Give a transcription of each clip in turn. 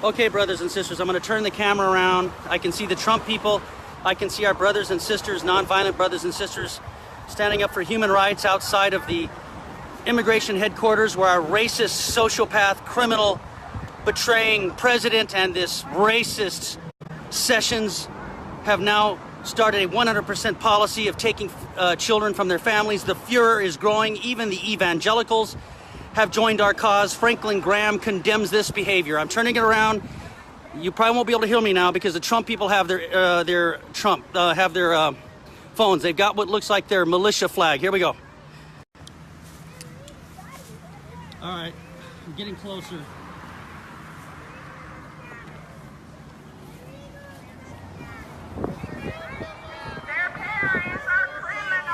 Okay, brothers and sisters, I'm going to turn the camera around. I can see the Trump people. I can see our brothers and sisters, nonviolent brothers and sisters, standing up for human rights outside of the immigration headquarters where our racist, sociopath, criminal, betraying president and this racist Sessions have now started a 100% policy of taking children from their families. The furor is growing. Even the evangelicals have joined our cause. Franklin Graham condemns this behavior. I'm turning it around. You probably won't be able to hear me now because the Trump people have their phones. They've got what looks like their militia flag. Here we go. All right, I'm getting closer.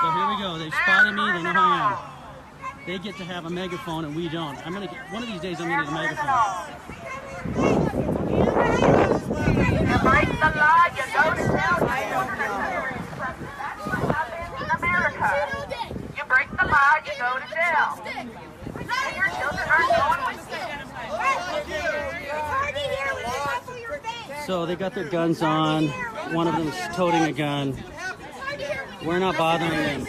So here we go. They've spotted me. They know who I am. They get to have a megaphone and we don't. I'm gonna get one of these days. I'm gonna get a megaphone. You break the law, you go to jail. That's what happens in America. You break the law, you go to jail. And your children aren't going with you. So they got their guns on. One of them's toting a gun. We're not bothering them.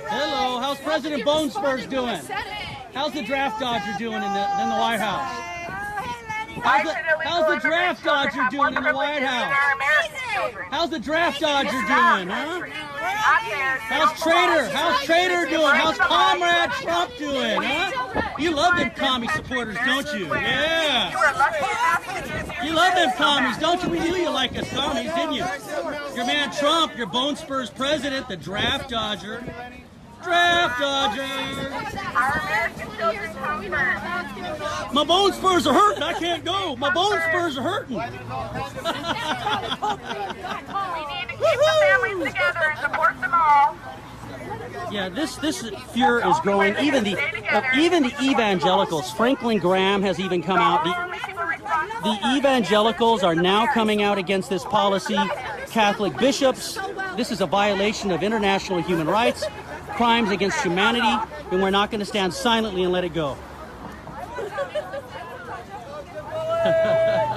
Hello, how's President Bone Spurs doing? How's the draft dodger doing in the White House? How's the draft dodger doing in the White House? How's the draft dodger doing, huh? How's Trader doing? How's Comrade Trump doing, huh? You love them commie supporters, don't you? Yeah. You love them commies, don't you? We knew you like us commies, didn't you? Your man Trump, your Bone Spurs president, the draft dodger. Draft dodger. My bone spurs are hurting. I can't go. My bone spurs are hurting. We need to keep the families together and support them all. Yeah, this furor is growing. Even the evangelicals. Franklin Graham has even come out. The evangelicals are now coming out against this policy. Catholic bishops. This is a violation of international human rights, crimes against humanity, and we're not going to stand silently and let it go.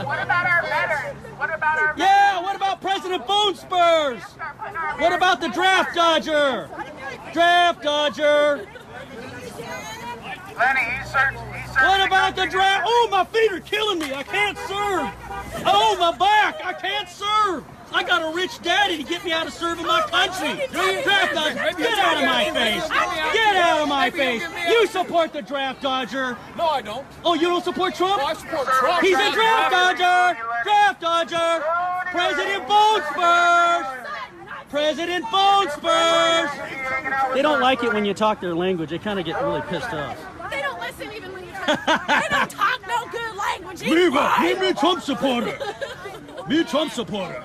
What about our veterans? What about our veterans? Yeah, what about President Bone Spurs? What about the draft dodger? Draft dodger. Lenny, what about the draft? Oh, my feet are killing me. I can't serve. Oh, my back. I can't serve. I got a rich daddy to get me out of serving my country. Draft dodger, get out of my face. Get out of my face. You support the draft dodger. No, I don't. Oh, you don't support Trump? No, I support Trump. He's a draft dodger. Draft dodger. President Bone Spurs. President Bone Spurs. They don't like it when you talk their language. They kind of get really pissed off. They don't listen even when you talk. They don't talk no good language. Me a Trump supporter. Me a Trump supporter.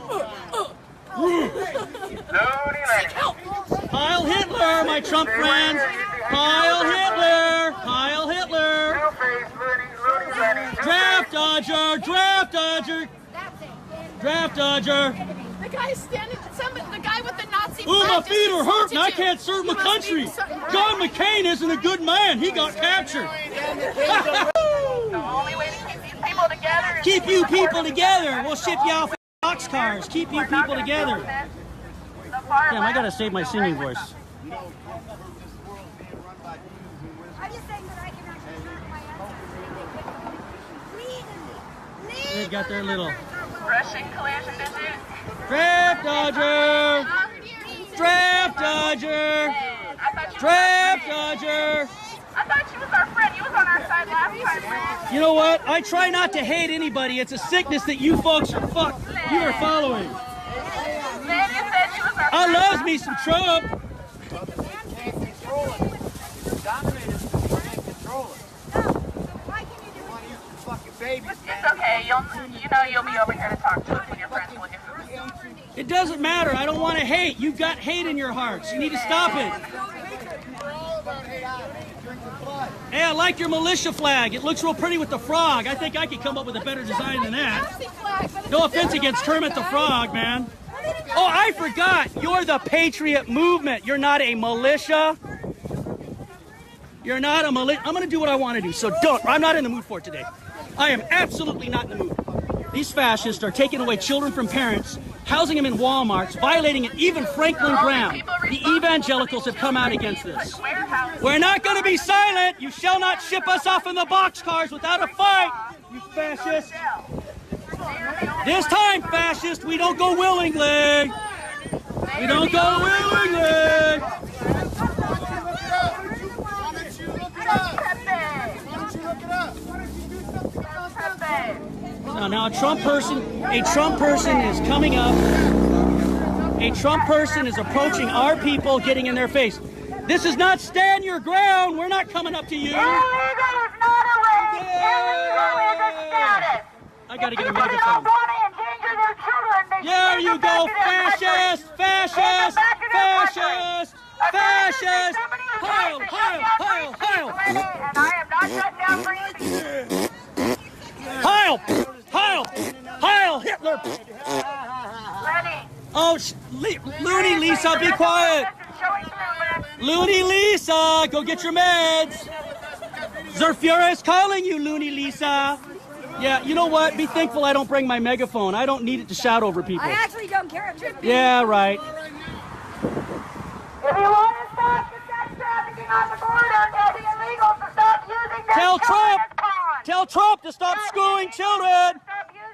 Heil Hitler, my Trump friends. Heil Hitler. Heil Hitler. Draft dodger. Draft dodger. Draft dodger. The guy standing. The guy with the Nazi. Ooh, my feet are hurting. I can't serve my country. John McCain isn't a good man. He got captured. The only way to keep these people together is Keep you people together. We'll ship you off boxcars. Keep you people together. Damn, I gotta save my singing voice. They've got their little Russian collision digit. draft dodger. Draft dodger. Draft dodger. I thought she was our friend. You was on our side last time. You know what? I try not to hate anybody. It's a sickness that you folks are following. Then you said she was our friend. I loves me some Trump. It's okay. You'll be over here to talk to us when you're friends with you. It doesn't matter. I don't want to hate. You've got hate in your hearts. You need to stop it. Hey, I like your militia flag. It looks real pretty with the frog. I think I could come up with a better design than that. No offense against Kermit the Frog, man. Oh, I forgot. You're the Patriot Movement. You're not a militia. You're not a militia. I'm going to do what I want to do, so don't. I'm not in the mood for it today. I am absolutely not in the mood. These fascists are taking away children from parents, housing them in Walmarts, violating an even Franklin ground. The evangelicals have come out against this. We're not going to be silent. You shall not ship us off in the boxcars without a fight, you fascists. This time, fascist, we don't go willingly. We don't go willingly. Now a Trump person is coming up. A Trump person is approaching our people, getting in their face. This is not stand your ground. We're not coming up to you. Illegal is not a race. Illegal is a status. I gotta get a People megaphone. don't want to endanger their children. They There should you take them go, back to their fascist, country. fascist, Take them back to their country. fascist, America's fascist. somebody who Heil, tries to heil, shut down heil, free heil. speech, Lenny, and I am not shut down free speech. Heil, heil, heil, Hitler. Lenny. Oh, Loony Lisa, be quiet. Loony Lisa, go get your meds. Zerfura is calling you, Loony Lisa. Yeah, you know what? Be thankful I don't bring my megaphone. I don't need it to shout over people. I actually don't care. Yeah, right. If you want to stop the sex trafficking on the border, tell the illegals to stop using their Tell children Trump. as pawns. Tell Trump to stop schooling children.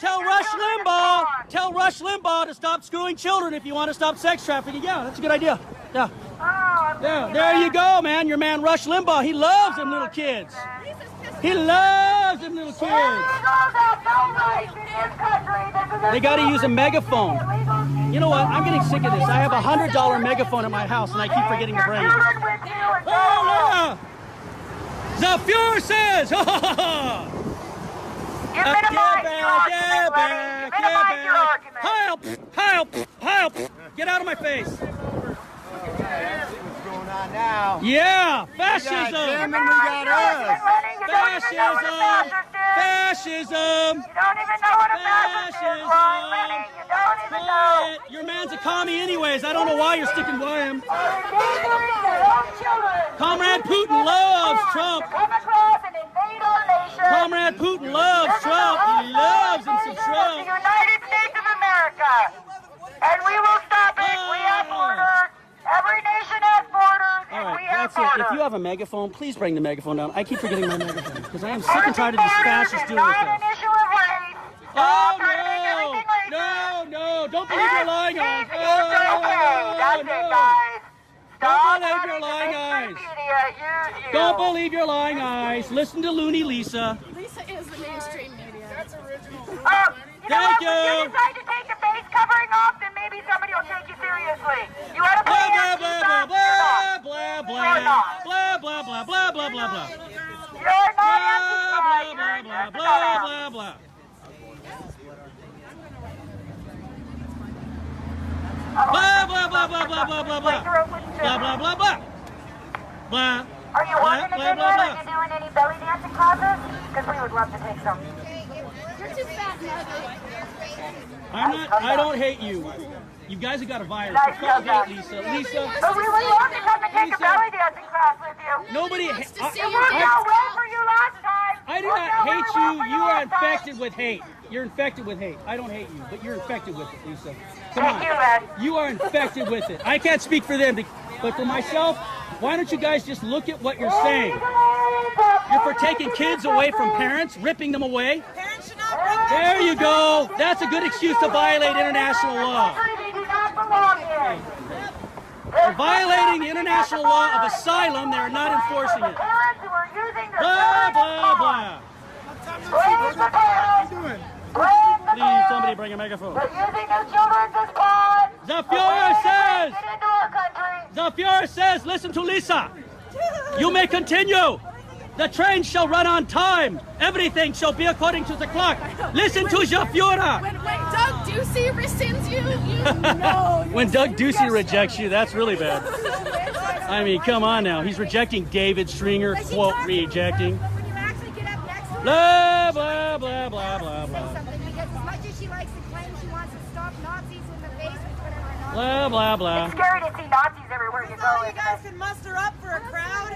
Tell Rush Limbaugh. Tell Rush Limbaugh to stop schooling children if you want to stop sex trafficking. Yeah, that's a good idea. Yeah. Yeah, there you go, man. Your man Rush Limbaugh, he loves them little kids. He loves them little kids. They got to use a megaphone. You know what? I'm getting sick of this. I have a $100 megaphone at my house, and I keep forgetting to bring it. Oh, yeah. The Fuhrer says, ha ha ha. Get back. Help, help, help. Get out of my face. Yeah, fascism. Them and we got us. Fascism. You don't even know what a fascist is, Lenny. You don't even know. Your man's a commie anyways. I don't know why you're sticking by him. Endangering their own children. Comrade Putin loves Trump. Come across and invade our nation. Comrade Putin loves Trump. He loves him some The Trump. United States of America. And we will stop it. We have borders. Every nation has borders. All And we right, have that's it. borders. If you have a megaphone, please bring the megaphone down. I keep forgetting my megaphone because I am sick and tired of these fascists doing Not this. an issue of race. Oh, Stop trying to make everything racist. no, don't believe your lying eyes. Okay, that's it, guys. Stop Don't believe letting your the lying mainstream eyes. media use you. Don't believe your lying eyes. Listen to Loony Lisa. Lisa is the mainstream media. That's original. You know Thank what? you. When you decide to take the face covering off, then maybe somebody will take you seriously. You had a Blah, plan. blah, blah, blah, blah, blah, blah, You're not. blah, blah, blah, blah, blah, blah, blah. You're not Blah, anti-spy. blah, You're blah, just blah, a blah, blah. Blah, blah, blah, blah, blah, blah, blah, blah. Blah, blah, blah, blah. Blah. Are you working Blah, again blah, yet? blah. Are you doing any belly dancing classes? Because we would love to take some. You're too fat and ugly. I don't hate you. You guys have got a virus. Nice It's called job, hate, Lisa. Lisa, But we would love to come and take a Lisa. belly dancing class with you. nobody. wants to see It you worked dance. out well for you last time. I do Worked not out hate really well for you. You are last time. infected with hate. You're infected with hate. I don't hate you, but you're infected with it, Lisa. Come Thank you, on. man. You are infected with it. I can't speak for them, but for myself, why don't you guys just look at what you're saying? You're for taking kids away from parents, ripping them away. Parents should not bring There you go. That's a good excuse to violate international law. They do not belong here. They're violating the international law of asylum. They're not enforcing it. Parents who are using their Blah, children blah, as blah. pawns. Blame the parents. Blame the Please, parents. somebody bring a megaphone. They're using their children as pawns. The Fuhrer says, Get into our country. the Fuhrer says, listen to Lisa. You may continue. The train shall run on time. Everything shall be according to the clock. Listen to the Fuhrer. When Doug Ducey rescinds you, you know. When Doug Ducey rejects you, that's really bad. I mean, come on now. He's rejecting David Stringer, quote, rejecting. But when you actually get up next to her, Blah, blah, blah, blah, blah, say blah. something, because as much as she likes to claim she wants to stop Nazis in the face, which whatever, Blah, blah, It's blah. scary to see Nazis everywhere you go. You isn't guys it? can muster up for a crowd.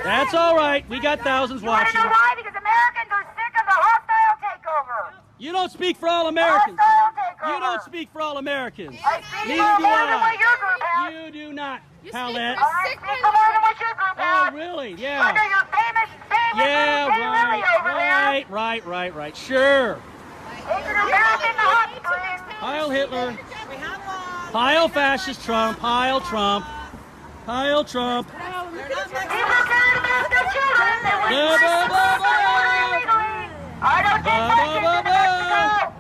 That's all right. We got thousands You want to watching. know why? Because Americans are sick of the hostile takeover. You don't speak for all Americans. Hostile takeover. You don't speak for all Americans. I speak Neither for do more than what I. your group has. You do not, You speak Paulette. for I speak for more than what your group Oh, has. really? Under Yeah. your famous Yeah, little Lily over there. right. Sure. Taking her back in the hot springs. Heil Hitler. We have one. Heil fascist Trump. Heil Trump. Heil Trump. They're not People Mexican. can't abuse their children. They want Blah, blah, blah, blah. illegally. I don't take Blah, my blah, kids blah, into blah. Mexico.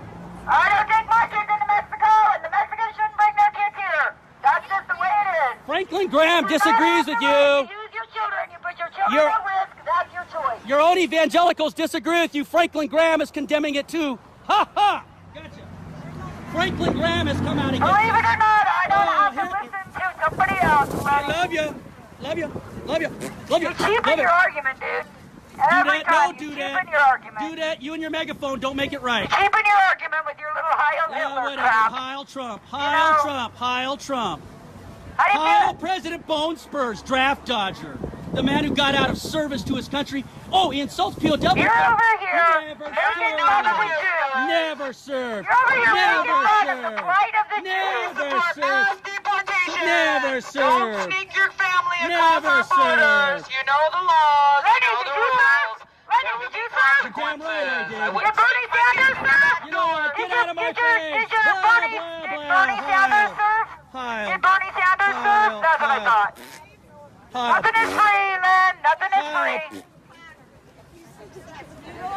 I don't take my kids into Mexico, and the Mexicans shouldn't bring their kids here. That's just the way it is. Franklin Graham disagrees with you. Use your children. You put your children You're- at risk. That's your choice. Your own evangelicals disagree with you. Franklin Graham is condemning it too. Ha ha! Gotcha. Franklin Graham has come out against Believe it or not, I don't Oh, have to Hitler. listen to somebody else. I Buddy. love you. Love you. Love you. Love you. You're cheaping Love your you. argument, dude. Do Every that. time Don't you do cheapen that. your argument. Do that. You and your megaphone don't make it right. Cheapen your argument with your little Heil Hitler Whatever. crap. Heil Trump. know- Heil Trump. Heil Trump. How do you Heil feel? President Bone Spurs, draft dodger. The man who got out of service to his country. Oh, he insults POW. You're over here Never making served. fun of the Jews. Never served. You're over here making Never fun of the served. plight of the Never Jews. served. deportation. Never Don't served. sneak your family Never across our borders. served. You know the laws. Lenny, you know did the you rules. serve? Lenny, did you serve? You're damn right I did. Did Bernie Sanders serve? You know what? Get out of my face. Did Blah, Bernie, blah, did blah. Bernie Sanders serve? Heil. Did Bernie Sanders serve? Heil. That's what I Heil. thought. Heil. Nothing is free, Len. Nothing is Heil. free.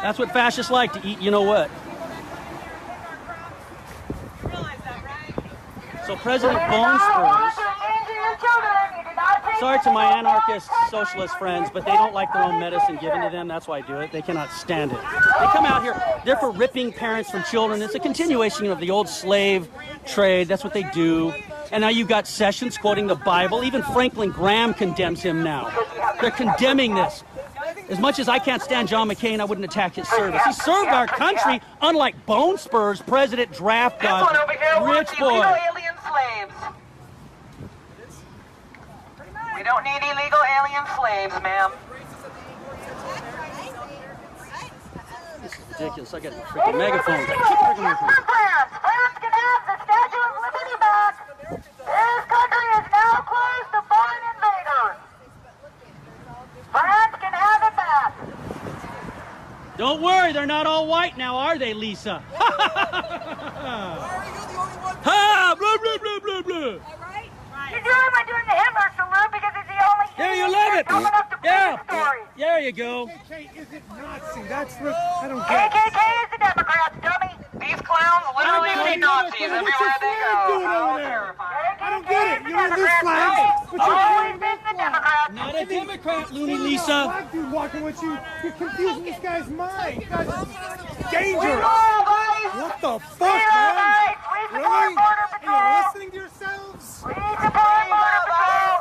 That's what fascists like, to eat you know what. So President You do not want Bone to endanger your children. You do not take Sorry to my them into anarchist this country. socialist friends, but they don't like their own medicine given to them. That's why I do it. They cannot stand it. They come out here, they're for ripping parents from children. It's a continuation of the old slave trade. That's what they do. And now you've got Sessions quoting the Bible. Even Franklin Graham condemns him now. They're condemning this. As much as I can't stand John McCain, I wouldn't attack his service. He served our country, unlike Bone Spurs, President Draft This one over here Dodger, wants rich illegal boy. alien slaves. We don't need illegal alien slaves, ma'am. This is ridiculous. I got a freaking Maybe megaphone. we're gonna do it just for France. France can have the Statue of Liberty back. This country is now closed to foreign invaders. France can have it back. Don't worry, they're not all white now, are they, Lisa? Ha! Blah, blah, blah, blah, blah. He's the only one doing the Hitler salute because he's the only There you idiot love it. coming up to Yeah. the story. There you go. KKK isn't Nazi. That's what I don't get. KKK is the Democrats, dummy. These clowns literally I'm see not- Nazis What's everywhere your they flag go. doing How over there? terrifying. I don't get it. You know this Democrats, flag? dummy. What's your Always flag? been the Democrats. Not a Democrat, Looney There's a Lisa. black dude walking with you. You're confusing this guy's mind. You guys are We dangerous. love ICE. What the We fuck, love man? ICE. We support Really? Border And Patrol. you're listening to yourselves? We support Border Patrol.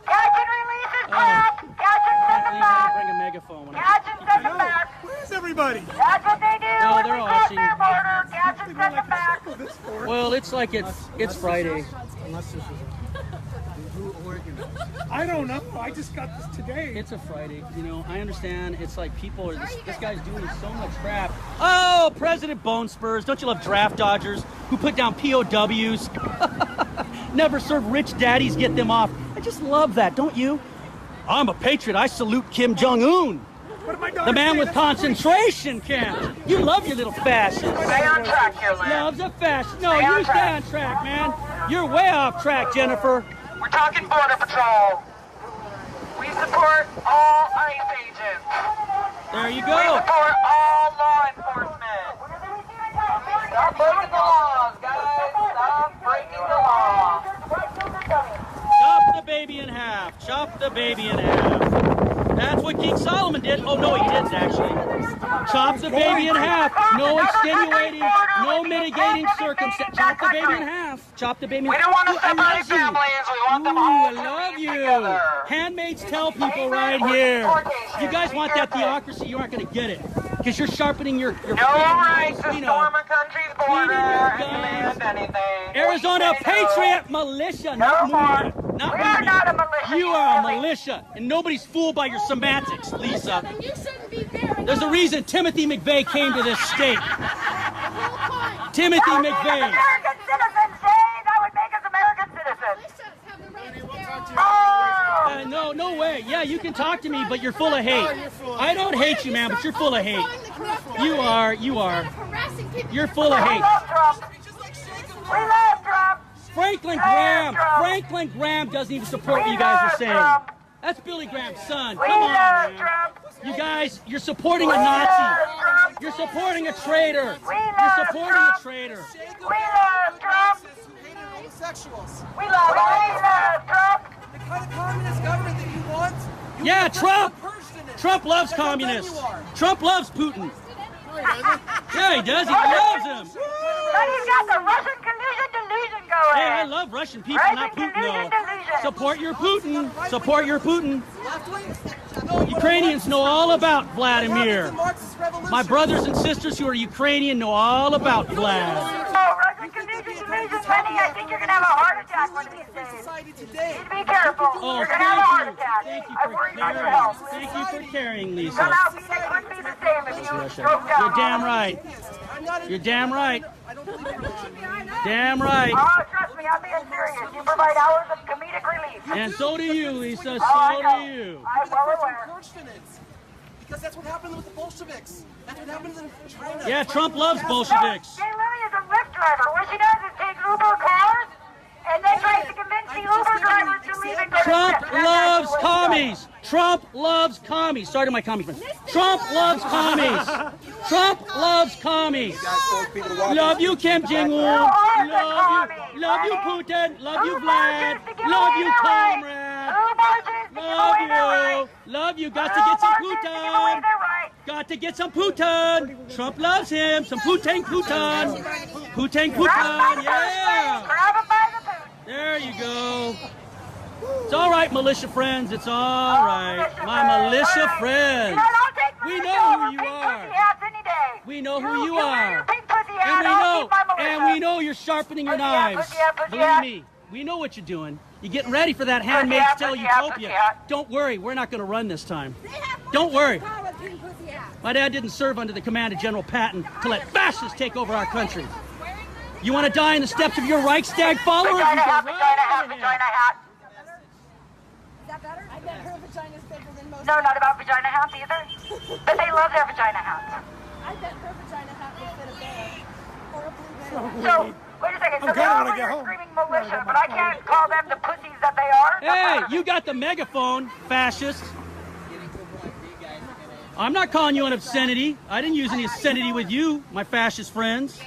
Catch and release his crap. Catch and send him back. Bring a megaphone. When I- Catch and send him back. Where's everybody? That's what they do No, when they're we all cross watching. their border. Catch and They send were him back. like, this for? Well, it's like it's Friday. I don't know. I just got this today. It's a Friday. You know, I understand. It's like people are. This guy's doing so much crap. Oh, President Bone Spurs. Don't you love draft dodgers who put down POWs? Never serve rich daddies, get them off. I just love that, don't you? I'm a patriot. I salute Kim Jong-un, What did my daughter the man say? with That's concentration camps. You love your little fascist. Stay on track here, Lynn. Loves a fascist. No, Stay on you stay track. on track, man. You're way off track, Jennifer. We're talking Border Patrol. We support all ICE agents. There you We go. support all law enforcement. Stop breaking the laws, guys. Stop breaking the law. Chop the baby in half. Chop the baby in half. That's what King Solomon did. Oh, no, he didn't, actually. Chop the baby in half. No extenuating, no mitigating circumstance. Chop the baby in half. Chop the baby in We half. don't want to Ooh, I separate love you. families. We want them Ooh, all I to love live you. together. Handmaids tell people right here. You guys want that theocracy, you aren't going to get it. because you're sharpening your No right to you know. storm a country's border and demand anything. Arizona We say no. Patriot Militia, No not more. movement. Not We are movement. not a militia. You are a silly. militia, and nobody's fooled by your semantics, Lisa. Then you shouldn't be there. There's a reason Timothy McVeigh came to this state. Timothy That would make us McVeigh. American citizens, Jay. That would make us American citizens. Militias have the right to bear Oh! No, no way. Yeah, you can talk to me, but you're full of hate. I don't hate you, man, but you're full of hate. You are. Harassing people. You're full of We hate. love Trump. We love Trump. Franklin Graham doesn't even support what you guys are saying. That's Billy Graham's son. We Come on, love man. Trump. You guys, you're supporting a Nazi. You're supporting a traitor. You're supporting a traitor. We love Trump. Homosexuals. We love Trump. The kind of communist government that you want. Yeah, Trump. Person in. Trump loves That's how dumb communists. you are. Trump loves Putin. Yeah, he does. He loves him. But he's got the Russian collusion delusion going. Hey, I love Russian people, not Putin, though. Support your Putin. Support your Putin. Left wing? No, you Ukrainians know all about want Vladimir. the Marxist revolution. My brothers and sisters who are Ukrainian know all about Vlad. Oh, Russian collusion delusion, Lenny. I think you're going to have a heart attack one of these days. Society today. Be careful. Oh, You're going to have a heart thank you. attack. Thank you I for worry about your caring. health. Thank you for caring, Lisa. Somehow Phoenix wouldn't be the same if you Russia. broke down. You're damn right. I'm not in You're damn right. I don't believe in religion. Damn right. Oh, trust me, I'm being serious. You provide hours of comedic relief. And so do you, Lisa. Oh, I So know. do you. I'm well aware. Encouraged in it. Because that's what happened with the Bolsheviks. That's what happened in China. Yeah, Trump loves No, Bolsheviks. Jay Lilly is a Lyft driver. What she does is take Uber cars and then tries to convince the Uber drivers to leave and go to Trump Lyft. That's loves actually what she does. commies. Trump loves commies. Sorry to my commie friends. Trump loves commies. Trump loves commies. Love you, Kim Jong-un. Love you, Putin. Love you, Vlad. Love you, comrade. Love you. Got to get some Putin. Got to get some Putin. Trump loves him. Some Putin. Putin. Yeah. Grab him by the boot. There you go. It's all right, militia friends. It's all right. My militia friends. We know who you are. We know who you are. And we know you're sharpening your knives. Believe me, we know what you're doing. You're getting ready for that Handmaid's Tale utopia. Don't worry, we're not going to run this time. Don't worry. My dad didn't serve under the command of General Patton to let fascists take over our country. You want to die in the steps of your Reichstag followers? You go Vagina hat, right vagina ahead. hat. Is that better? I bet her vagina's bigger than most. No, not about vagina hats either. But they love their vagina hats. I bet her vagina hat would fit a bear. Or a blue bear. So, wait a second. So I'm they're good when over I get here home. screaming militia, but I can't call them the pussies that they are. Hey, you got the megaphone, fascist. I'm not calling you an obscenity. I didn't use any obscenity with you, my fascist friends.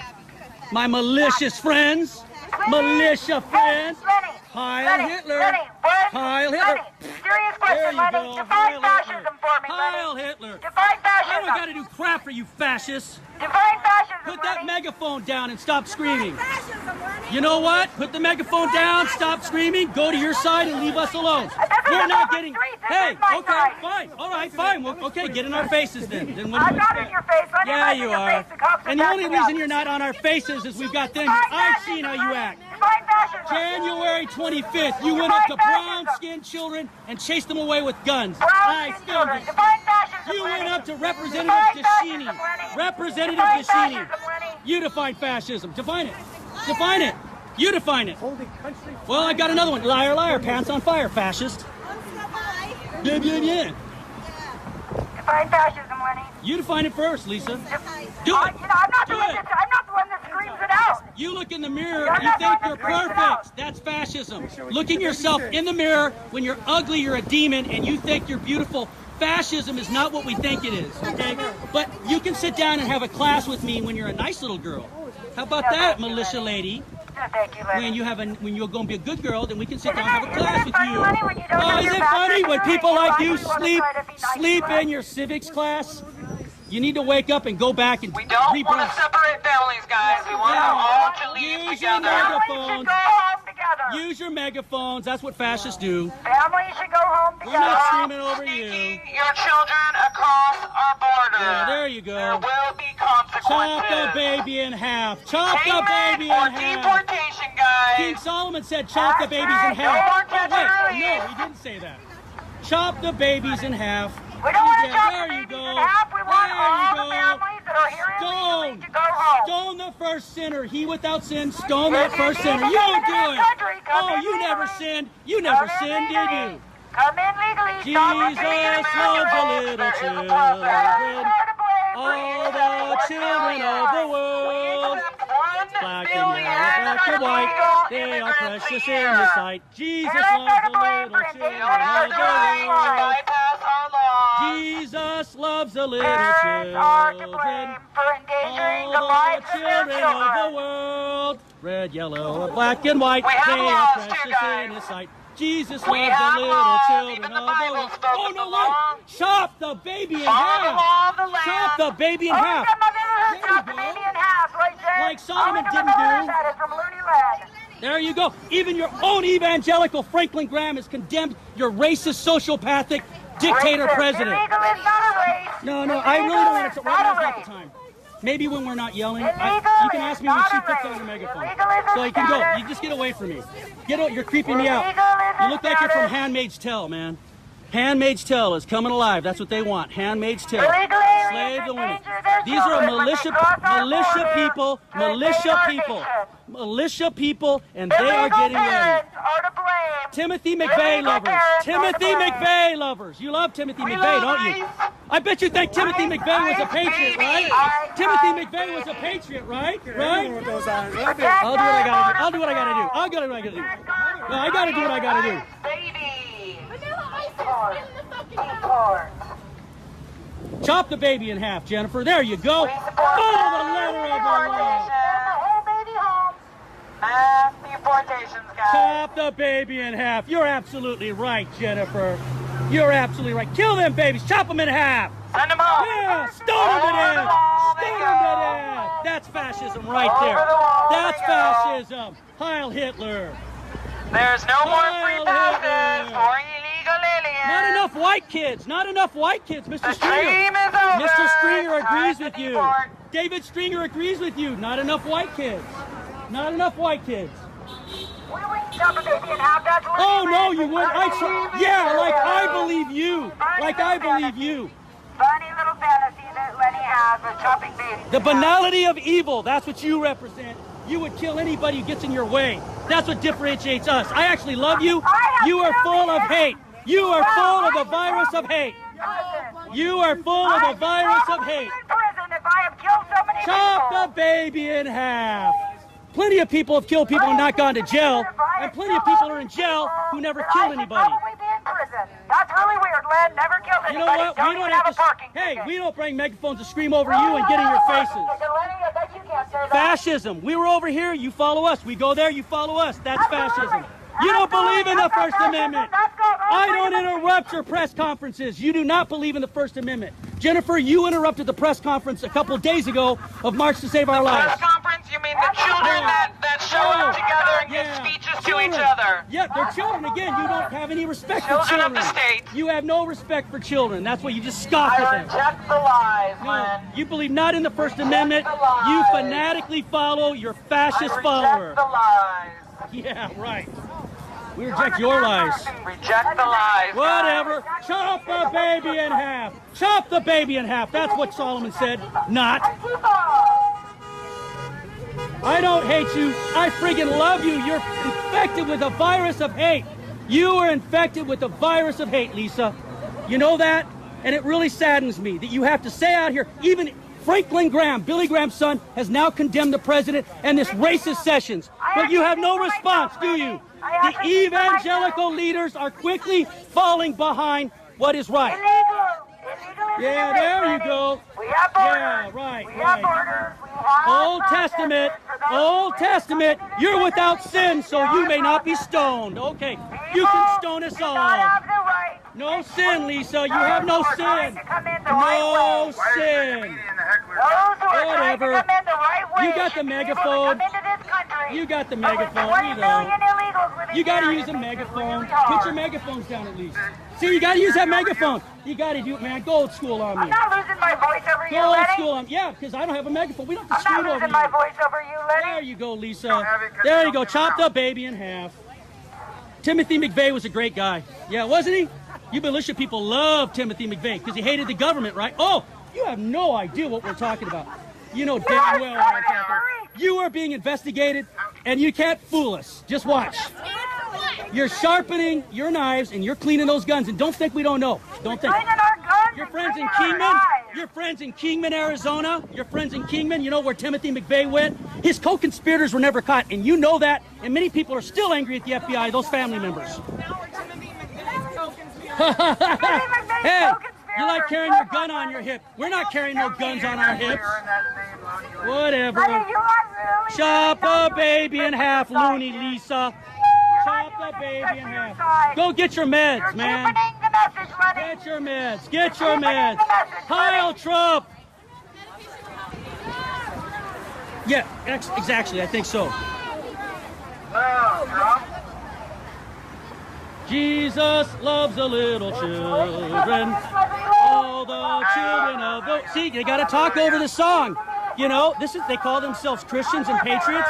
My malicious friends. Militia friends. Lenny, Heil Hitler. Lenny, Heil Hitler. Lenny, serious There question, you Lenny. go. Define Heil fascism Hitler. for me, Heil Lenny. Hitler. Define I fascism. don't got to do crap for you fascists. Define fascism, Put that Lenny. megaphone down and stop screaming. Fascism, Lenny. You know what? Put the megaphone down, stop screaming, go to your side and leave us alone. We're not getting... Hey, okay, fine. All right, fine. Well, okay, get in our faces then. Then what do I'm we not expect? in your face. Lenny, Yeah, I'm you in your are. face. The cops And the only backing up. reason you're not on our faces is we've got them. I've seen how you act. Define fascism. January 25th, you went up to brown-skinned children and chased them away with guns. I Brown-skinned filmed children. it. Define fascism, You Lenny. went up to Representative Define Dashini. fascism, Lenny. Representative Define Dashini. fascism, Lenny. You define fascism. Define it. Define it. You define it. Well, I got another one. Liar, liar, pants on fire, fascist. Yeah. Define fascism, Lenny. You define it first, Lisa. Do it. I'm not the Do one it. I'm not the one that screams it out. You look in the mirror, you think you're perfect. That's fascism. Looking yourself in the mirror when you're ugly, you're a demon, and you think you're beautiful. Fascism is not what we think it is, okay? But you can sit down and have a class with me when you're a nice little girl. How about that, militia lady? Thank you, Lenny. When you're going to be a good girl, then we can sit down and have a class with you. Lenny, when you don't Oh, have is your it back funny when injury, people like you actually wanna sleep try to be nice sleep to us? in your civics class? You need to wake up and go back and We don't want to rebrush. separate families, guys. We want them all to leave Use your together. Families megaphones. should go home together. Use your megaphones. That's what fascists do. Families should go home We're together. not screaming over you. Sneaking your children across our border. Yeah, there you There go. will be consequences. Chop the baby in half. Chop the Payment baby or in half. deportation, guys. King Solomon said chop the babies in That's half. right. Oh, wait, Don't no, he didn't say that. Chop the babies in half. We don't want to Yeah, chop there the you babies go. in half. We want There all you the go. families that are here illegally Stone. to go home. Stone the first sinner. He without sin. Stone that If you first need sinner. to You come don't into do this it. country, come Oh, in you never legally. sinned. You never Come in sinned, did legally. you? Come in legally. Stop Jesus refusing loves a American little rights. children. Parents are to blame for All the illegally children of the world. Black and yellow, black and white, they are precious in your sight. Jesus loves the little children of the world. Bypass our laws. Jesus loves the little Parents are to children. blame for endangering the All lives the of their children of the children. world. Red, yellow, black and white, We have they are laws too, precious guys. in his sight. Jesus We loves the have little laws. children Even of the the Bible world. spoke Oh of no, the wait! law. Chop the baby in Follow the half. law of the land. Chop the baby in Only half. time I've ever heard There chop you the go. baby in half, right there. Like Solomon Only time didn't I've ever heard do. that is from Looney Land. There you go. Even your own evangelical Franklin Graham has condemned your racist, sociopathic dictator Racist. president. Illegal is not a race. No, I really Illegal don't want is to. Right now's not a not the race. time. Maybe when we're not yelling. Illegal You can ask is me when not she a puts on race. the megaphone. Illegal is a So you can go. status. You just get away from me. You're creeping me out. Illegal is a You look like you're from status. Handmaid's Tale, man. Handmaid's Tale is coming alive. That's what they want. Handmaid's Tale. Illegal aliens Slave the women. endanger their These are children when they militia cross our militia border people, to invade militia our people, nation. militia people, and they are Illegal getting ready. parents are to blame. Timothy McVeigh Illegal lovers. parents are to Timothy blame. McVeigh lovers. You love Timothy We McVeigh, love don't you? ICE. I bet you think Timothy ICE, McVeigh was a ICE, patriot, baby. right? ICE, Timothy ICE, McVeigh was a patriot, right? Protect I'll do what I gotta do. I'll do what I gotta do. I'll do what I gotta do. No, I gotta do what I gotta do. Baby. Vanilla ice is in the fucking house. Cards. Chop the baby in half, Jennifer. There you go. We support Follow the letter of the law. deportation. Send the whole baby home. Mass deportations, guys. Chop the baby in half. You're absolutely right, Jennifer. You're absolutely right. Kill them babies. Chop them in half. Send them home. Yeah, stone them to Over the death. wall they Stone them to go. death. That's fascism right Over there. the wall That's they go. fascism. Heil Hitler. There's no more Heil free passes Hitler. for illegal aliens. Not enough white kids. Not enough white kids, Mr. The Stringer. dream is over. Mr. Stringer agrees Time with to you. deport. David Stringer agrees with you. Not enough white kids. Not enough white kids. We wouldn't chop a baby in half. That's what Oh we no, meant. you wouldn't. Yeah, like I believe you. Like I believe you. Funny little fantasy that Lenny has of chopping babies. The banality of evil, that's what you represent. You would kill anybody who gets in your way. That's what differentiates us. I actually love you. You are full of hate. You are full of the virus of hate. You are full of the virus of hate. In prison if I have killed so many Chop people. the baby in half. Plenty of people have killed people and not gone to jail. And plenty of people are in jail who never killed anybody. Probably be in prison. That's really weird, Len. Never killed You anybody. know what? Don't We even don't have have a to. parking Hey, ticket. we don't bring megaphones to scream over you and get in your faces. Lenny, I bet you can't say that. Fascism. We were over here, you follow us. We go there, you follow us. That's fascism. You don't believe in the First Amendment. I don't interrupt your press conferences. You do not believe in the First Amendment. Jennifer, you interrupted the press conference a couple of days ago of March to Save Our Press Lives. conference? You mean the children that show up together and give speeches to each other? Yeah, they're children. Again, you don't have any respect for Children of children. the state. You have no respect for children. That's why you just scoff I at them. reject the lies, No, Len. you believe not in the First Amendment. the lies. You fanatically follow your fascist I follower. reject the lies. Yeah, right. We reject your lies. Reject the lies. Whatever. Chop the baby in half. Chop the baby in half. That's what Solomon said. Not. I don't hate you. I friggin' love you. You're infected with a virus of hate. You are infected with a virus of hate, Lisa. You know that? And it really saddens me that you have to say out here, even Franklin Graham, Billy Graham's son, has now condemned the president and this racist Sessions. But you have no response, do you? The evangelical leaders are quickly falling behind what is right. Illegal is Yeah, there you go. We have borders. Yeah, right, We right. have borders. We have Old Testament, Old Testament, you're without sin, so you may not be stoned. Okay, you can stone us all. No sin, Lisa, you have no sin. No sin. Whatever. You got the megaphone. You got the megaphone, we With 20 know. million illegals living You got to use a megaphone. Put your megaphones down at least. See, you got to use that megaphone. You got to do it, man. Go old school on me. I'm not losing my voice over you, Go old Lenny. school on me. Yeah, because I don't have a megaphone. We don't have to I'm scream not over losing my you. voice over you, Lenny. There you go, Lisa. There you go. Chop the baby in half. Timothy McVeigh was a great guy. Yeah, wasn't he? You militia people love Timothy McVeigh because he hated the government, right? Oh, you have no idea what we're talking about. You know damn well what I'm talking about. You are being investigated, and you can't fool us. Just watch. You're sharpening your knives, and you're cleaning those guns, and don't think we don't know. Don't think. Cleaning our guns Your and friends in cleaning our Kingman, knives. your friends in Kingman, Arizona, your friends in Kingman, you know where Timothy McVeigh went? His co-conspirators were never caught, and you know that, and many people are still angry at the FBI, those family members. Hey, you like carrying your gun on your hip. We're not carrying no guns on our hips. Whatever. Lenny, you are really Chop really the baby in half, loony Lisa. Chop the baby in half. Go get your meds, man. cheapening the message, Lenny. Get your meds. Get your meds. Heil Trump. Yeah, exactly. I think so. Jesus loves the little children. All the children of the... See, you got to talk over the song. You know, they call themselves Christians and patriots.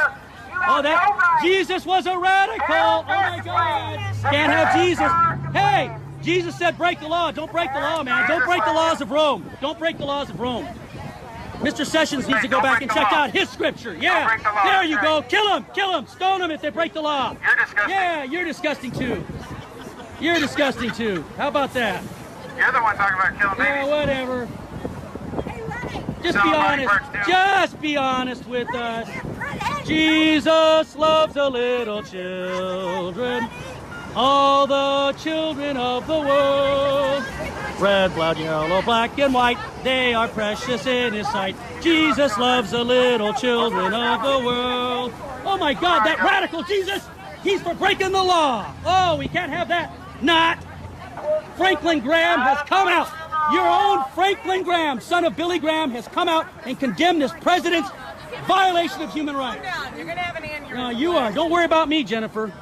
Oh, that... Jesus was a radical. Oh, my God. Can't have Jesus. Hey, Jesus said break the law. Don't break the law, man. Don't break the laws of Rome. Don't break the laws of Rome. Mr. Sessions needs to go back and check out his scripture. Yeah, there you go. Kill him. Kill him. Stone him if they break the law. You're disgusting. Yeah, you're disgusting, too. You're disgusting, too. How about that? You're the one talking about killing Yeah, babies. whatever. Hey, Lenny. Just be honest. Just be honest with us. Jesus loves the little children, all the children of the world. Red, black, yellow, black, and white, they are precious in His sight. Jesus loves the little children of the world. Oh my God, that radical Jesus, he's for breaking the law. Oh, we can't have that. Not. Franklin Graham has come out. Your own Franklin Graham, son of Billy Graham, has come out and condemned this president's violation of human rights. You're gonna have an aneurysm. No, you are. Don't worry about me, Jennifer.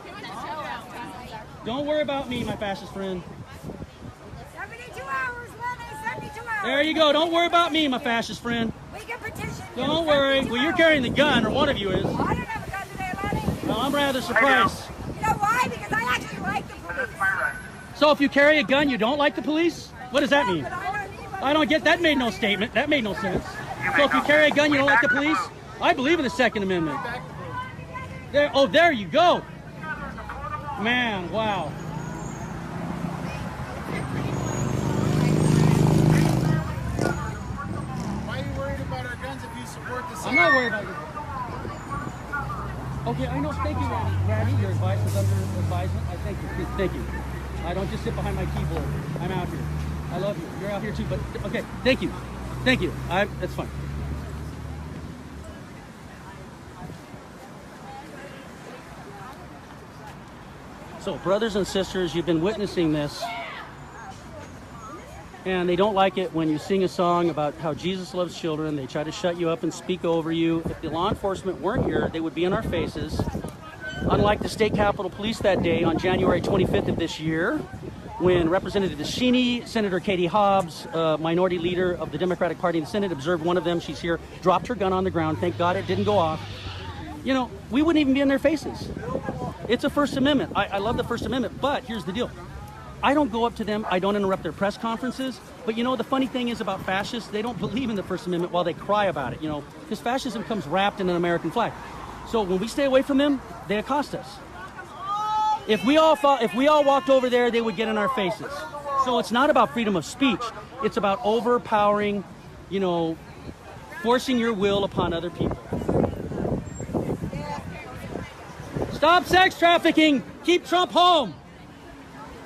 Don't worry about me, my fascist friend. 72 hours, Lenny. 72 hours. There you go. Don't worry about me, my fascist friend. We can petition. Don't worry. Well, you're carrying the gun, or one of you is. I don't have a gun today, Lenny. Well, I'm rather surprised. You know why? Because I actually like the police. So if you carry a gun, you don't like the police? What does that mean? But I don't need one. I don't get that. Made no statement. That made no sense. So if you carry a gun, you don't like the police? I believe in the Second Amendment. There. Oh, there you go. Man, wow. Why are you worried about our guns if you support the I'm not worried about you. Okay, I know. Thank you, Randy. Randy, your advice is under advisement. I thank you. Thank you. I don't just sit behind my keyboard. I'm out here. I love you. You're out here too. But okay, thank you. Thank you. That's fine. So, brothers and sisters, you've been witnessing this. And they don't like it when you sing a song about how Jesus loves children. They try to shut you up and speak over you. If the law enforcement weren't here, they would be in our faces. Unlike the state capitol police that day on January 25th of this year, when Representative Sheeney, Senator Katie Hobbs, minority leader of the Democratic Party in the Senate, observed one of them, she's here, dropped her gun on the ground. Thank God it didn't go off. You know, we wouldn't even be in their faces. It's a First Amendment. I love the First Amendment, but here's the deal. I don't go up to them. I don't interrupt their press conferences. But you know, the funny thing is about fascists, they don't believe in the First Amendment while they cry about it, you know, because fascism comes wrapped in an American flag. So when we stay away from them, they accost us. If we all walked over there, they would get in our faces. So it's not about freedom of speech. It's about overpowering, you know, forcing your will upon other people. Stop sex trafficking. Keep Trump home.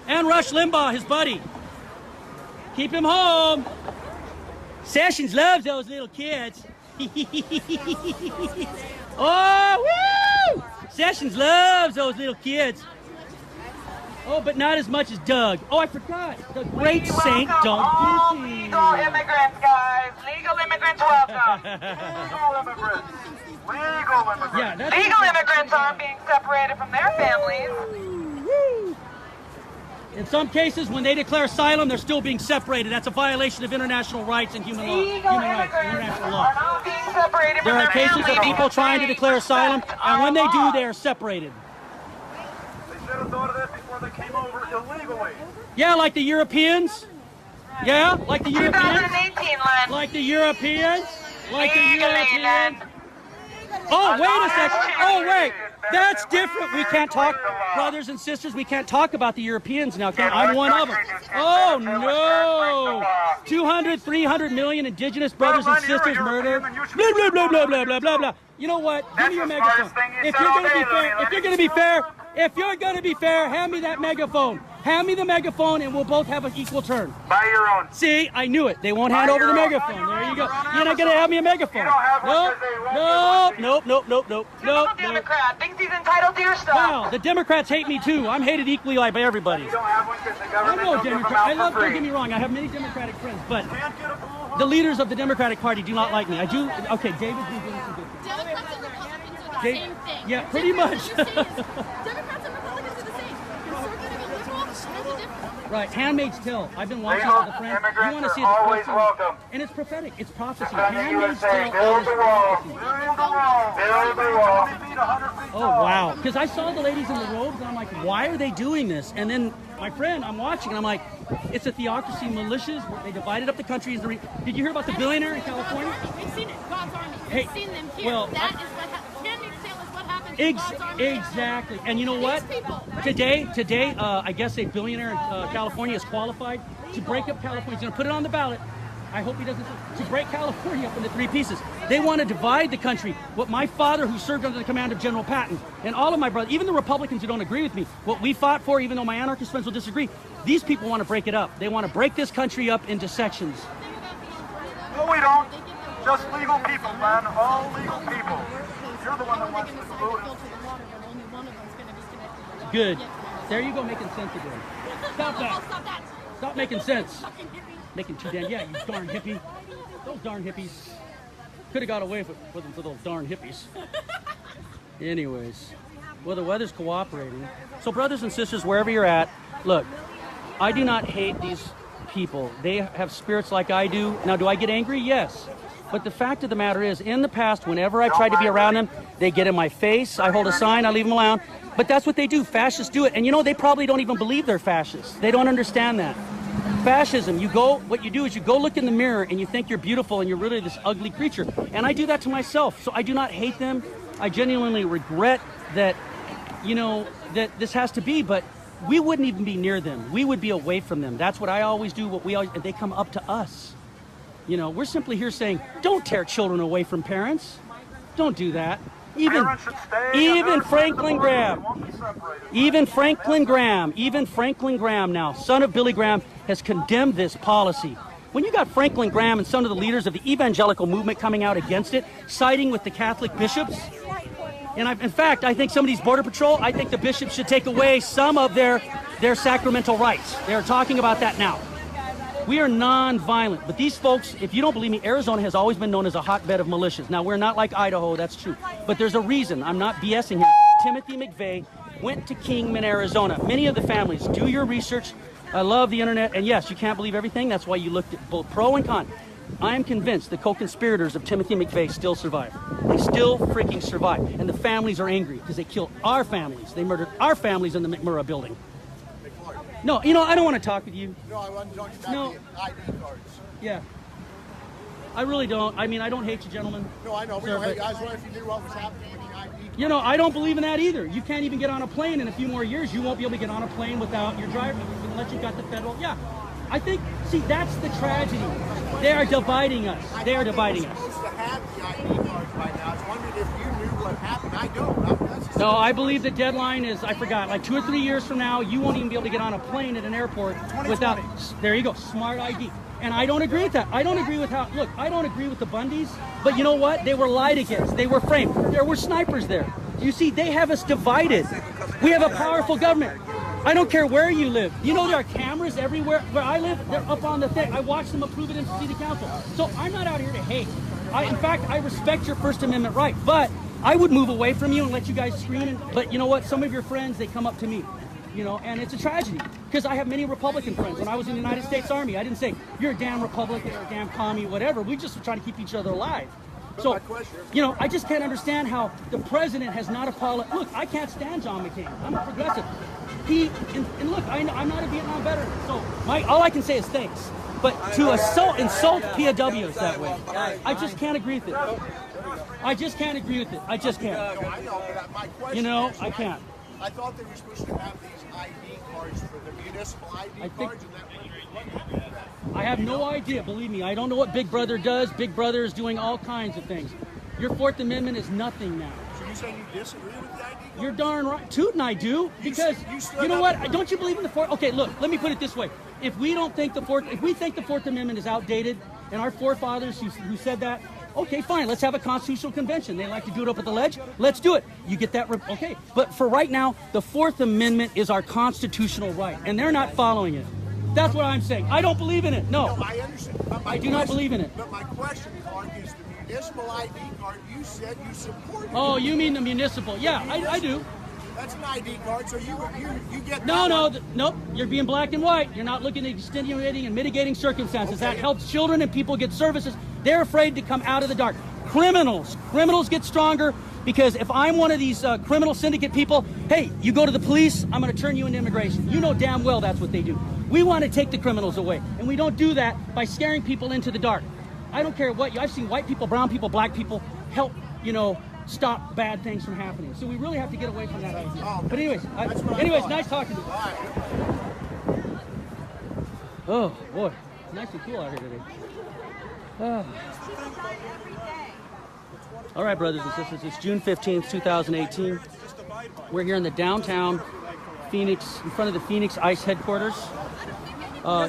And Rush Limbaugh, his buddy. Keep him home. Sessions loves those little kids. Oh, woo! Sessions loves those little kids. Oh, but not as much as Doug. Oh, I forgot. The great Saint Doug all Ducey. legal immigrants, guys. Legal immigrants, welcome. Legal immigrants. Legal immigrants. Yeah, that's Legal immigrants, aren't being separated from their families. In some cases, when they declare asylum, they're still being separated. That's a violation of international rights and human rights, international law. Are not being separated from There are their cases of families. people trying to declare asylum, and when they do, they are separated. They should have thought of that before they came over illegally. Yeah, like the Europeans. Yeah, like the Europeans. 2018, Len. Like the Europeans. Like the Legally, Len. Europeans. Oh, wait a second. Oh, wait. That's different. We can't talk, brothers and sisters, we can't talk about the Europeans now. I'm one of them. Oh, no. 200, 300 million indigenous brothers and sisters murdered. Blah, blah, blah, blah, blah, blah, blah, blah. You know what? Give me your megaphone. If you're going to be fair, if you're going to be fair, hand me that megaphone. Hand me the megaphone and we'll both have an equal turn. Buy your own. See, I knew it. They won't hand over the megaphone. There you go. You're not going to have me a megaphone. Nope. Typical Democrat thinks he's entitled to your stuff. Wow, the Democrats hate me too. I'm hated equally by everybody. You don't have one because the I government know don't give them Democrats. out for Don't free. get me wrong. I have many Democratic friends, but Can't get a bull. the leaders of the Democratic Party do not like me. I do. Okay, David's been doing some good things. Democrats and Republicans are the They- same thing. yeah, pretty much. What you're saying is Democrats and Republicans are the same. Conservative and liberal, there's a difference. Right, Handmaid's Tale. I've been watching Legal with a friend. You immigrants want to see are the always person? welcome. And it's prophetic. It's prophecy. Defend the Handmaid's USA. Tale Build is the wall. prophecy. Build the wall. Build the wall. Oh, wow. Because I saw the ladies in the robes, and I'm like, why are they doing this? And then my friend, I'm watching, and I'm like, it's a theocracy, militias. They divided up the country. Did you hear about the billionaire in California? We've seen it. God's army. Hey, We've seen them here. well, That is what happens. Handmaid's Tale is what happens in God's army. Exactly. And you know what? These people, right? Today, I guess a billionaire in California is qualified to break up California. He's going to put it on the ballot. I hope he doesn't. To break California up into 3 pieces. They want to divide the country. What my father, who served under the command of General Patton, and all of my brothers, even the Republicans who don't agree with me, what we fought for, even though my anarchist friends will disagree, these people want to break it up. They want to break this country up into sections. No, we don't. Just legal people, man. All legal people. You're the one that wants to pollute it. Good. There you go, making sense again. Stop that. Stop making sense. Making too damn, yeah, you darn hippie. Those darn hippies. Could have got away with them for those darn hippies. Anyways, well, the weather's cooperating. So brothers and sisters, wherever you're at, look, I do not hate these people. They have spirits like I do. Now, do I get angry? Yes. But the fact of the matter is, in the past, whenever I try to be around them, they get in my face. I hold a sign, I leave them alone. But that's what they do. Fascists do it. And you know, they probably don't even believe they're fascists. They don't understand that. Fascism, what you do is you go look in the mirror and you think you're beautiful and you're really this ugly creature. And I do that to myself. So I do not hate them. I genuinely regret that, you know, that this has to be, but we wouldn't even be near them. We would be away from them. That's what I always do. And they come up to us. You know, we're simply here saying, don't tear children away from parents. Don't do that. Even Franklin Graham, even Franklin Graham now, son of Billy Graham, has condemned this policy. When you got Franklin Graham and some of the leaders of the evangelical movement coming out against it, siding with the Catholic bishops, and in fact, I think some of these Border Patrol, I think the bishops should take away some of their sacramental rights. They're talking about that now. We are non-violent, but these folks, if you don't believe me, Arizona has always been known as a hotbed of militias. Now, we're not like Idaho, that's true, but there's a reason. I'm not BSing here. Timothy McVeigh went to Kingman, Arizona. Many of the families, do your research. I love the internet, and yes, you can't believe everything. That's why you looked at both pro and con. I am convinced the co-conspirators of Timothy McVeigh still survive. They still freaking survive, and the families are angry because they killed our families. They murdered our families in the McMurrah building. No, you know, I don't want to talk with you. No, I wasn't talking about No. the ID cards. Yeah. I really don't. I mean, I don't hate you, gentlemen. No, I know. We Sir, don't hate but- you. I was wondering if you knew what was happening with the ID cards. You know, I don't believe in that either. You can't even get on a plane in a few more years. You won't be able to get on a plane without your driver unless you got the federal. Yeah. I think, see, that's the tragedy. They are dividing us. They are dividing us. We're supposed to have the ID cards by now. I was wondering if you knew what happened. I don't. That's just No, I believe the deadline is, I forgot, like 2 or 3 years from now, you won't even be able to get on a plane at an airport without, there you go, smart ID. And I don't agree with that. I don't agree with look, I don't agree with the Bundys, but you know what? They were lied against. They were framed. There were snipers there. You see, they have us divided. We have a powerful government. I don't care where you live. You know there are cameras everywhere. Where I live, they're up on the thing. I watch them approve it in city council. So I'm not out here to hate. In fact, I respect your First Amendment right. But I would move away from you and let you guys scream. But you know what? Some of your friends, they come up to me, you know, and it's a tragedy because I have many Republican friends. When I was in the United States Army, I didn't say you're a damn Republican or a damn commie, whatever. We just were trying to keep each other alive. So, you know, I just can't understand how the president has not apologized. Look, I can't stand John McCain. I'm a progressive. And look, I'm not a Vietnam veteran, so all I can say is thanks. But to insult POWs that way, I just can't agree with it. I just can't agree with it. I just can't. I know, but my question You know, is, I can't. I thought they were supposed to have these ID cards for the municipal ID cards, and that I have no idea, believe me. I don't know what Big Brother does. Big Brother is doing all kinds of things. Your Fourth Amendment is nothing now. So you saying you disagree with the ID card? You're darn right. Toot and I do. Because, you know what? Don't you believe in the Fourth? Okay, look, let me put it this way. If we think the Fourth Amendment is outdated, and our forefathers who said that, okay, fine, let's have a constitutional convention. They like to do it up at the ledge. Let's do it. You get that? Okay. But for right now, the Fourth Amendment is our constitutional right, and they're not following it. That's what I'm saying. I don't believe in it. No. I understand. I do not believe in it. But my question, Clark, is the municipal ID card you said you supported. Oh, you mean the municipal? Yeah, I do. That's an ID card, so you get Nope. You're being black and white. You're not looking at extenuating and mitigating circumstances. Okay. That helps children and people get services. They're afraid to come out of the dark. Criminals get stronger because if I'm one of these criminal syndicate people, hey, you go to the police, I'm going to turn you into immigration. You know damn well that's what they do. We want to take the criminals away, and we don't do that by scaring people into the dark. I don't care what I've seen white people, brown people, black people help, stop bad things from happening. So we really have to get away from that idea. But anyways, nice talking to you. Oh boy, it's nice and cool out here today. All right, brothers and sisters, it's June 15th, 2018. We're here in the downtown Phoenix, in front of the Phoenix ICE headquarters.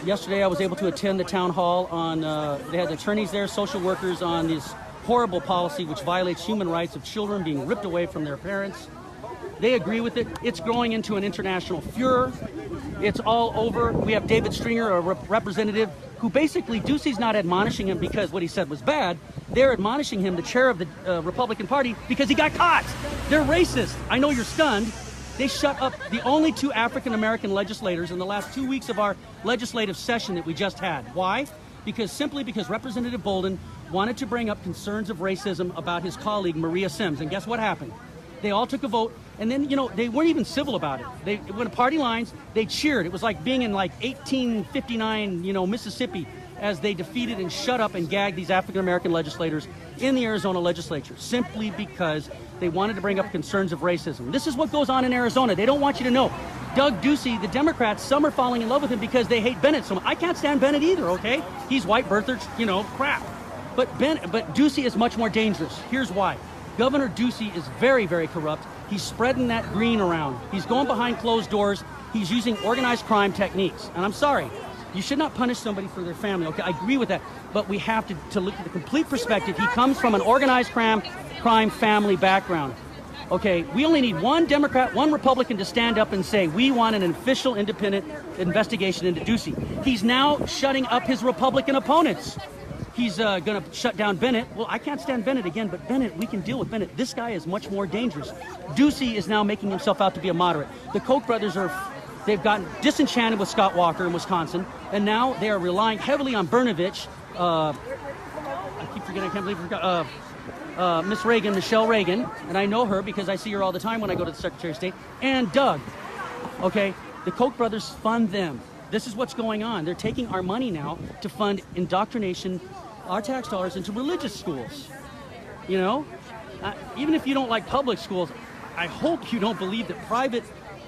Yesterday I was able to attend the town hall on, they had attorneys there, social workers on this horrible policy which violates human rights of children being ripped away from their parents. They agree with it. It's growing into an international furor. It's all over. We have David Stringer, a representative, who basically, Ducey's not admonishing him because what he said was bad. They're admonishing him, the chair of the Republican Party, because he got caught. They're racist. I know you're stunned. They shut up the only two African-American legislators in the last 2 weeks of our legislative session that we just had. Why? Simply because Representative Bolden wanted to bring up concerns of racism about his colleague, Maria Sims. And guess what happened? They all took a vote, and then, they weren't even civil about it. They went to party lines, they cheered. It was like being in 1859, Mississippi, as they defeated and shut up and gagged these African-American legislators in the Arizona legislature, simply because they wanted to bring up concerns of racism. This is what goes on in Arizona. They don't want you to know. Doug Ducey, the Democrats, some are falling in love with him because they hate Bennett so much. I can't stand Bennett either, okay? He's white birther, crap. But Ducey is much more dangerous. Here's why. Governor Ducey is very, very corrupt. He's spreading that green around. He's going behind closed doors. He's using organized crime techniques. And I'm sorry, you should not punish somebody for their family. Okay, I agree with that. But we have to look at the complete perspective. He comes from an organized crime family background. Okay, we only need one Democrat, one Republican to stand up and say, we want an official independent investigation into Ducey. He's now shutting up his Republican opponents. He's going to shut down Bennett. Well, I can't stand Bennett again, but Bennett, we can deal with Bennett. This guy is much more dangerous. Ducey is now making himself out to be a moderate. The Koch brothers they've gotten disenchanted with Scott Walker in Wisconsin, and now they are relying heavily on Brnovich. I keep forgetting, I can't believe I forgot. Miss Reagan, Michelle Reagan, and I know her because I see her all the time when I go to the Secretary of State, and Doug. Okay, the Koch brothers fund them. This is what's going on. They're taking our money now to fund indoctrination, our tax dollars, into religious schools. Even if you don't like public schools, I hope you don't believe that private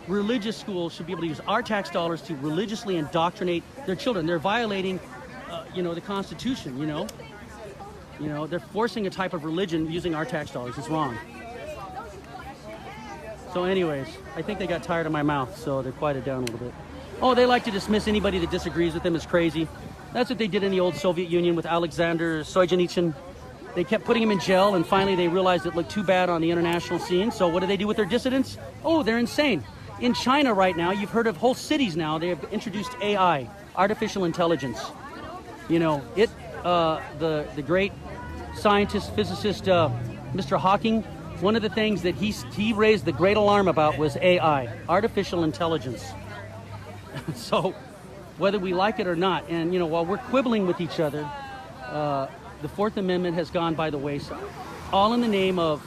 religious schools should be able to use our tax dollars to religiously indoctrinate their children. They're violating, the Constitution, They're forcing a type of religion using our tax dollars. It's wrong. So anyways, I think they got tired of my mouth, so they quieted down a little bit. Oh, they like to dismiss anybody that disagrees with them as crazy. That's what they did in the old Soviet Union with Alexander Solzhenitsyn. They kept putting him in jail, and finally they realized it looked too bad on the international scene. So what do they do with their dissidents? Oh, they're insane. In China right now, you've heard of whole cities now. They have introduced AI, artificial intelligence. The great scientist, physicist, Mr. Hawking, one of the things that he raised the great alarm about was AI, artificial intelligence. So whether we like it or not, and you know, while we're quibbling with each other, the Fourth Amendment has gone by the wayside, all in the name of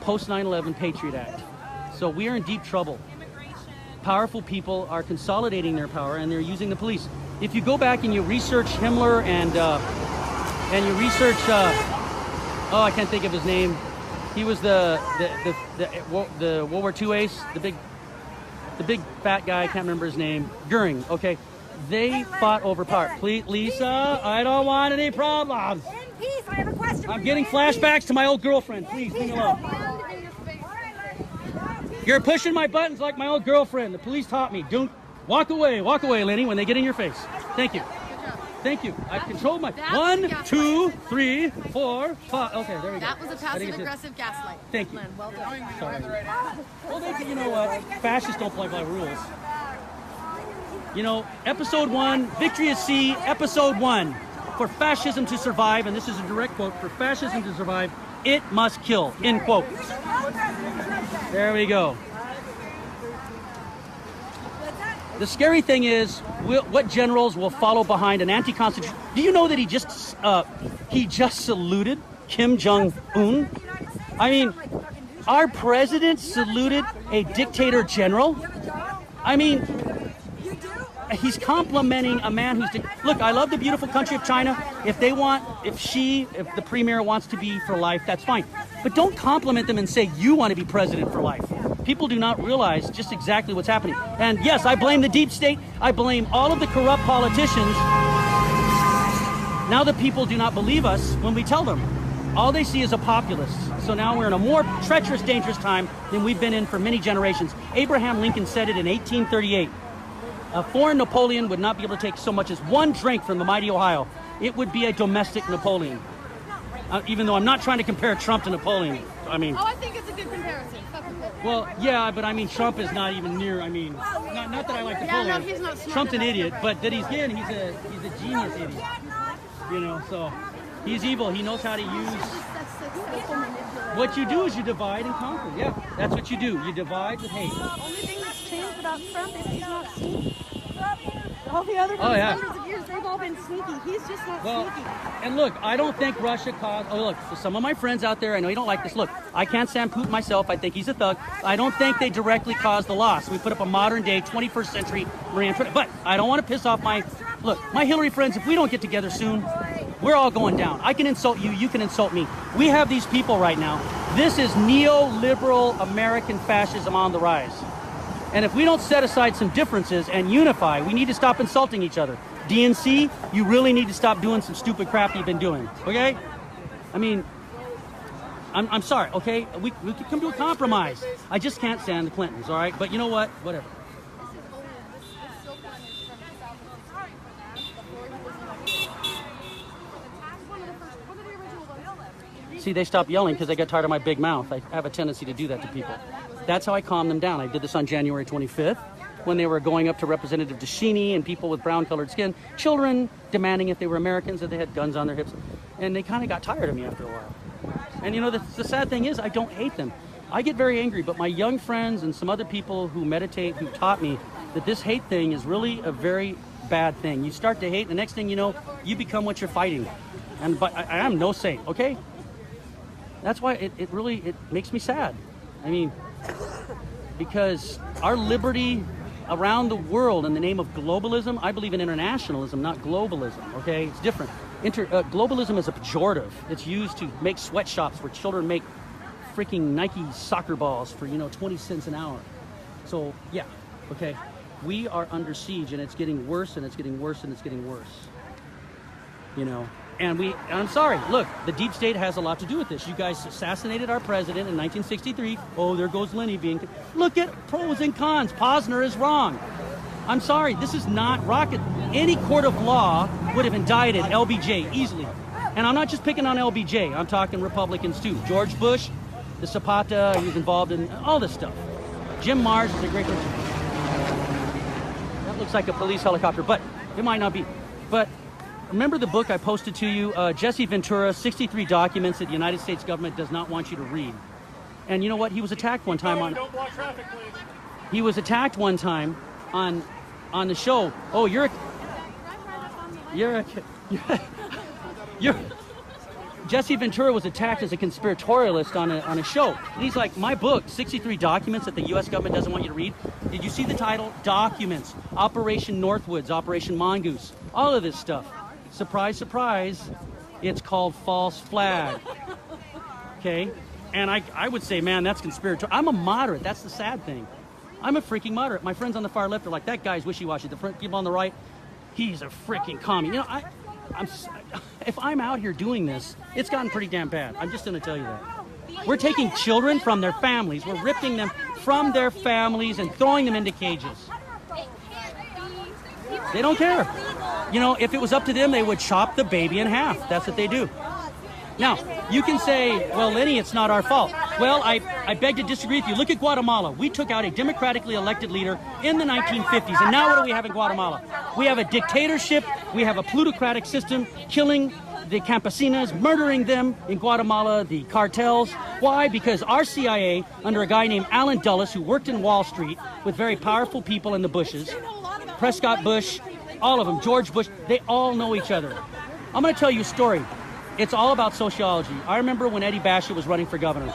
post 9/11 Patriot Act. So we are in deep trouble. Powerful people are consolidating their power, and they're using the police. If you go back and you research Himmler and you research, oh, I can't think of his name. He was the World War II ace, the big fat guy. I can't remember his name. Goering. Okay, they fought over power. Please, Lisa, I don't want any problems. In peace, I have a question. I'm getting flashbacks to my old girlfriend. Please, leave me alone. You're pushing my buttons like my old girlfriend. The police taught me. Don't walk away, Lenny, when they get in your face. Thank you. Thank you. I controlled my 1, 2, 3, 4, 5. Okay, there we go. That was a passive-aggressive gaslight. Thank you. Lynn, well done. Sorry. Well, you know what? Fascists don't play by rules. You know, episode 1, Victory at Sea, episode 1. For fascism to survive, and this is a direct quote, for fascism to survive, it must kill, end quote. There we go. The scary thing is, what generals will follow behind an anti-constitution? Do you know that he just saluted Kim Jong-un? I mean, our president saluted a dictator general? I mean, he's complimenting a man who's... Look, I love the beautiful country of China. If the premier wants to be for life, that's fine. But don't compliment them and say you want to be president for life. People do not realize just exactly what's happening. And yes, I blame the deep state. I blame all of the corrupt politicians. Now the people do not believe us when we tell them. All they see is a populist. So now we're in a more treacherous, dangerous time than we've been in for many generations. Abraham Lincoln said it in 1838. A foreign Napoleon would not be able to take so much as one drink from the mighty Ohio. It would be a domestic Napoleon. Even though I'm not trying to compare Trump to Napoleon. I mean... Oh, I think it's a good comparison. Well, yeah, but I mean, Trump is not even near, I mean, not that I like Napoleon. Yeah, no, he's not smart Trump's an enough. idiot, but that he's a genius idiot. You know, so he's evil. He knows how to use... What you do is you divide and conquer. Yeah, that's what you do. You divide with hate. The only thing that's changed about Trump is he's not sneaky. All the other hundreds of years, they've all been sneaky. He's just not sneaky. And look, I don't think Russia caused... Oh, look, for some of my friends out there, I know you don't like this. Look, I can't stand Putin myself. I think he's a thug. I don't think they directly caused the loss. We put up a modern-day, 21st century Marine... But I don't want to piss off my... Look, my Hillary friends, if we don't get together soon, we're all going down. I can insult you. You can insult me. We have these people right now. This is neoliberal American fascism on the rise. And if we don't set aside some differences and unify, we need to stop insulting each other. DNC, you really need to stop doing some stupid crap you've been doing, okay? I mean, I'm sorry, okay? We could come to a compromise. I just can't stand the Clintons, all right? But you know what? Whatever. See, they stopped yelling because they got tired of my big mouth. I have a tendency to do that to people. That's how I calm them down. I did this on January 25th when they were going up to Representative DeSheeney and people with brown-colored skin, children demanding if they were Americans, that they had guns on their hips. And they kind of got tired of me after a while. And you know, the sad thing is I don't hate them. I get very angry, but my young friends and some other people who meditate, who taught me that this hate thing is really a very bad thing. You start to hate, and the next thing you know, you become what you're fighting. But I am no saint, okay? That's why it really makes me sad. I mean, because our liberty around the world in the name of globalism, I believe in internationalism, not globalism, okay? It's different. Globalism is a pejorative. It's used to make sweatshops where children make freaking Nike soccer balls for, 20 cents an hour. So, yeah, okay. We are under siege, and it's getting worse, and it's getting worse, and it's getting worse. And I'm sorry, look, the deep state has a lot to do with this. You guys assassinated our president in 1963. Oh, there goes Lenny being... Look at pros and cons. Posner is wrong. I'm sorry, this is not rocket. Any court of law would have indicted LBJ easily. And I'm not just picking on LBJ. I'm talking Republicans too. George Bush, the Zapata, he was involved in all this stuff. Jim Mars is a great person. That looks like a police helicopter, but it might not be. But... remember the book I posted to you, Jesse Ventura, 63 Documents that the United States government does not want you to read. And you know what? He was attacked one time on. Don't block traffic, please. He was attacked one time on the show. Oh, you're Jesse Ventura was attacked as a conspiratorialist on a show. And he's like, my book, 63 Documents that the U.S. government doesn't want you to read. Did you see the title? Documents. Operation Northwoods, Operation Mongoose. All of this stuff. Surprise, surprise. It's called false flag. Okay? And I would say, man, that's conspiratorial. I'm a moderate. That's the sad thing. I'm a freaking moderate. My friends on the far left are like, that guy's wishy-washy. The people on the right, he's a freaking commie. You know, if I'm out here doing this, it's gotten pretty damn bad. I'm just going to tell you that. We're taking children from their families. We're ripping them from their families and throwing them into cages. They don't care. You know, if it was up to them, they would chop the baby in half. That's what they do. Now, you can say, well, Lenny, it's not our fault. Well, I beg to disagree with you. Look at Guatemala. We took out a democratically elected leader in the 1950s, and now what do we have in Guatemala? We have a dictatorship. We have a plutocratic system killing the campesinas, murdering them in Guatemala, the cartels. Why? Because our CIA, under a guy named Alan Dulles, who worked in Wall Street with very powerful people in the Bushes, Prescott Bush, all of them, George Bush, they all know each other. I'm going to tell you a story. It's all about sociology. I remember when Eddie Bassett was running for governor.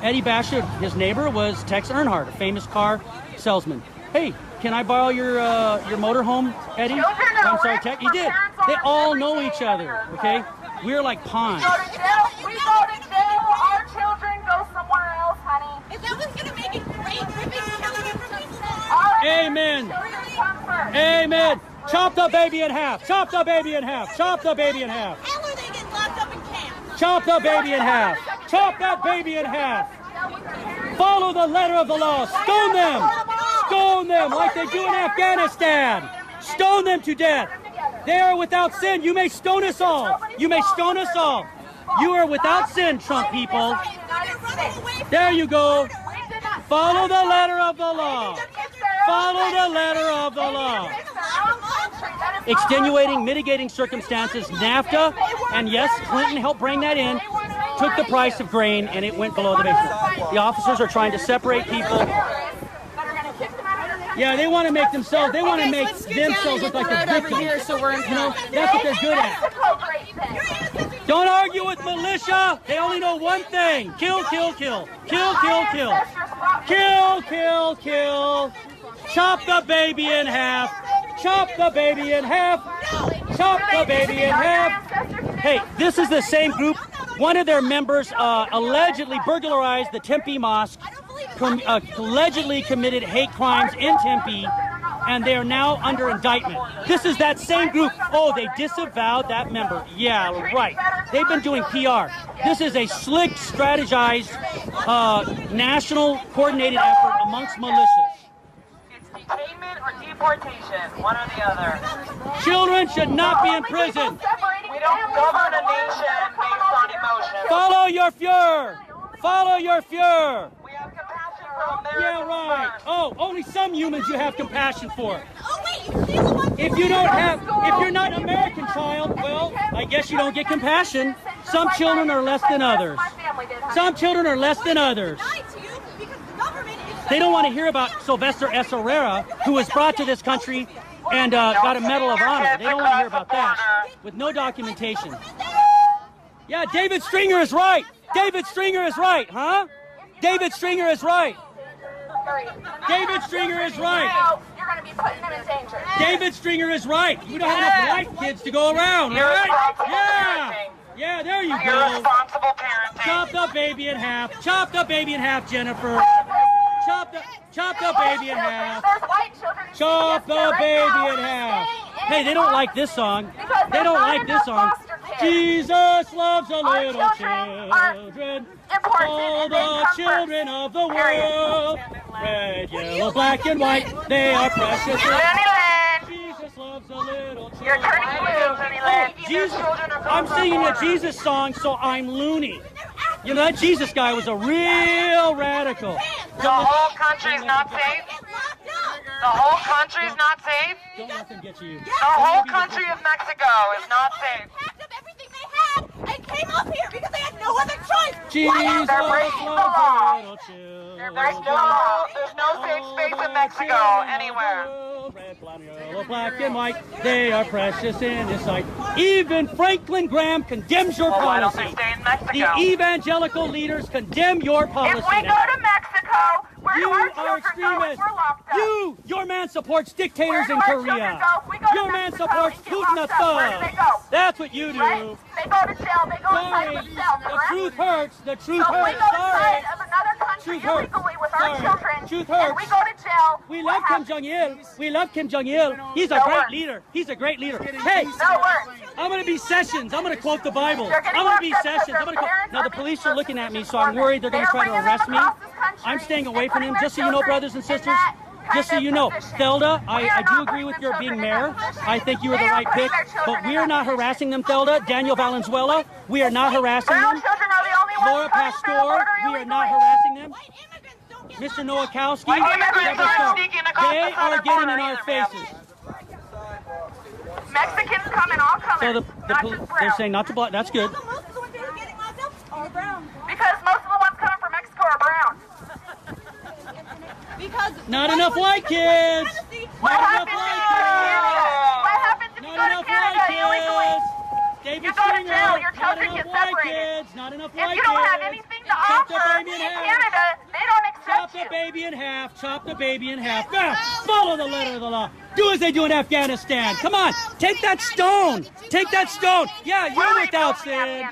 Eddie Bassett, his neighbor was Tex Earnhardt, a famous car salesman. Hey, can I borrow your motorhome, Eddie? I'm sorry, Tex. He did. They all know each other, okay? We're like pawns. We go to jail. Our children go somewhere else, honey. If that was going to make it great, ripping children from people. Amen. Amen. Chop the baby in half. Chop the baby in half. Chop the baby in half. How are they getting locked up in camp? Chop the baby in half. Chop that baby in half. Follow the letter of the law. Stone them. Stone them like they do in Afghanistan. Stone them to death. They are without sin. You may stone us all. You may stone us all. You are without sin, Trump people. There you go. Follow the letter of the law. Follow the letter of the law. Extenuating, mitigating circumstances, NAFTA, and yes, Clinton helped bring that in, took the price of grain, and it went below the baseline. The officers are trying to separate people. Yeah, they want to make themselves look like the victims. You know, that's what they're good at. Don't argue with militia. They only know one thing. Kill, kill, kill. Kill, kill, kill. Kill, kill, kill. Chop the baby in half. Chop the baby in half. Chop the baby in half. Hey, this is the same group. One of their members allegedly burglarized the Tempe Mosque, allegedly committed hate crimes in Tempe, and they are now under indictment. This is that same group. Oh, they disavowed that member. Yeah, right. They've been doing PR. This is a slick, strategized, national coordinated effort amongst militias. Detainment or deportation, one or the other. Children should not be in prison. We don't govern a nation based on emotion. Follow your Fuhrer. Follow your Fuhrer. We have compassion for Americans. Yeah, right. First. Oh, only some humans you have compassion for. Oh, wait, you see the one? If you're not an American child, well, I guess you don't get compassion. Some children are less than others. Some children are less than others. They don't want to hear about Sylvester S. Herrera, who was brought to this country and got a Medal of Honor. They don't want to hear about that with no documentation. Yeah, David Stringer is right. David Stringer is right, huh? David Stringer is right. David Stringer is right. You're going to be putting them in danger. David Stringer is right. We don't have enough white kids to go around, right? Yeah. Yeah, there you go. Irresponsible parenting. Chop the baby in half. Chop the baby in half, Jennifer. Chop the baby in half. Chop the baby in half. Hey, they don't like this song. They don't like this song. Jesus loves the little children. All the children of the world. Red, yellow, black, and white. They are precious. Jesus loves the little children. You're turning blue, Oh, Jesus. I'm singing a Jesus song, so I'm loony. You know, that Jesus guy was a real radical. The whole country's not safe? The whole country's not safe? Don't let them get you. The whole country of Mexico is not safe. Packed up everything they had and came up here because they had no other choice. Jesus loves the There's no safe space in Mexico anywhere. Red, yellow, black, and white, they are precious in His sight. Even Franklin Graham condemns your Why don't policy. they stay in Mexico? The evangelical leaders condemn your policy. If we go to Mexico, where do You our are children go if extremists. we're locked up? Your man supports dictators Where in do our children Korea. go if we go to Your man Mexico supports and get Putin locked up? Where do they go? That's what you do. Right? They go to jail. They go inside Sorry, of a cell, the correct? truth hurts. The truth So if we hurts. go Sorry. inside of another country Truth hurts. illegally with our Sorry. children, Truth and hurts. we go to jail, We what love Kim happens? Jong-il. We love Kim Jong-il. He's a No great work. leader. He's a great leader. Hey, No work. I'm going to be Sessions. I'm going to quote the Bible. They're getting I'm going to be locked up because Sessions. I'm going to their parents Now, the are being police are looking at me, so persecuted I'm worried they're going to try to bringing them arrest me. across this country I'm staying away and from him. putting Just so their you know, children brothers and in sisters, that just so kind you of know, position. Thelda, We I are do not agree with putting your their being children in mayor. that position. I think you were the They are right putting pick, their children but in we that are not position. harassing them, Thelda. Daniel Valenzuela, we are not harassing Brown them. children are the only ones Laura coming through the Pastor, border we are not illegally. harassing them. Mr. Nowakowski, White immigrants Deborah are Starr, sneaking across they the are southern getting border in our either, ma'am. faces. Mexicans come in all colors, So not just brown. they're saying not to block. That's good. Most of the ones that are getting locked up are brown. Because most of the ones coming from Mexico are brown. Because Not enough white kids. What Not enough happens if white you go to Canada? kids. What happens if you Not go to enough Canada white illegally? kids. David You go to Stringer, jail, your not children enough get white separated. kids. Not enough If white you don't have kids. anything to Chop the offer baby in in half. Canada, they don't Chop accept the you. baby in half. Chop the baby in half. Ah, follow the letter of the law. Do as they do in Afghanistan. Come on. Take that stone. Take that stone. Yeah, you're without sin.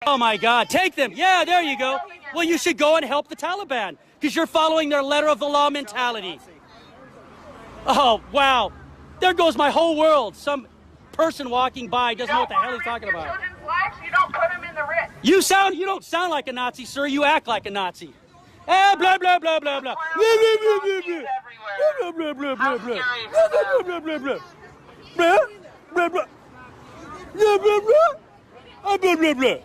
Oh my God. Take them. Yeah, there you go. Well, you should go and help the Taliban because you're following their letter of the law mentality. Oh, wow. There goes my whole world. Some person walking by doesn't know what the hell he's talking about. Children's lives, you don't put them in the risk. You don't sound like a Nazi, sir. You act like a Nazi. Eh, blah, blah, blah, blah, blah. Blah, blah, blah, blah, blah. Blah, blah, blah, blah, blah. Blah, blah, blah, blah, blah. Blah, blah, blah. Blah, blah, blah. Ah, blah, blah, blah.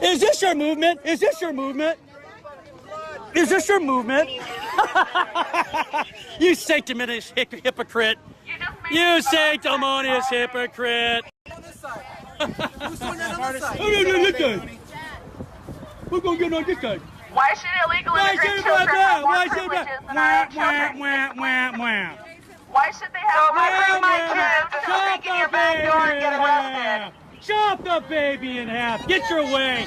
Is this your movement? Is this your movement? Is this your movement? You sanctimonious hypocrite. You sanctimonious hypocrite. On this side. Who's doing that on this side? We're going to get on this side. Why should illegal immigrant children have more privileges than our own children? Why should they have more bring my privileges kids than to sneak in your back door and get arrested. Chop the baby in half. Get your way.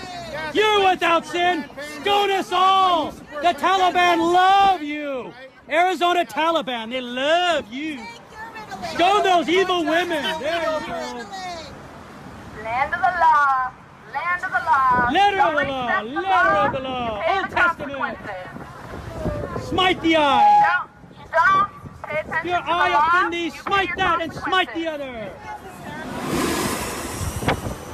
You're without sin. Stone us all. The Taliban love you. Arizona Taliban, they love you. Stone those evil women. There you go. Land of the law. Land of the law. Letter of the Don't law. accept the Letter law, of the law. you pay Old the Testament. consequences. Smite the eye. Don't pay attention Your to the eye law. offendee, You pay smite your that and smite the consequences. other.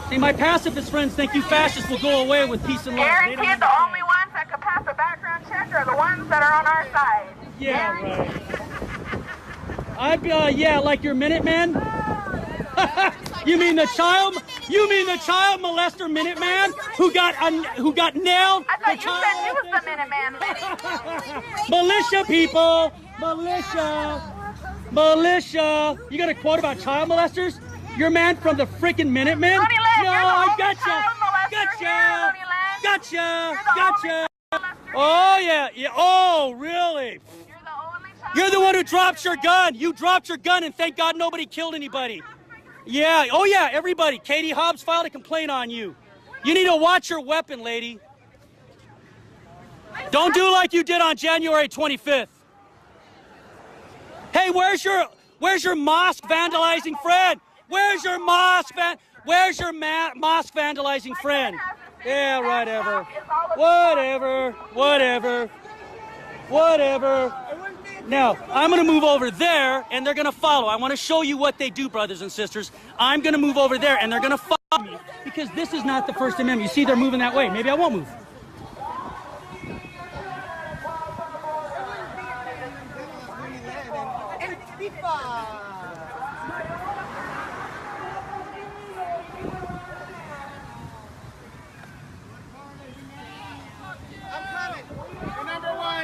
See, my pacifist friends think you fascists will go away with peace and love. They don't Guaranteed the only ones that could pass a background check are the ones that are on our side. Yeah, right. Yeah, like your Minuteman? You mean the child molester Minuteman who got nailed? I thought you said you was the Minuteman. Militia people, militia. You got a quote about child molesters? Your man from the freaking Minutemen? Looney Land, No, you're the I only gotcha, child molester here, Looney Land. gotcha. You're the Gotcha. only molester Oh yeah. Oh really? You're the only child You're the one who molester dropped your here. gun. You dropped your gun, and thank God nobody killed anybody. Yeah. Oh yeah. Everybody. Katie Hobbs filed a complaint on you. You need to watch your weapon, lady. Don't do like you did on January 25th. Hey, where's your mosque vandalizing friend? Where's your mosque mosque vandalizing friend? Yeah, whatever. Now, I'm going to move over there, and they're going to follow. I want to show you what they do, brothers and sisters. I'm going to move over there, and they're going to follow me, because this is not the First Amendment. You see, they're moving that way. Maybe I won't move.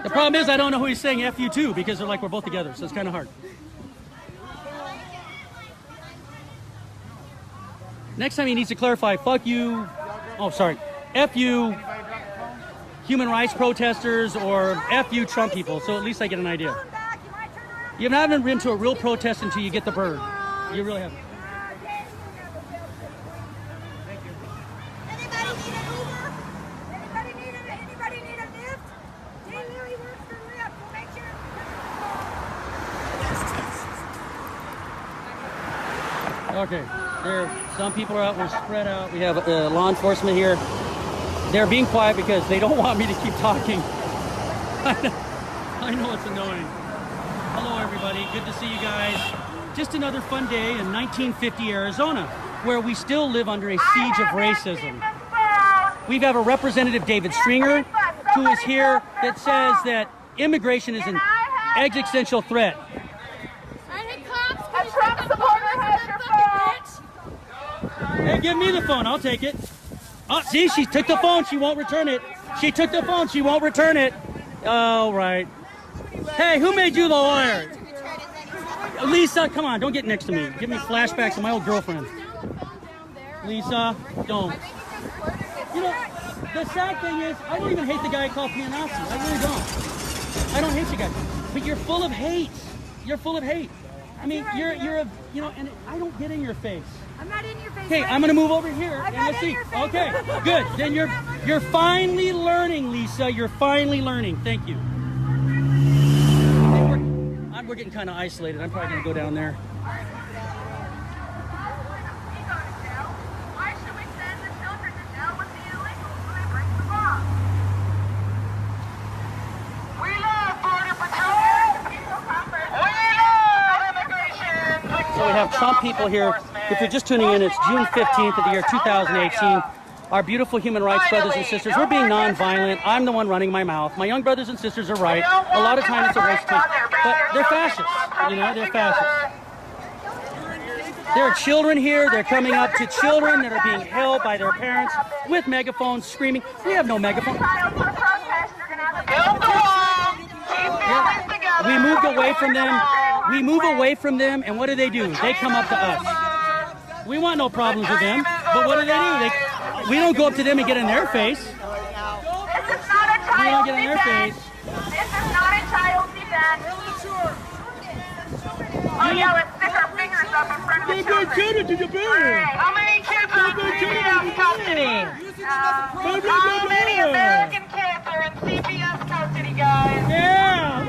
The problem is I don't know who he's saying F you to, because they're like, we're both together, so it's kind of hard. Next time he needs to clarify, fuck you. Oh, sorry. F you. human rights protesters or F you Trump people, so at least I get an idea. You haven't been to a real protest until you get the bird. You really haven't. Anybody need an Uber? Anybody need a lift? Jay Leary works for Lyft. We'll make sure. Okay, some people are out, we're spread out. We have law enforcement here. They're being quiet because they don't want me to keep talking. I know it's annoying. Hello everybody, good to see you guys. Just another fun day in 1950 Arizona, where we still live under a siege of racism. We have a representative, David Stringer, who is here that says that immigration is an existential threat. A Trump supporter has your phone. Hey, give me the phone, I'll take it. Oh, see, she took the phone, she won't return it. She took the phone, she won't return it. All right. Hey, who made you the lawyer? Lisa, come on, don't get next to me. Give me flashbacks of my old girlfriend. Lisa, don't. You know, the sad thing is, I don't even hate the guy who calls me a Nazi. I really don't. I don't hate you guys. But you're full of hate. You're full of hate. I mean, you're a, you know, and I don't get in your face. I'm not in your face. Okay, I'm gonna move over here and let's see. Okay, good. Then you're finally learning, Lisa. You're finally learning. Thank you. We're getting kind of isolated. I'm probably gonna go down there. Why should we send the children to jail with the illegals when they break the law? We love Border Patrol. We love immigration. So we have Trump people here. If you're just tuning in, it's June 15th of the year 2018. Our beautiful human rights brothers and sisters, we're being nonviolent. I'm the one running my mouth. My young brothers and sisters are right. A lot of times it's a waste of time. But they're fascists, you know, they're fascists. There are children here. They're coming up to children that are being held by their parents with megaphones screaming. We have no megaphone. Yeah. We moved away from them. We move away from them, and what do? They come up to us. We want no problems with them, but what do? We don't go up to them and get in their face. This is not a child. We don't get in their face. This is not a child's event. Oh yeah, let's stick our fingers up in front of the children. How many kids are in CPS custody? How many American kids are in CPS custody, guys? Yeah!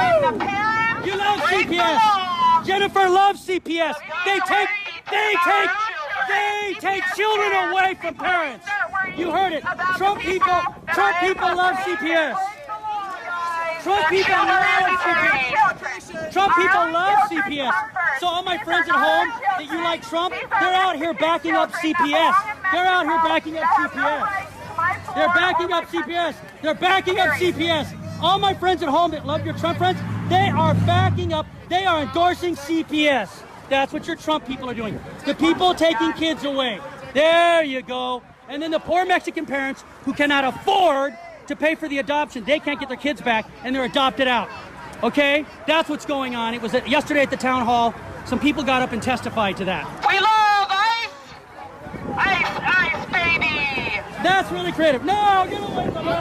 When the parents You love break the CPS. law, Jennifer loves CPS. They take children away from parents. You heard it. Trump people love CPS. Trump people love CPS. Trump people love CPS. So all my friends at home that you like Trump, they're out here backing up CPS. They're out here backing up CPS. They're backing up CPS. They're backing up CPS. All my friends at home that love your Trump friends, they are backing up. They are endorsing CPS. That's what your Trump people are doing. The people taking kids away. There you go. And then the poor Mexican parents who cannot afford to pay for the adoption, they can't get their kids back and they're adopted out. Okay? That's what's going on. It was yesterday at the town hall. Some people got up and testified to that. We love ice! Ice, baby! That's really creative. No, get away from me! We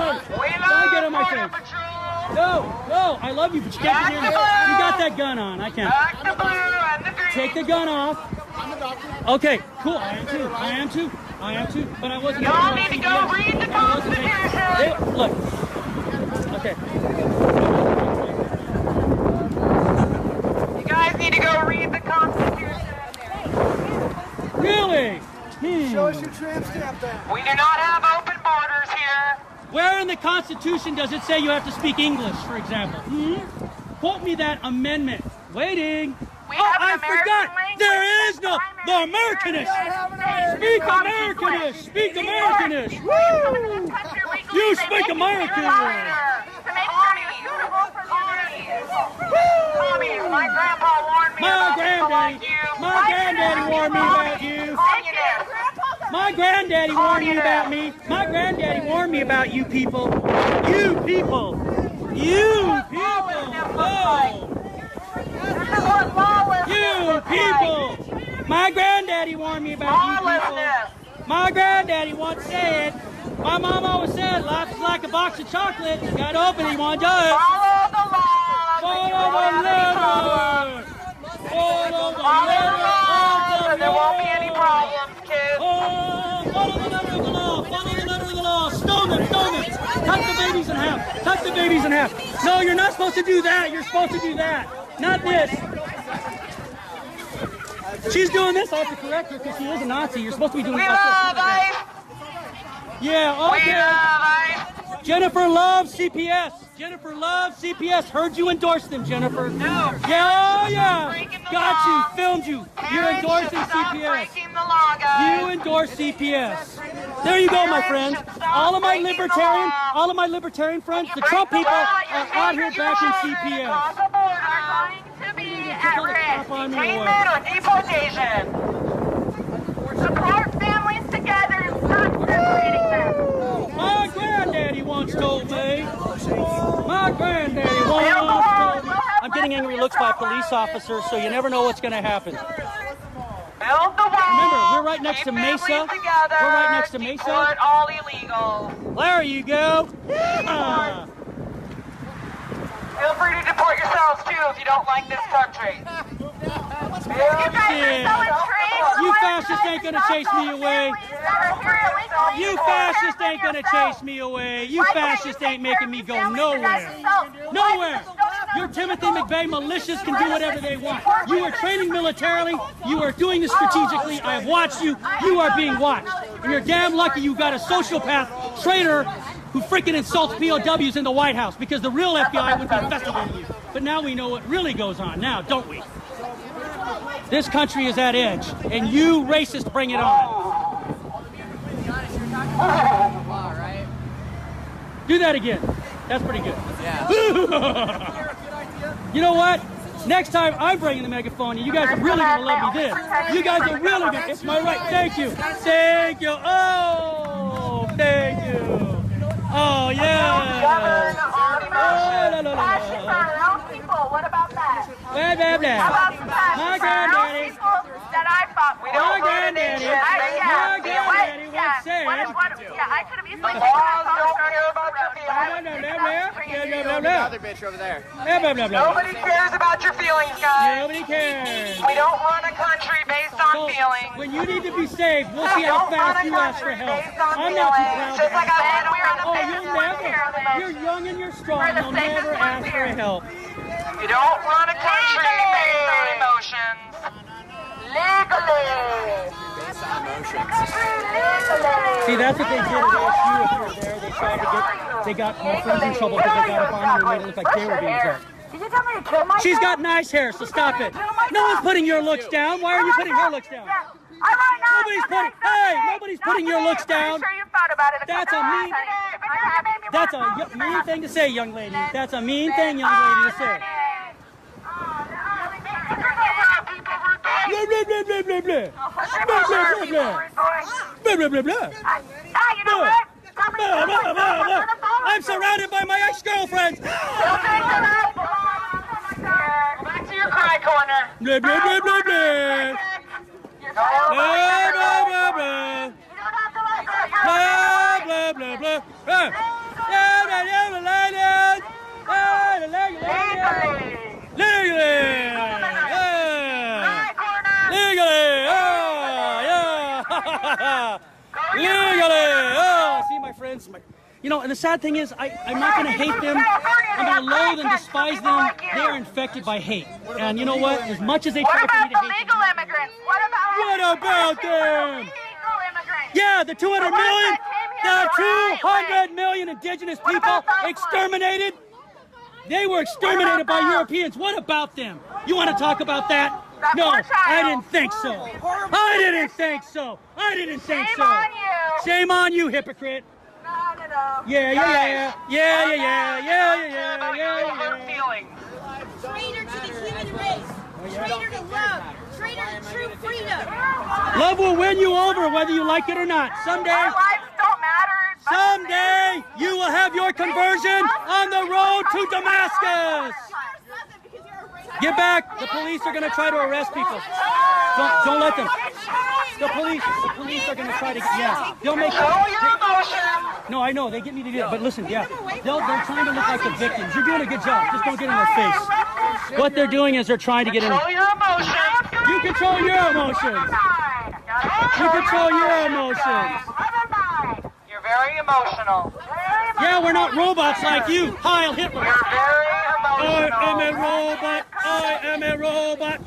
Don't love get on my Border face. Patrol! No, I love you, but you can't get near me. You got that gun on. I can't. Back the blue and the green! Take the gun off. Okay, cool. I am too. But I wasn't. Y'all need to go read the Constitution! Look. Okay. You guys need to go read the Constitution! Really? Show us your tramp stamp then. We do not have open borders here! Where in the Constitution does it say you have to speak English, for example? Quote me that amendment. Waiting. I forgot. There is no the Americanist. Speak Americanist. Speak Americanist. Woo! You speak American. My grandpa warned me about people like you. My granddaddy warned me about you. My granddaddy warned me about me. My granddaddy warned me about you people. You people. You people. Oh. You people. My granddaddy warned me about you people. My granddaddy once said, my mom always said, life is like a the box of chocolate. You gotta open it. You wanna do it? Follow the law. Follow the letter. Follow the letter of the There won't be any problems, kids. Oh, follow the letter of the law. Follow the letter of the law. Stone them. Stone them. Cut the babies in half. Cut the babies in half. No, you're not supposed to do that. You're supposed to do that. Not this. She's doing this. I have to correct her because she is a Nazi. You're supposed to be doing We this. love ICE. Yeah, We okay. love ICE. Jennifer loves CPS. Jennifer loves CPS. Heard you endorse them, Jennifer. No. Yeah, oh yeah. Breaking the Got law. you. Filmed you. You're Parents endorsing should stop CPS. breaking the law, guys. You endorse CPS. There you go, my friends. All of my libertarian friends, the Trump people are out here backing CPS. Across the border are going to be at risk. Detainment or deportation. Support families together and stop separating them. My granddaddy once told me. My granddaddy once told me. I'm getting angry looks by police officers, so you never know what's going to happen. Build the wall. Remember, we're right next to Keep Mesa. families together. We're right next to Mesa. Deport all illegal. There you go. Feel free to deport yourselves too if you don't like this country. You fascists ain't gonna chase me away. You fascists ain't gonna chase me away. You fascists ain't making me go nowhere. Nowhere. Your Timothy McVeigh militias can do whatever they want. You are training militarily. You are doing this strategically. I have watched you. You are being watched. And you're damn lucky you got a sociopath traitor who freaking insults POWs in the White House, because the real FBI would be investigating you. But now we know what really goes on now, don't we? This country is at edge, and you racists bring it on. Do that again. That's pretty good. Yeah. You know what? Next time I'm bringing the megaphone, and you guys are really going to love me this. You guys are really going to. It's my right. Thank you. Thank you. Oh, thank you. Oh, yeah. What about that? Blah, blah, blah. My granddaddy. That I fought. We don't My granddaddy. My granddaddy once said. I could have easily Another bitch over there. Blah, blah, blah, blah. Nobody cares about your feelings, guys. Nobody cares. We don't run a country based on So, feelings. when you need to be saved, we'll see how fast you ask for help. I'm not too proud Just to like ask. I said, we're on the Oh, basis you'll of never. You're young and you're strong. You'll never ask for help. We don't run a country based on emotions. Legally. See, that's what they did at SU if you were there. They tried to get, they got my friends in trouble because they got up on you and made it look like they were being drunk. Did you tell me to kill myself? She's got nice hair, so stop it. No one's putting your looks down. Why are you putting her looks down? Nobody's putting your looks down. That's a mean thing to say, young lady. That's a mean thing, young lady, to say. Blah, blah, blah, blah, blah, blah. Blah, blah, blah, blah. Blah, blah, blah, blah. Blah, blah, blah, blah. I'm surrounded by my ex-girlfriends. Back to your cry corner. Blah, blah, blah, blah, blah. Blah, blah, blah, blah. Blah, blah, blah, blah. Blah. Yeah, blah, yeah, blah, blah, blah. Ah, blah, blah, blah, blah. Legally. Legally. Oh, yeah. Legally. Oh, see, my friends. You know, and the sad thing is, I'm not going to hate them. I'm going to loathe and despise them. They are infected by hate. And you know what? As much as they try for me to hate them. Immigrants? What about them? Yeah, the 200 million, the 200 million indigenous people exterminated. They were exterminated by Europeans. What about them? You want to talk about that? No, I didn't think so. I didn't think so. I didn't think so. Shame on you, hypocrite. Yeah, yeah, yeah, yeah, yeah, yeah, yeah, yeah, yeah. Traitor to the human race. Traitor to love. Traitor to true freedom. Love will win you over whether you like it or not. Someday, Our lives don't matter. someday you will have your conversion on the road to Damascus. Get back. The police are going to try to arrest people. Don't let them. The police are going to try to, yeah. They'll make Show your emotions. No, I know. They get me to do it. But listen, yeah. They're trying to look like the victims. You're doing a good job. Just don't get in their face. What they're doing is they're trying to get in. Control your emotions. You control your emotions. You control your emotions. You're very emotional. Yeah, we're not robots like you. Heil Hitler. You're very emotional. I am a robot. I am a robot.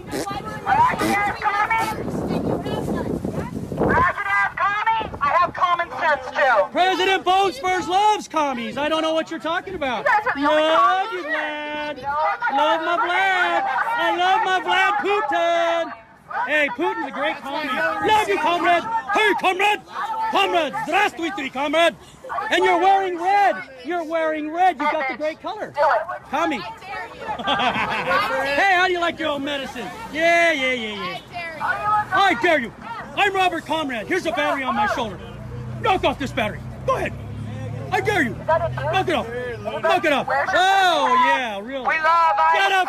I have common sense too. President Bone Spurs loves commies. I don't know what you're talking about. Love you, Vlad. Love my Vlad. I love my Vlad Putin. Hey, Putin's a great commie. Love you, comrade. Hey, comrade. Comrade. Здравствуйте, comrade. And you're wearing red. You're wearing red. You got the great color. Commie. Hey, how do you like your own medicine? Yeah. I dare you. I'm Robert Comrade. Here's a battery on my shoulder. Knock off this battery. Go ahead. I dare you. Knock it off. Knock it off. Oh, yeah, really. We love Get up.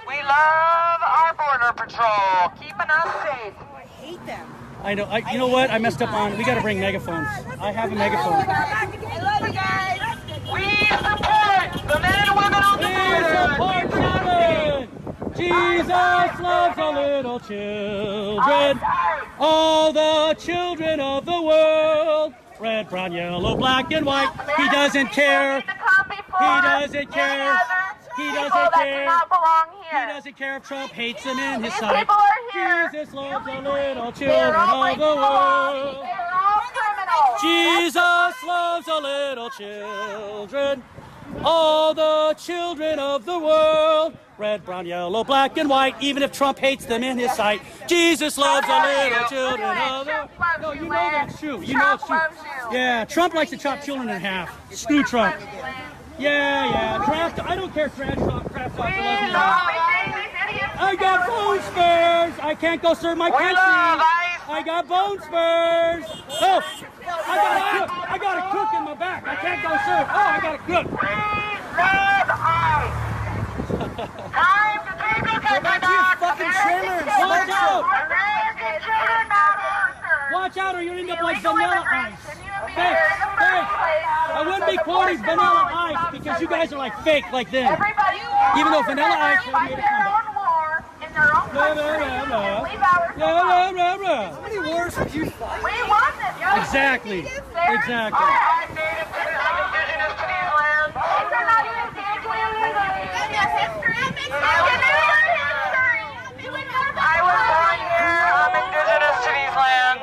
We love our border patrol, keeping us safe. I hate them. I know. You know what? I messed up on. We got to bring megaphones. I have a megaphone. I love you guys. We support the men and women on the border. Support children. Jesus loves the little children. All the children of the world. Red, brown, yellow, black, and white. He doesn't care. He doesn't care. He doesn't care. He doesn't care if Trump hates them in his sight. Jesus loves the little children of the world. Jesus loves the little children. All the children of the world. Red, brown, yellow, black, and white. Even if Trump hates them in his sight. Jesus loves the little children of the world. No, you know that's true. You know it's true. Yeah, Trump likes to chop children in half. Screw Trump. Yeah. Draft. I don't care. Draft talk. I got bone spurs. I can't go serve my country. I got bone spurs. Oh, I got a crook in my back. I can't go serve. Oh, I got a crook. Time to take a fucking trailer and Watch out! American children matter. Watch out, or you'll end up like Vanilla Ice. Fake. I wouldn't be quoting Vanilla Ice because you guys are like fake like them. Even though Vanilla Ice would have made a comeback. How many wars have you fought? We won this. Exactly. Indigenous to these lands. They're not even I was born here. I'm indigenous to these lands.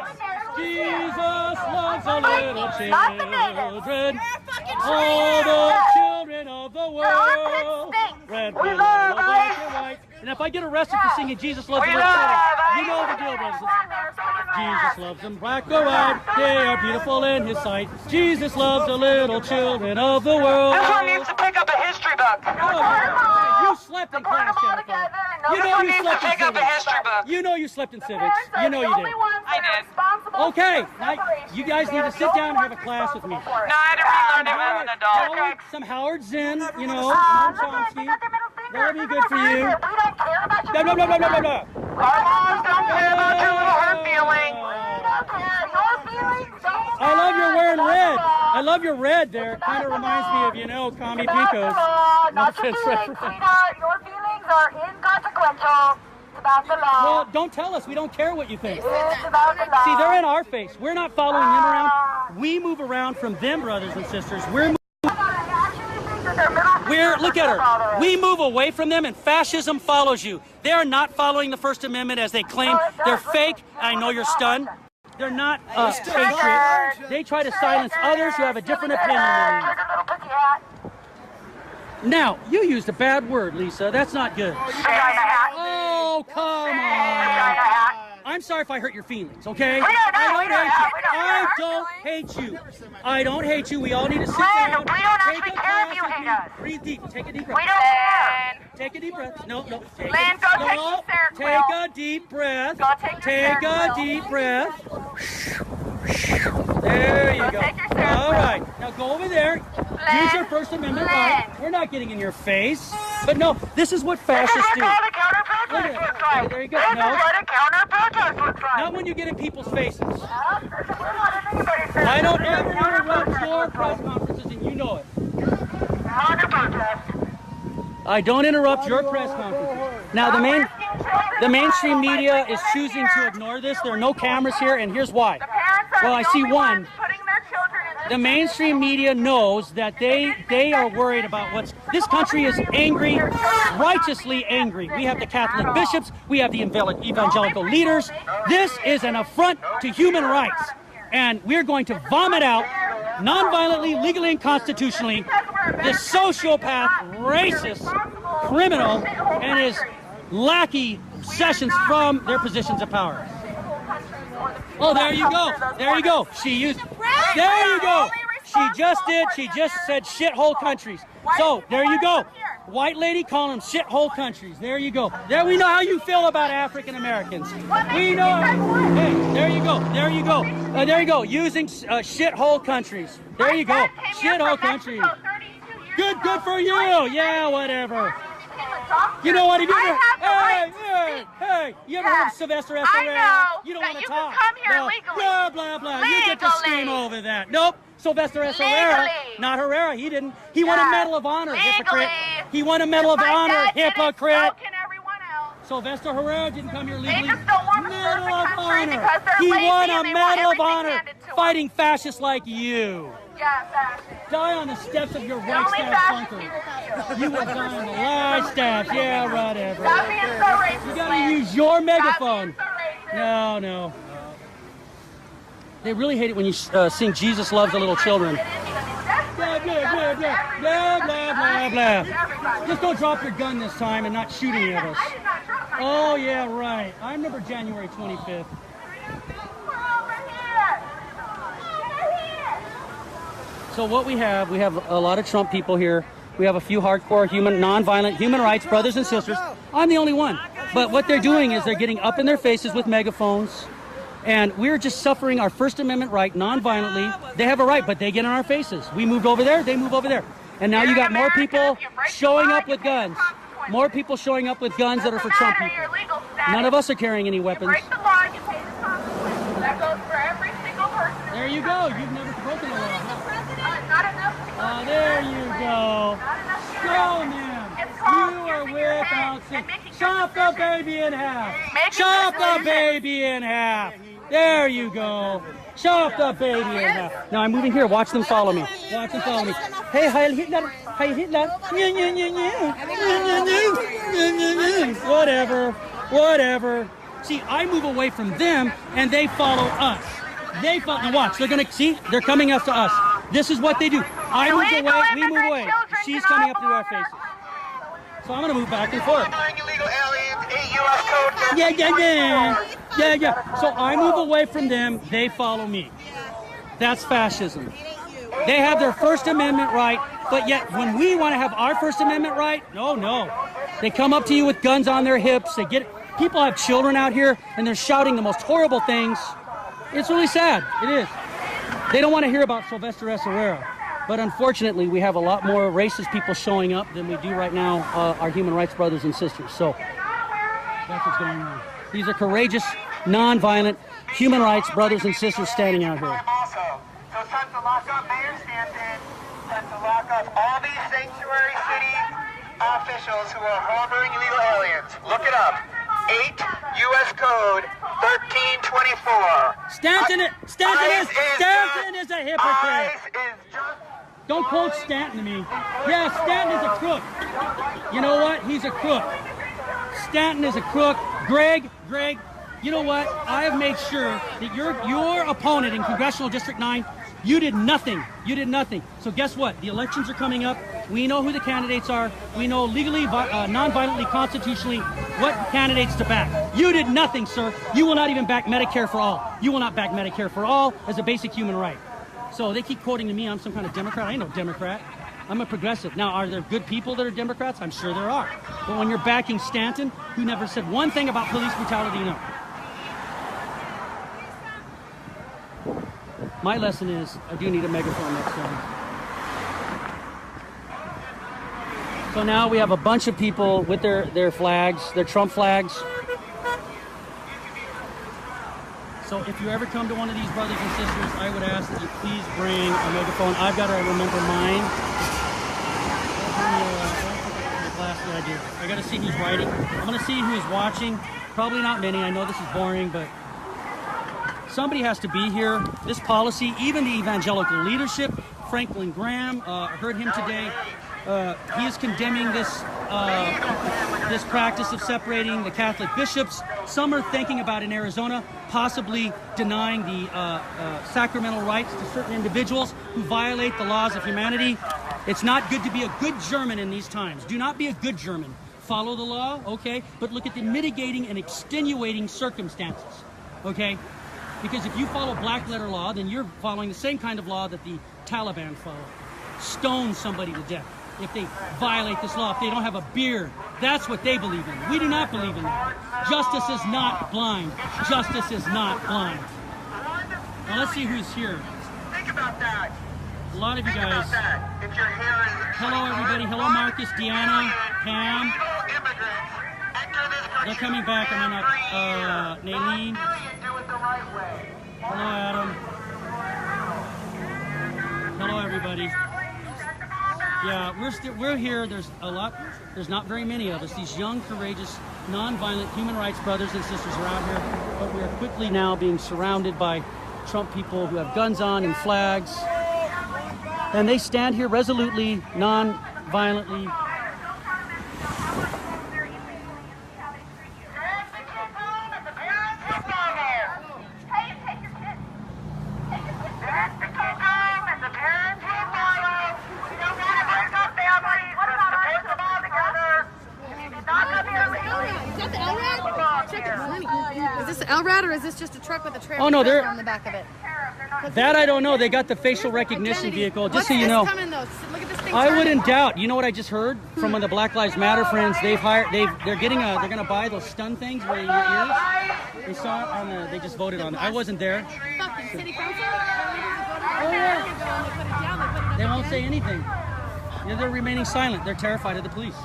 Jesus loves the little children. All the children of the world. Red, blue, yellow, black, and white. And if I get arrested for singing Jesus loves the little children, you know the deal, brothers. Jesus loves them black or white. They are beautiful in his sight. Jesus loves the little children of the world. This one needs to pick up a history book. You slept in class, Jennifer. You know you slept in civics. You know you slept in civics. You know you did. I did. Okay, now you guys need to sit down and have a class with me. No, I had to relearn it as an adult. Some Howard Zinn, you know, Noam Chomsky. That'll be good for you. We don't care about you. No. Our laws don't care about your feelings. I love your wearing red. I love your red there. It kind of reminds me of, you know, Commie Pinkos. No offense, sweetheart. Your feelings are inconsequential. It's about the law. Well, don't tell us. We don't care what you think. It's about the law. See, they're in our face. We're not following them around. We move around from them, brothers and sisters. Look at her. We move away from them and fascism follows you. They are not following the First Amendment as they claim. They're fake. I know you're stunned. They're not patriots. They try to silence others who have a different opinion than them. Now, you used a bad word, Lisa. That's not good. Oh, come on. I'm sorry if I hurt your feelings, okay? I don't hate you. I don't hate you. We all need to sit down. We don't actually care if you hate us. Breathe deep. Take a deep breath. We don't care. Take a deep breath. No. Take a deep breath. Take a deep breath. There you go. All right. Now go over there. Use your First Amendment right. We're not getting in your face. But no, this is what fascists do. This is called a counter-protest. There you go. This is No. what a counter-protest Not when you get in people's faces. I don't ever interrupt your press conferences, and you know it. I don't interrupt your press conferences. Now, the mainstream media is choosing to ignore this. There are no cameras here, and here's why. Well, I see one. The mainstream media knows that they are worried about what's... This country is angry, righteously angry. We have the Catholic bishops. We have the evangelical leaders. This is an affront to human rights. And we're going to vomit out, non-violently, legally, and constitutionally, this sociopath, racist, criminal, and his lackey Sessions from their positions of power. Oh, there you go. There you go. She used... There you go. She just did. She just said shithole countries. So, there you go. White lady calling them shithole countries. There you go. There we know how you feel about African Americans. We know. Hey, there you go. There you go. There you go. Using shithole countries. There you go. Shithole countries. Good for you. Yeah, whatever. You know what? If you ever, hey, you ever heard of Sylvester S. You don't want to talk. Come here no. legally. Blah, blah, blah. You get to scream over that. Nope. Sylvester S. Not Herrera. He didn't. He won a Medal of Honor, hypocrite. He won a Medal of Honor, hypocrite. So can everyone else. Sylvester Herrera didn't come here legally. They just don't want to serve the country because they're He lazy won a and they want Medal of everything Honor handed to them. fighting fascists like you. Yeah, fascist. Die on the steps of your The right only stab fascist bunker. here is you. You will die on the right steps. Yeah, whatever. Stop being so racist. You gotta use your megaphone. Stop being so racist. No. They really hate it when you sing Jesus Loves the Little Children. Blah, blah, blah. Just don't drop your gun this time and not shooting at us. I did not drop my Oh, yeah, right. I remember January 25th. We're over here. So what we have a lot of Trump people here. We have a few hardcore non-violent human rights brothers and sisters. I'm the only one. But what they're doing is they're getting up in their faces with megaphones. And we're just suffering our First Amendment right non-violently. They have a right, but they get in our faces. We moved over there, they move over there. And now you got more people showing up with guns. More people showing up with guns that are for Trump people. None of us are carrying any weapons. Break the law, you pay the consequences. That goes for every single person. There you go. You've never broken the law. Not enough. Oh, there you go. Go, man. You are without sin. Chop the baby in half. Chop the baby in half. There you go. Chop the baby in half. Now I'm moving here. Watch them follow me. Watch them follow me. Hey, Heil Hitler. Heil Hitler. Whatever. See, I move away from them and they follow us. They follow. Now watch. They're gonna see. They're coming after us. This is what they do. I move away. We move away. She's coming up to our faces. So I'm gonna move back and forth. Yeah. So I move away from them, they follow me. That's fascism. They have their First Amendment right, but yet when we want to have our First Amendment right, no. They come up to you with guns on their hips. People have children out here and they're shouting the most horrible things. It's really sad. It is. They don't want to hear about Sylvester S. Herrera. But unfortunately, we have a lot more racist people showing up than we do right now, our human rights brothers and sisters. So that's what's going on. These are courageous, non-violent human rights brothers and sisters standing out here. So it's time to lock up Mayor Stanton, time to lock up all these sanctuary city officials who are harboring illegal aliens. Look it up. 8 U.S. Code 1324. Stanton is a hypocrite. Don't quote Stanton to me. Yeah, Stanton is a crook. You know what? He's a crook. Stanton is a crook. Greg, you know what? I have made sure that your opponent in Congressional District 9, you did nothing. So guess what? The elections are coming up. We know who the candidates are. We know legally, non-violently, constitutionally, what candidates to back. You did nothing, sir. You will not even back Medicare for all. You will not back Medicare for all as a basic human right. So they keep quoting to me I'm some kind of Democrat. I ain't no Democrat. I'm a progressive. Now, are there good people that are Democrats? I'm sure there are. But when you're backing Stanton, who never said one thing about police brutality, no. My lesson is, I do need a megaphone next time. So now we have a bunch of people with their flags, their Trump flags. So if you ever come to one of these brothers and sisters, I would ask that you please bring a megaphone. I've got to remember mine. I got to see who's writing. I'm going to see who's watching. Probably not many. I know this is boring, but somebody has to be here. This policy, even the evangelical leadership, Franklin Graham, heard him today. He is condemning this this practice of separating the Catholic bishops. Some are thinking about in Arizona possibly denying the sacramental rights to certain individuals who violate the laws of humanity. It's not good to be a good German in these times. Do not be a good German. Follow the law, okay, but look at the mitigating and extenuating circumstances, okay? Because if you follow black letter law, then you're following the same kind of law that the Taliban follow. Stone somebody to death if they violate this law, if they don't have a beard. That's what they believe in. We do not believe in that. Justice is not blind. Justice is not blind. Now let's see who's here. Think about that. A lot of you Think guys. about that. If your hair is... Hello everybody. Hello Marcus, Deanna, Pam. Illegal immigrants enter this country. They're coming back. I'm not, Naleen. Do it the right way. Hello Adam. Hello everybody. Yeah, we're here. There's not very many of us. These young, courageous, non-violent human rights brothers and sisters are out here, but we are quickly now being surrounded by Trump people who have guns on and flags. And they stand here resolutely, non-violently. Is this LRAD or is this just a truck with a trailer Oh no, they're on the back of it? that I don't know. They got the facial recognition vehicle, just so you know. Coming, though? Look at this thing I turning. wouldn't doubt. You know what I just heard from one of the Black Lives Matter friends? They're gonna buy those stun things where your ears. They saw it on the. They just voted on it. I wasn't there. Fucking city council? Oh yeah. They won't say anything. Yeah, they're remaining silent. They're terrified of the police,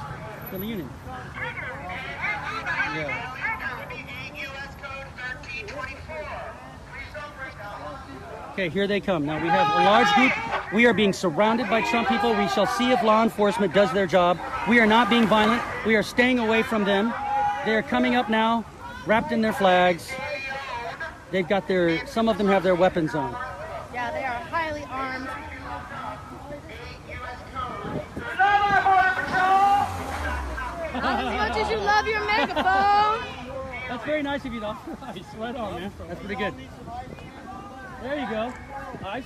from the union. Yeah. Okay, here they come. Now we have a large group. We are being surrounded by Trump people. We shall see if law enforcement does their job. We are not being violent. We are staying away from them. They are coming up now, wrapped in their flags. They've got some of them have their weapons on. Yeah, they are highly armed. Not as much as you love your megaphone. That's very nice of you, though. Nice. Right on, man. That's pretty good. There you go. Nice.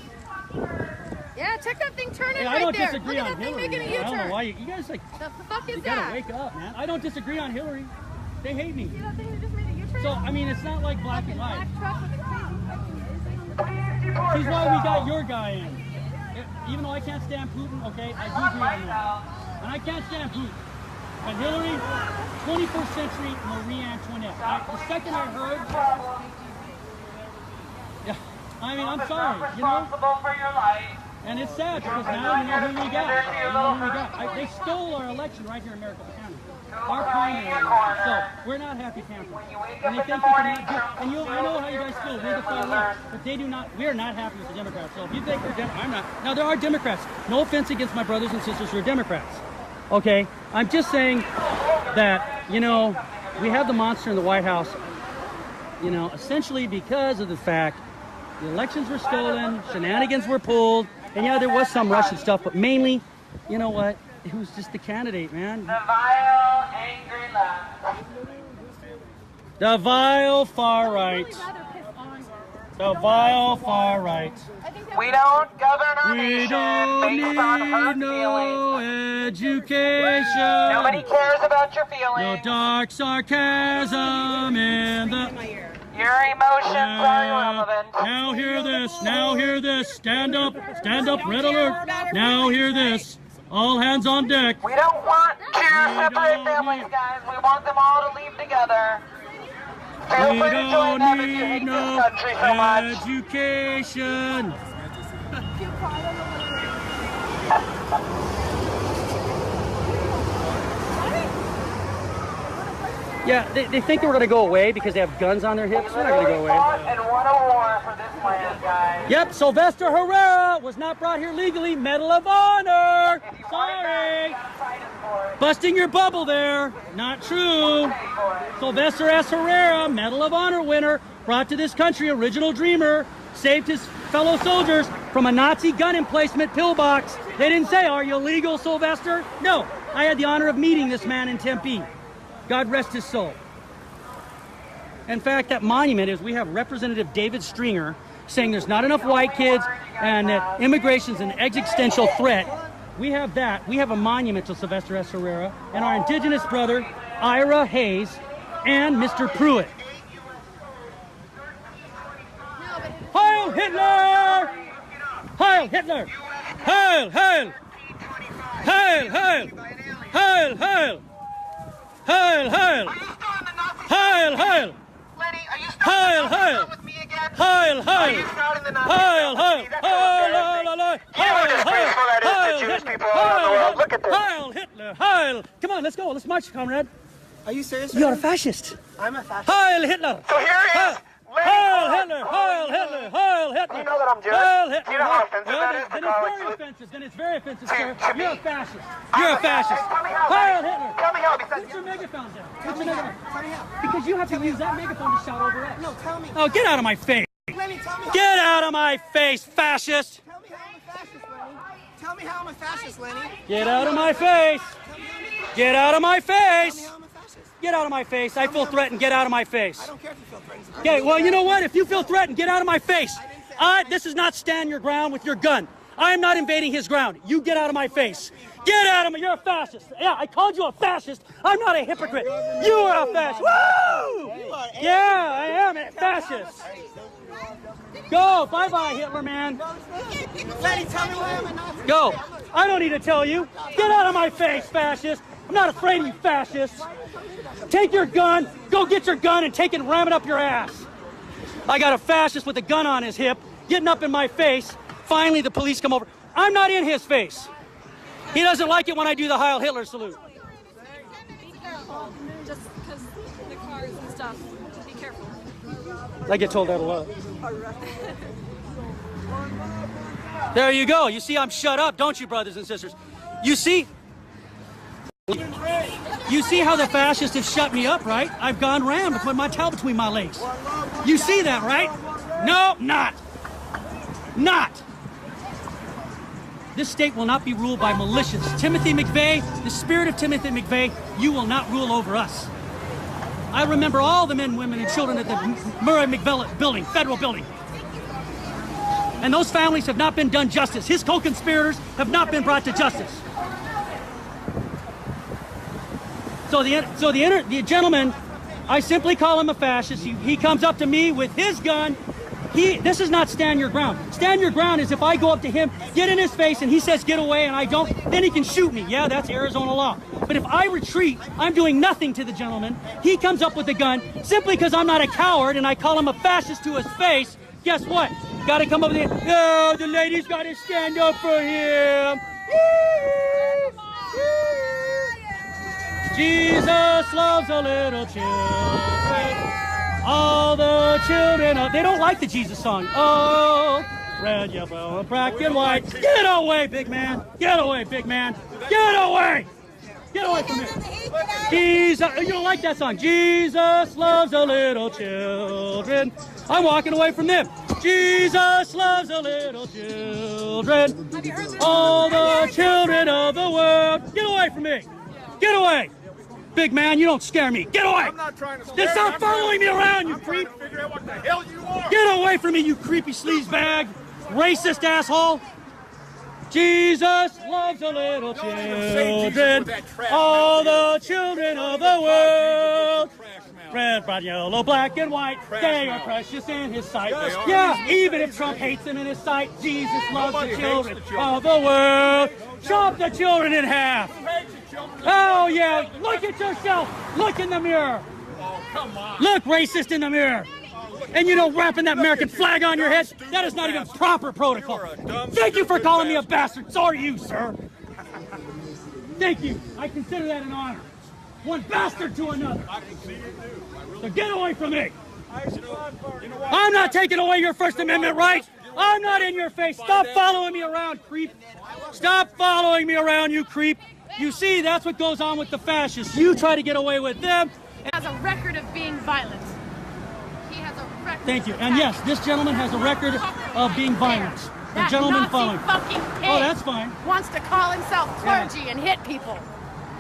Yeah, check that thing turning Hey, right I don't there. disagree Look at on that thing Hillary. making a Man. I U-turn. don't know why you guys like. The fuck is You that? gotta wake up, man. I don't disagree on Hillary. They hate me. See that thing that just made a U-turn? So I mean, it's not like black and white. Black truck with a crazy She's why we got your guy in. Even though I can't stand Putin, okay, I do agree on that. And I can't stand Putin. But Hillary, 21st century Marie Antoinette. The second I heard, yeah, I mean, I'm sorry, you know. And it's sad because now you know who we got. You know who we got. They stole our election right here in Maricopa County. Our primary election. So we're not happy campers. And they think they cannot do. And I know how you guys feel. We're the far left, but they do not. We are not happy with the Democrats. So if you think we're I'm not. Now there are Democrats. No offense against my brothers and sisters who are Democrats. Okay, I'm just saying that you know we have the monster in the White House. You know, essentially because of the fact the elections were stolen, shenanigans were pulled, and yeah, there was some Russian stuff, but mainly, you know what? It was just the candidate, man. The vile, angry left. The vile far right. The vile far right. We don't govern our We nation don't based on hurt need feelings. no education. Nobody cares about your No feelings. dark sarcasm in the... Your emotions are irrelevant. Now hear this. Now hear this. Stand up. Stand up. Red alert. Now hear this. All hands on deck. We don't want to separate families, guys. We want them all to leave together. Feel We free to join don't them if you hate need this no country so much. education. Yeah, they think we're going to go away because they have guns on their hips. We're not going to go away. And won a war for this land, guys. Yep, Sylvester Herrera was not brought here legally. Medal of Honor. Sorry. Busting your bubble there. Not true. Sylvester S. Herrera, Medal of Honor winner, brought to this country, original dreamer, saved his fellow soldiers from a Nazi gun emplacement pillbox. They didn't say, are you legal, Sylvester? No, I had the honor of meeting this man in Tempe. God rest his soul. In fact, that monument is, we have Representative David Stringer saying there's not enough white kids and that immigration's an existential threat. We have that. We have a monument to Sylvester S. Herrera and our indigenous brother, Ira Hayes, and Mr. Pruitt. Heil Hitler! Heil Hitler! Heil, heil! Heil, heil! Heil, heil! Heil, heil! Heil, heil! Lenny, are you Heil, starting heil! with me again? Heil, Are heil! you starting the Nazi Heil, heil! See, that's Heil, embarrassing. heil, heil! You know how disgraceful that is to Jewish people all around the world. Look at this. Heil Hitler! Heil! Come on, let's go. Let's march, comrade. Are you serious? You're a fascist. I'm a fascist. Heil Hitler! So here he is. Heil Hitler! Heil Hitler! Heil Hitler! You know that I'm Jewish. Heil Hitler! Do you know how offensive that is to Then call it's it very offensive. Then it's very offensive, sir. to me? You're a fascist. You're a fascist. Tell me how. Heil Hitler! Tell me how. Because Put your megaphone down. Tell me how. Tell me how. Because you have to use that megaphone to shout over us. No, tell me. Oh, get out of my face! Lenny, tell me how. Get out of my face, fascist! Tell me how I'm a fascist, Lenny. Tell me how I'm a fascist, Lenny. Get out of my face! Get out of my Tell me face! how I'm a fascist. Get out of my face. I feel threatened. Get out of my face. I don't care if you feel threatened. Okay, well, you know what? If you feel threatened, get out of my face. This is not stand your ground with your gun. I am not invading his ground. You get out of my face. Get out of me. You're a fascist. Yeah, I called you a fascist. I'm not a hypocrite. You are a fascist. Woo! Yeah, I am a fascist. Go. Bye-bye, Hitler, man. Lenny, tell me why I'm a Nazi. Go. I don't need to tell you. Get out of my face, fascist. I'm not afraid of you, fascists. Take your gun. Go get your gun and take it and ram it up your ass. I got a fascist with a gun on his hip, getting up in my face. Finally, the police come over. I'm not in his face. He doesn't like it when I do the Heil Hitler salute. Just because the cars and stuff. Be careful. I get told that a lot. There you go. You see, I'm shut up, don't you, brothers and sisters? You see? You see how the fascists have shut me up, right? I've gone rammed with my tail between my legs. You see that, right? No, not. Not. This state will not be ruled by militias. Timothy McVeigh, the spirit of Timothy McVeigh, you will not rule over us. I remember all the men, women, and children at the Murray McVeigh building, federal building. And those families have not been done justice. His co-conspirators have not been brought to justice. So the gentleman, I simply call him a fascist. He comes up to me with his gun. This is not stand your ground. Stand your ground is if I go up to him, get in his face, and he says get away, and I don't, then he can shoot me. Yeah, that's Arizona law. But if I retreat, I'm doing nothing to the gentleman. He comes up with a gun simply because I'm not a coward, and I call him a fascist to his face. Guess what? Got to come up with it. Oh, the ladies got to stand up for him. Jesus loves the little children. All the children, they don't like the Jesus song. Oh, red, yellow, black, and white. Get away, big man. Get away, big man. Get away. Get away from me. Jesus, you don't like that song. Jesus loves the little children. I'm walking away from them. Jesus loves the little children. All the children of the world. Get away from me. Get away. Big man, you don't scare me. Get away! I'm not trying to scare Stop following me around, you creep! to figure out what the hell you are. Get away from me, you creepy sleazebag! Racist asshole! Jesus loves the little children. All the children of the world. Red, brown, yellow, black, and white. They are precious in his sight. Yeah, even if Trump hates them in his sight, Jesus loves the children of the world. Chop the children in half. Oh, yeah. Look at yourself. Look in the mirror. Look, racist, in the mirror. And you know, wrapping that American flag on your head, that is not even proper protocol. Thank you for calling me a bastard. So are you, sir. Thank you. I consider that an honor. one bastard to another. So get away from me. I'm not taking away your First Amendment rights. I'm not in your face. Stop following me around, creep. Stop following me around, you creep. You see, that's what goes on with the fascists. You try to get away with them. He has a record of being violent. He has a record. Thank you. And yes, this gentleman has a record of being violent. The gentleman Nazi following. fucking pig Oh, that's fine. wants to call himself clergy and hit people.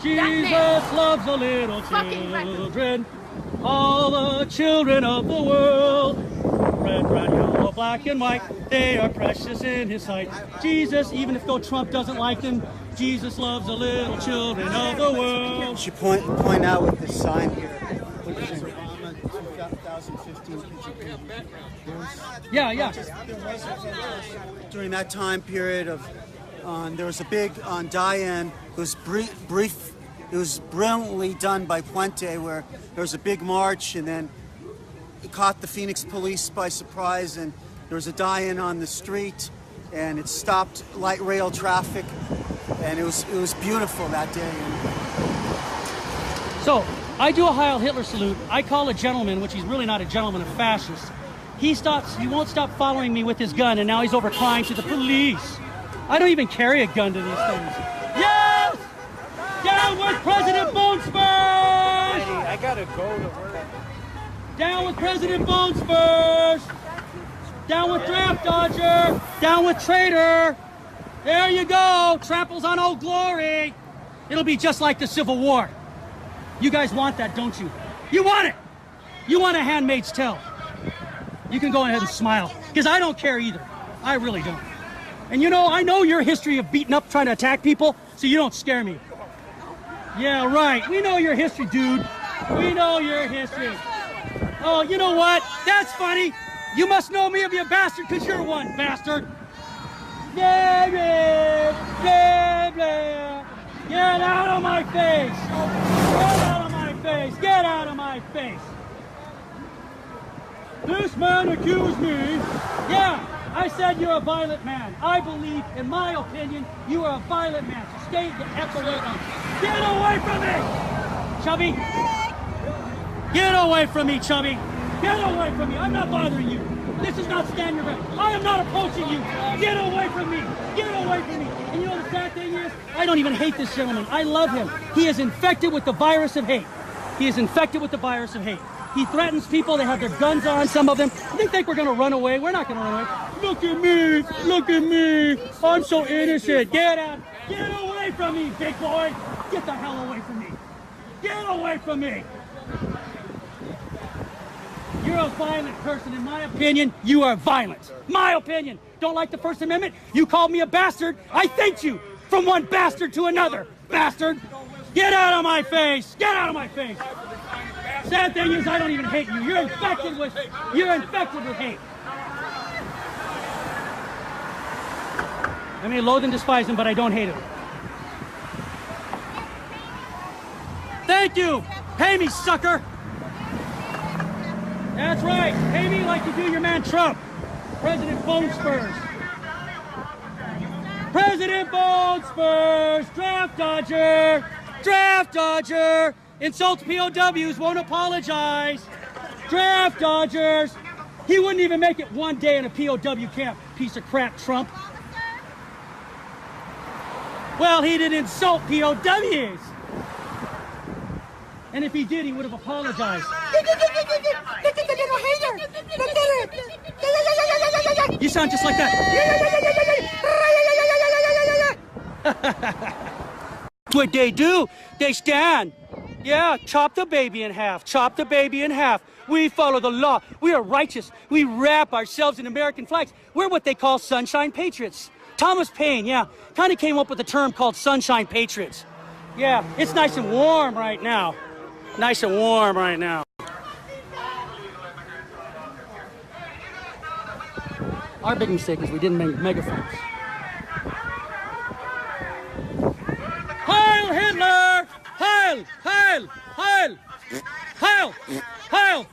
Jesus loves the little children, all the children of the world. Red, brown, yellow, black, and white, they are precious in his sight. Jesus, even if though Trump doesn't like them, Jesus loves the little children of the world. Should point out with this sign here, which is Obama 2015 picture. Yeah. During that time period of, there was a big die-in. It was brief. It was brilliantly done by Puente, where there was a big march, and then it caught the Phoenix police by surprise, and there was a die-in on the street, and it stopped light rail traffic, and it was beautiful that day. So I do a Heil Hitler salute. I call a gentleman, which he's really not a gentleman, a fascist. He won't stop following me with his gun, and now he's over crying to the police. I don't even carry a gun to these things. Yes! Down with President Bone Spurs! I gotta go to work. Down with President Bone Spurs! Down with Draft Dodger! Down with Traitor! There you go! Tramples on Old Glory! It'll be just like the Civil War. You guys want that, don't you? You want it! You want a Handmaid's Tale. You can go ahead and smile, because I don't care either. I really don't. And you know, I know your history of beating up, trying to attack people, so you don't scare me. Yeah, right. We know your history, dude. We know your history. Oh, you know what? That's funny. You must know me if you're a bastard, because you're one, bastard. Get out of my face. Get out of my face. Get out of my face. This man accused me. Yeah, I said you're a violent man. I believe, in my opinion, you are a violent man. So stay the F away from me. Get away from me, Chubby. Get away from me, Chubby. Get away from me. I'm not bothering you. This is not stand your ground. I am not approaching you. Get away from me. Get away from me. And you know the sad thing is, I don't even hate this gentleman. I love him. He is infected with the virus of hate. He is infected with the virus of hate. He threatens people. They have their guns on, some of them. They think we're going to run away. We're not going to run away. Look at me. Look at me. I'm so innocent. Get out. Get away from me, big boy. Get the hell away from me. Get away from me. You're a violent person. In my opinion, you are violent. My opinion. Don't like the First Amendment? You called me a bastard. I thanked you from one bastard to another. Bastard. Get out of my face. Get out of my face. Sad thing is, I don't even hate you. You're infected with hate. I may loathe and despise him, but I don't hate him. Thank you. Pay me, sucker. That's right. Pay me like you do your man Trump. President Bone Spurs. President Bone Spurs. Draft Dodger. Draft Dodger. Insults POWs, won't apologize. Draft Dodgers. He wouldn't even make it one day in a POW camp. Piece of crap, Trump. Well, he didn't insult POWs. And if he did, he would have apologized. You sound just like that. What they do, they stand. Yeah, chop the baby in half. Chop the baby in half. We follow the law. We are righteous. We wrap ourselves in American flags. We're what they call sunshine patriots. Thomas Paine, yeah, kind of came up with a term called sunshine patriots. Yeah, it's nice and warm right now. Nice and warm right now. Our big mistake is we didn't make megaphones. Heil Hitler! Heil! Heil! Heil! Heil! Heil!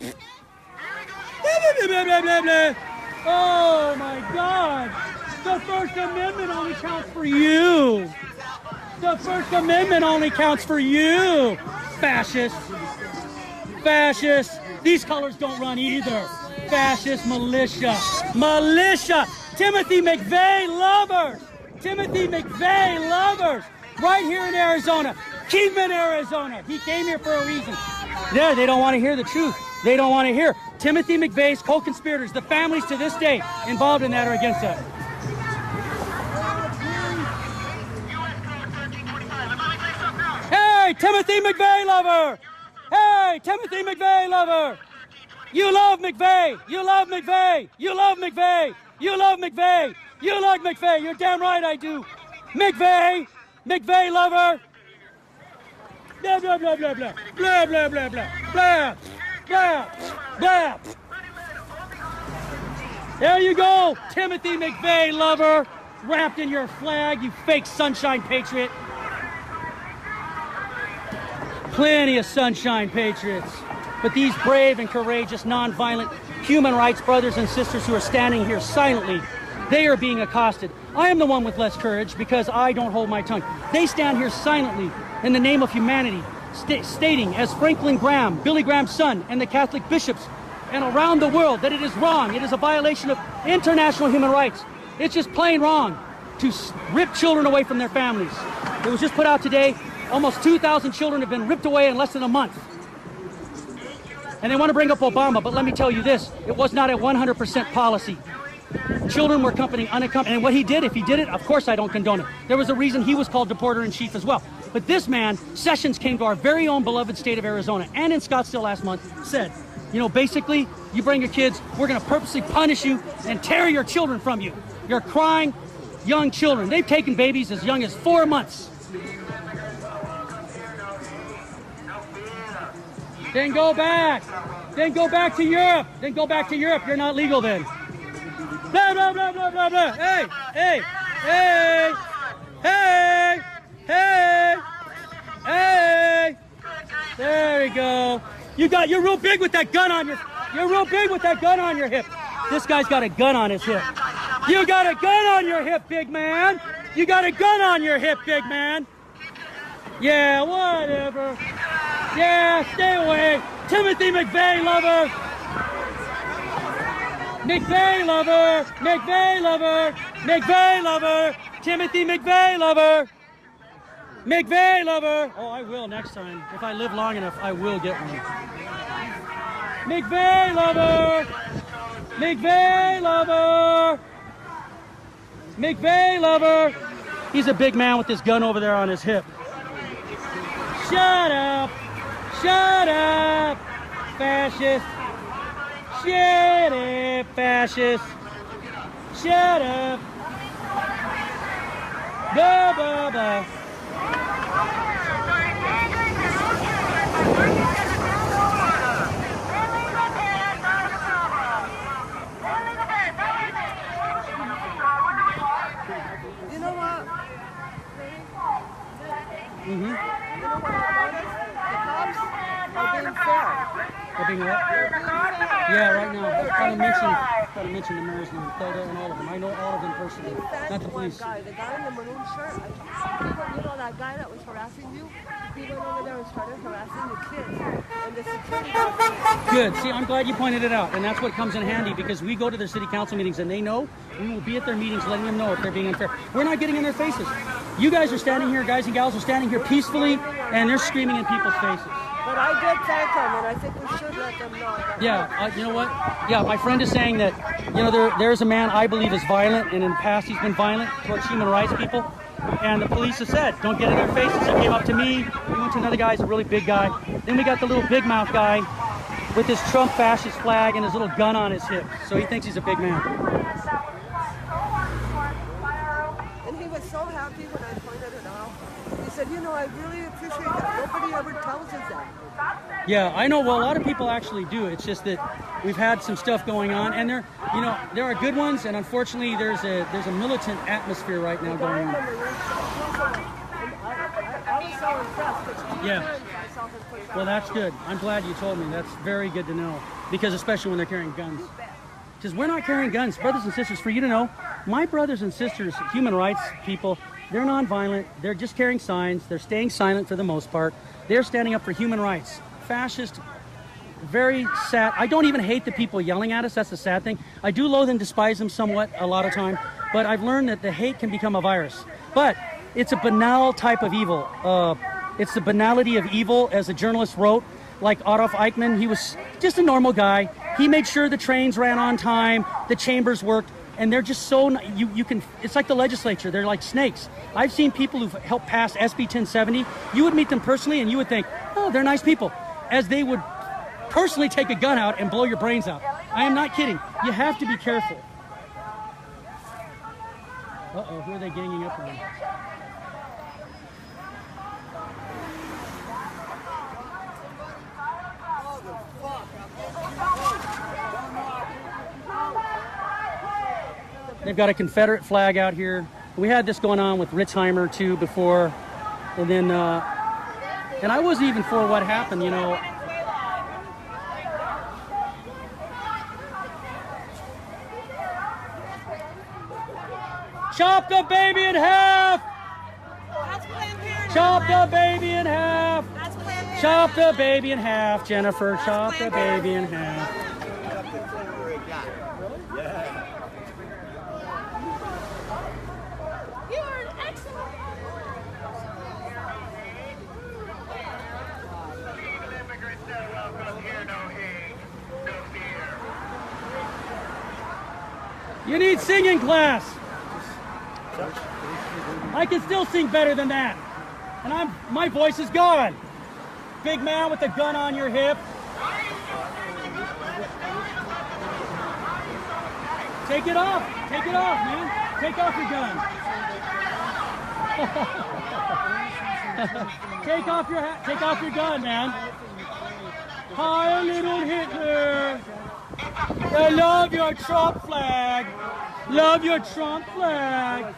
Oh my God! The First Amendment only counts for you! The First Amendment only counts for you! Fascists. Fascists. These colors don't run either. Fascist militia. Militia. Timothy McVeigh lovers. Timothy McVeigh lovers. Right here in Arizona. Keep him in Arizona. He came here for a reason. Yeah, they don't want to hear the truth. They don't want to hear. Timothy McVeigh's co-conspirators, the families to this day involved in that are against us. Hey, Timothy McVeigh lover! Hey, Timothy McVeigh lover! You love McVeigh! You love McVeigh! You love McVeigh! You love McVeigh! You love McVeigh! You're damn right I do! McVeigh! McVeigh lover! Blah, blah, blah, blah, blah. Blah, blah, blah, blah. Blah, blah, blah. There you go, Timothy McVeigh lover, wrapped in your flag, you fake sunshine patriot. Plenty of sunshine patriots. But these brave and courageous, non-violent human rights brothers and sisters who are standing here silently, they are being accosted. I am the one with less courage because I don't hold my tongue. They stand here silently in the name of humanity, stating, as Franklin Graham, Billy Graham's son, and the Catholic bishops, and around the world, that it is wrong. It is a violation of international human rights. It's just plain wrong to rip children away from their families. It was just put out today. Almost 2,000 children have been ripped away in less than a month. And they want to bring up Obama, but let me tell you this, it was not a 100% policy. Children were unaccompanied, and what he did, if he did it, of course I don't condone it. There was a reason he was called Deporter-in-Chief as well. But this man, Sessions, came to our very own beloved state of Arizona and in Scottsdale last month, said, you know, basically, you bring your kids, we're going to purposely punish you and tear your children from you. You're crying young children. They've taken babies as young as 4 months. Then go back. Then go back to Europe. Then go back to Europe. You're not legal then. Blah, blah, blah, blah, blah, blah. Hey, hey, hey, hey, hey, hey. There you go. You're real big with that gun on you're real big with that gun on your hip. This guy's got a gun on his hip. You got a gun on your hip, big man. You got a gun on your hip, big man. Yeah, whatever. Yeah, stay away. Timothy McVeigh lover. McVeigh lover. McVeigh lover. McVeigh lover. Timothy McVeigh lover. McVeigh lover. Oh, I will next time. If I live long enough, I will get one. McVeigh lover. McVeigh lover. McVeigh lover. He's a big man with this gun over there on his hip. Shut up. Shut up, fascist. Shut up, fascist. Shut up. Blah, blah, blah. You know what? Mm-hmm. You know what I noticed? The cops are being fair. They're being what? Yeah, right now. I've got to mention the mayor's name, Hilda, and all of them. I know all of them personally, not the police. Guy, the guy in the maroon shirt, you know that guy that was harassing you? He went over there and started harassing the kids. And the security guard... Good. See, I'm glad you pointed it out. And that's what comes in handy because we go to their city council meetings and they know we will be at their meetings letting them know if they're being unfair. We're not getting in their faces. You guys are standing here, guys and gals are standing here peacefully and they're screaming in people's faces. But I did thank them, and I think we should let them know. Yeah, you know what? Yeah, my friend is saying that, you know, there's a man I believe is violent, and in the past he's been violent towards human rights people. And the police have said, don't get in their faces. He came up to me. We went to another guy, he's a really big guy. Then we got the little big mouth guy with his Trump fascist flag and his little gun on his hip. So he thinks he's a big man. And he was so happy when I pointed it out. He said, you know, I really appreciate that. Nobody ever tells us that. Yeah, I know. Well, a lot of people actually do. It's just that we've had some stuff going on, and there are good ones, and unfortunately, there's a militant atmosphere right now going on. I was so impressed. Yeah. Well, that's good. I'm glad you told me. That's very good to know, because especially when they're carrying guns. Because we're not carrying guns, brothers and sisters. For you to know, my brothers and sisters, human rights people, They're nonviolent. They're just carrying signs. They're staying silent for the most part. They're standing up for human rights. Fascist, very sad. I don't even hate the people yelling at us. That's the sad thing. I do loathe and despise them somewhat a lot of time, but I've learned that the hate can become a virus. But it's a banal type of evil. It's the banality of evil, as a journalist wrote, like Adolf Eichmann. He was just a normal guy. He made sure the trains ran on time, the chambers worked, and they're just so, you can, it's like the legislature. They're like snakes. I've seen people who've helped pass SB 1070. You would meet them personally and you would think, oh, they're nice people, as they would personally take a gun out and blow your brains out. I am not kidding. You have to be careful. Uh-oh, who are they ganging up on? They've got a Confederate flag out here. We had this going on with Ritzheimer too before, and then, and I wasn't even for what happened, you know. Chop the baby in half! Chop the baby in half! Chop the baby in half, Jennifer. Chop the baby in half. You are an excellent. You need singing class. I can still sing better than that. And my voice is gone. Big man with a gun on your hip. Take it off. Take it off, man. Take off your gun. Take off your hat. Take off your gun, man. Hi, little Hitler. I love your Trump flag. Love your Trump flag.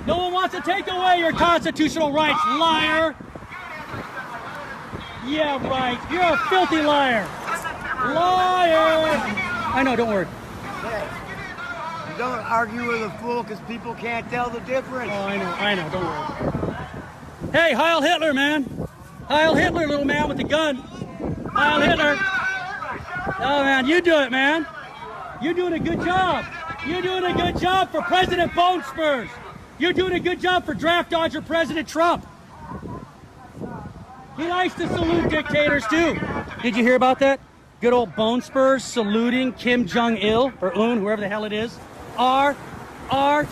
No one wants to take away your constitutional rights, liar. Yeah, right. You're a filthy liar. Liar. I know, don't worry. You don't argue with a fool because people can't tell the difference. Oh, I know, don't worry. Hey, Heil Hitler, man. Heil Hitler, little man with the gun. Heil Hitler. Oh, man, you do it, man. You're doing a good job. You're doing a good job for President Bone Spurs. You're doing a good job for draft dodger President Trump. He likes to salute dictators, too. Did you hear about that? Good old Bone Spurs saluting Kim Jong-il, or Un, whoever the hell it is. Our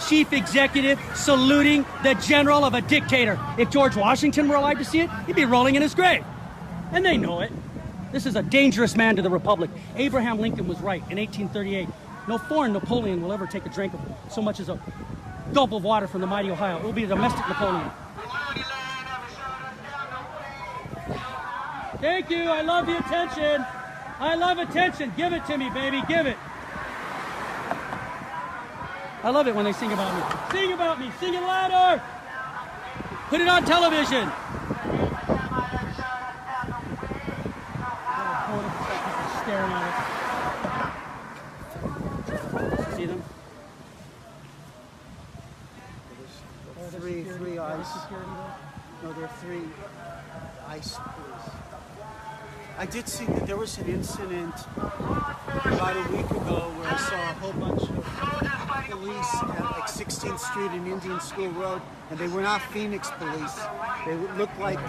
chief executive saluting the general of a dictator. If George Washington were alive to see it, he'd be rolling in his grave. And they know it. This is a dangerous man to the Republic. Abraham Lincoln was right in 1838. No foreign Napoleon will ever take a drink of so much as a gulp of water from the mighty Ohio. It will be a domestic Napoleon. Thank you. I love the attention. I love attention. Give it to me, baby. Give it. I love it when they sing about me. Sing about me. Sing it louder. Put it on television. Staring at it. See them? Three ice. No, there are 3 ice police. I did see that there was an incident about a week ago where I saw a whole bunch of police at like 16th Street and Indian School Road, and they were not Phoenix police. They looked like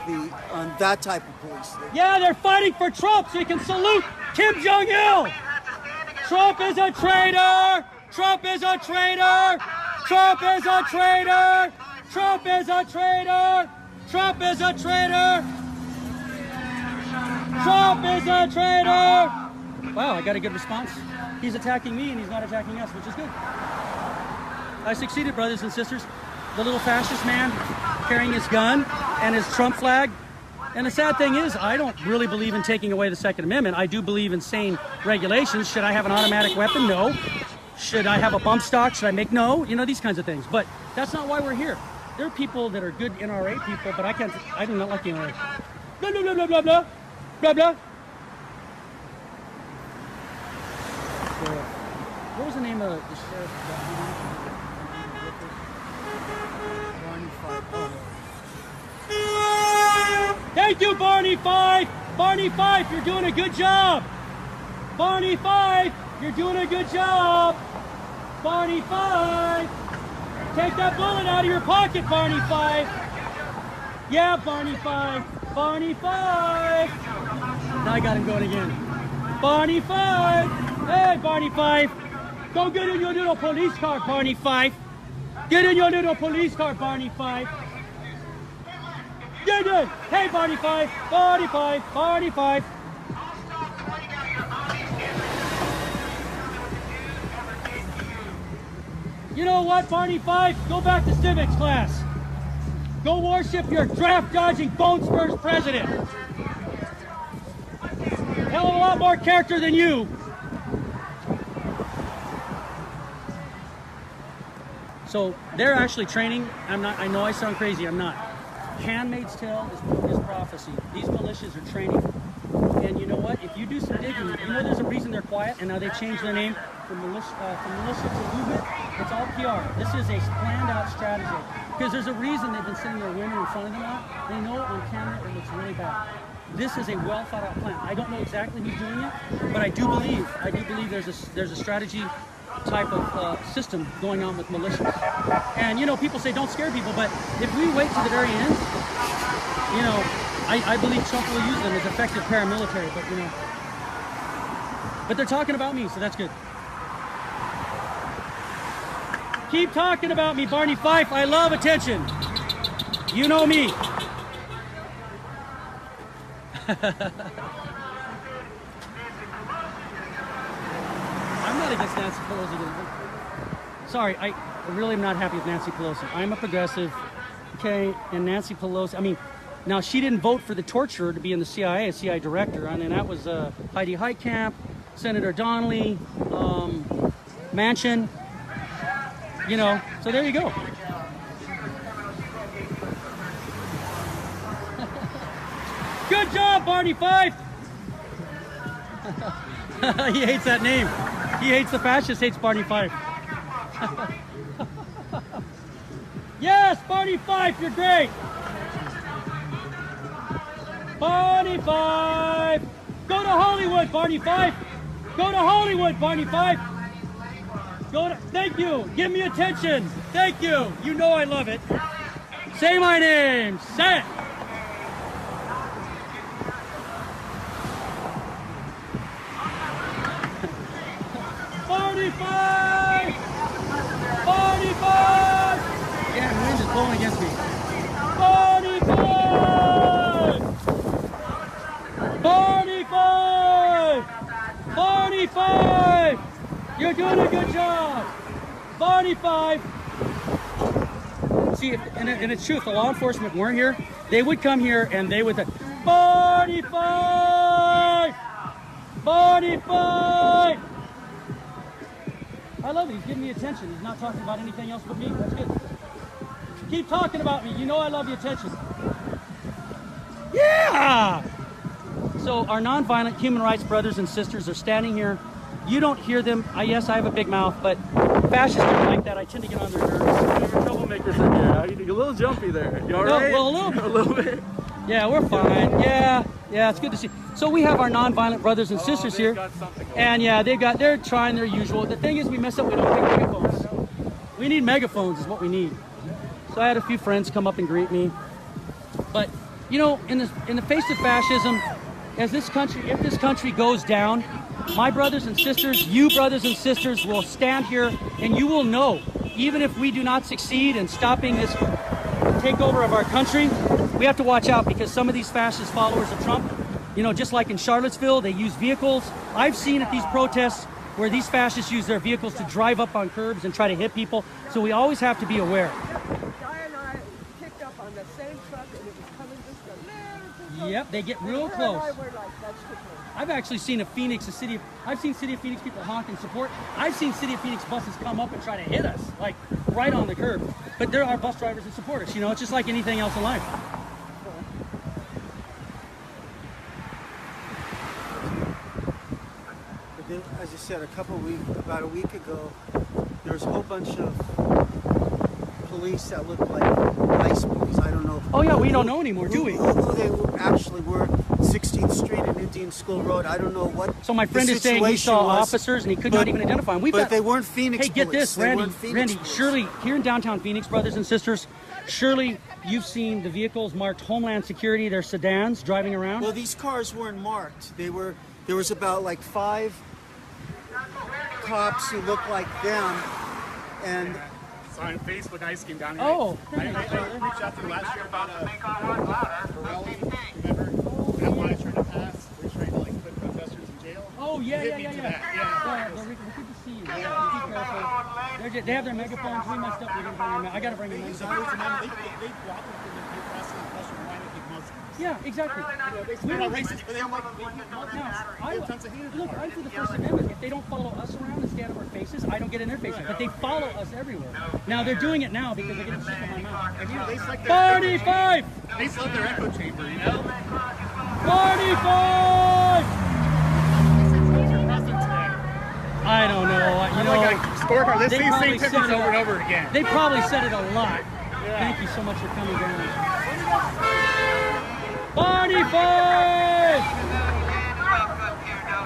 that type of police. Yeah, they're fighting for Trump so he can salute Kim Jong-il. Trump is a traitor. Trump is a traitor. Trump is a traitor. Trump is a traitor. Trump is a traitor. Trump is a traitor. Wow, I got a good response. He's attacking me and he's not attacking us, which is good. I succeeded, brothers and sisters. The little fascist man carrying his gun and his Trump flag. And the sad thing is, I don't really believe in taking away the Second Amendment. I do believe in sane regulations. Should I have an automatic weapon? No. Should I have a bump stock? Should I make? No. You know, these kinds of things. But that's not why we're here. There are people that are good NRA people, but I do not like the NRA. Blah, blah, blah, blah, blah, blah. Blah, blah. was the name of the sheriff? Barney Fife. Thank you, Barney Fife! Barney Fife, you're doing a good job! Barney Fife, you're doing a good job! Barney Fife! Take that bullet out of your pocket, Barney Fife! Yeah, Barney Fife! Barney Fife! Now I got him going again. Barney Fife! Hey, Barney Fife! Go get in your little police car, Barney Fife! Get in your little police car, Barney Fife! Get in! Hey, Barney Fife! Barney Fife! Barney Fife! You know what, Barney Fife? Go back to civics class. Go worship your draft-dodging bone spurs president. Hell of a lot more character than you. So they're actually training. I know I sound crazy. I'm not. Handmaid's Tale is prophecy. These militias are training. And you know what? If you do some digging, you know there's a reason they're quiet, and now they've changed their name from militia to movement. It's all PR. This is a planned out strategy. Because there's a reason they've been sending their women in front of them now. They know it on camera it looks really bad. This is a well thought out plan. I don't know exactly who's doing it, but I do believe there's a strategy type of system going on with militias. And you know, people say don't scare people, but if we wait to the very end, you know, I believe Trump will use them as effective paramilitary, but you know. But they're talking about me, so that's good. Keep talking about me, Barney Fife. I love attention. You know me. I'm not against Nancy Pelosi. Sorry, I really am not happy with Nancy Pelosi. I'm a progressive, okay, and Nancy Pelosi, I mean, now she didn't vote for the torturer to be in the CIA, a CIA director, and that was Heidi Heitkamp, Senator Donnelly, Manchin, you know, so there you go. Good job, Barney Fife! He hates that name. He hates the fascist, hates Barney Fife. Yes, Barney Fife, you're great! Barney Fife! Go to Hollywood, Barney Fife! Go to Hollywood, Barney Fife! Thank you! Give me attention! Thank you! You know I love it! Say my name! Say it! Barney Fife! Barney Fife! Yeah, the wind is blowing against me. Barney Fife! Barney Fife! Barney Fife! You're doing a good job! Barney Fife! See, and it's true, if the law enforcement weren't here, they would come here and they would say, Barney Fife! Barney Fife! I love it. He's giving me attention. He's not talking about anything else but me. That's good. Keep talking about me. You know I love the attention. Yeah! So our nonviolent human rights brothers and sisters are standing here. You don't hear them. Yes, I have a big mouth, but fascists don't like that. I tend to get on their nerves. Troublemakers in here. You a little jumpy there. You all right? Well, a little bit. A little bit. Yeah, we're fine. Yeah, it's good to see. So we have our nonviolent brothers and sisters here, and yeah, they're trying their usual. The thing is, we mess up. We don't take megaphones. We need megaphones, is what we need. So I had a few friends come up and greet me, but you know, in the face of fascism, if this country goes down, my brothers and sisters, you brothers and sisters, will stand here, and you will know, even if we do not succeed in stopping this takeover of our country, we have to watch out, because some of these fascist followers of Trump, you know, just like in Charlottesville, they use vehicles. I've seen at these protests where these fascists use their vehicles to drive up on curbs and try to hit people. So we always have to be aware. Guy and I picked up on the same truck, and it was coming just a little too close. Yep, they get real And close. I were like, that's too close. I've actually seen I've seen City of Phoenix people honk and support. I've seen City of Phoenix buses come up and try to hit us, like right on the curb. But there are bus drivers that support us, you know, it's just like anything else in life. as I said, about a week ago, there was a whole bunch of police that looked like ICE police. I don't know. Oh yeah, we don't know anymore, do we? Who they actually were. 16th Street and Indian School Road. I don't know what. So my friend is saying he saw officers and he could not even identify them. But they weren't Phoenix. Hey, get police. this, Randy. Surely here in downtown Phoenix, brothers and sisters, surely you've seen the vehicles marked Homeland Security. They're sedans driving around. Well, these cars weren't marked. They were. There was about like 5 cops who looked like them, and. Saw on Facebook, ICE came down here. Oh, I reached out to them last year about a rally. Remember? That one I tried to pass. We're trying to like put protesters in jail. Oh yeah. Yeah. They're good to see you. Be careful. They have their megaphones. We messed up. I gotta bring them in. They blocked them from the press and question why they think Muslims. Yeah, exactly. They're not racist, but they have like Look, I'm for the First Amendment. If they don't follow us around and stay out of our faces, I don't get in their faces. But they follow us everywhere. Now they're doing it now because they're getting sick of my mouth. Party 5! They select their echo chamber, you know? Party 5! I don't know. You know, they say the same sentence over and over again. They probably said it a lot. Yeah. Thank you so much for coming down. Party 5!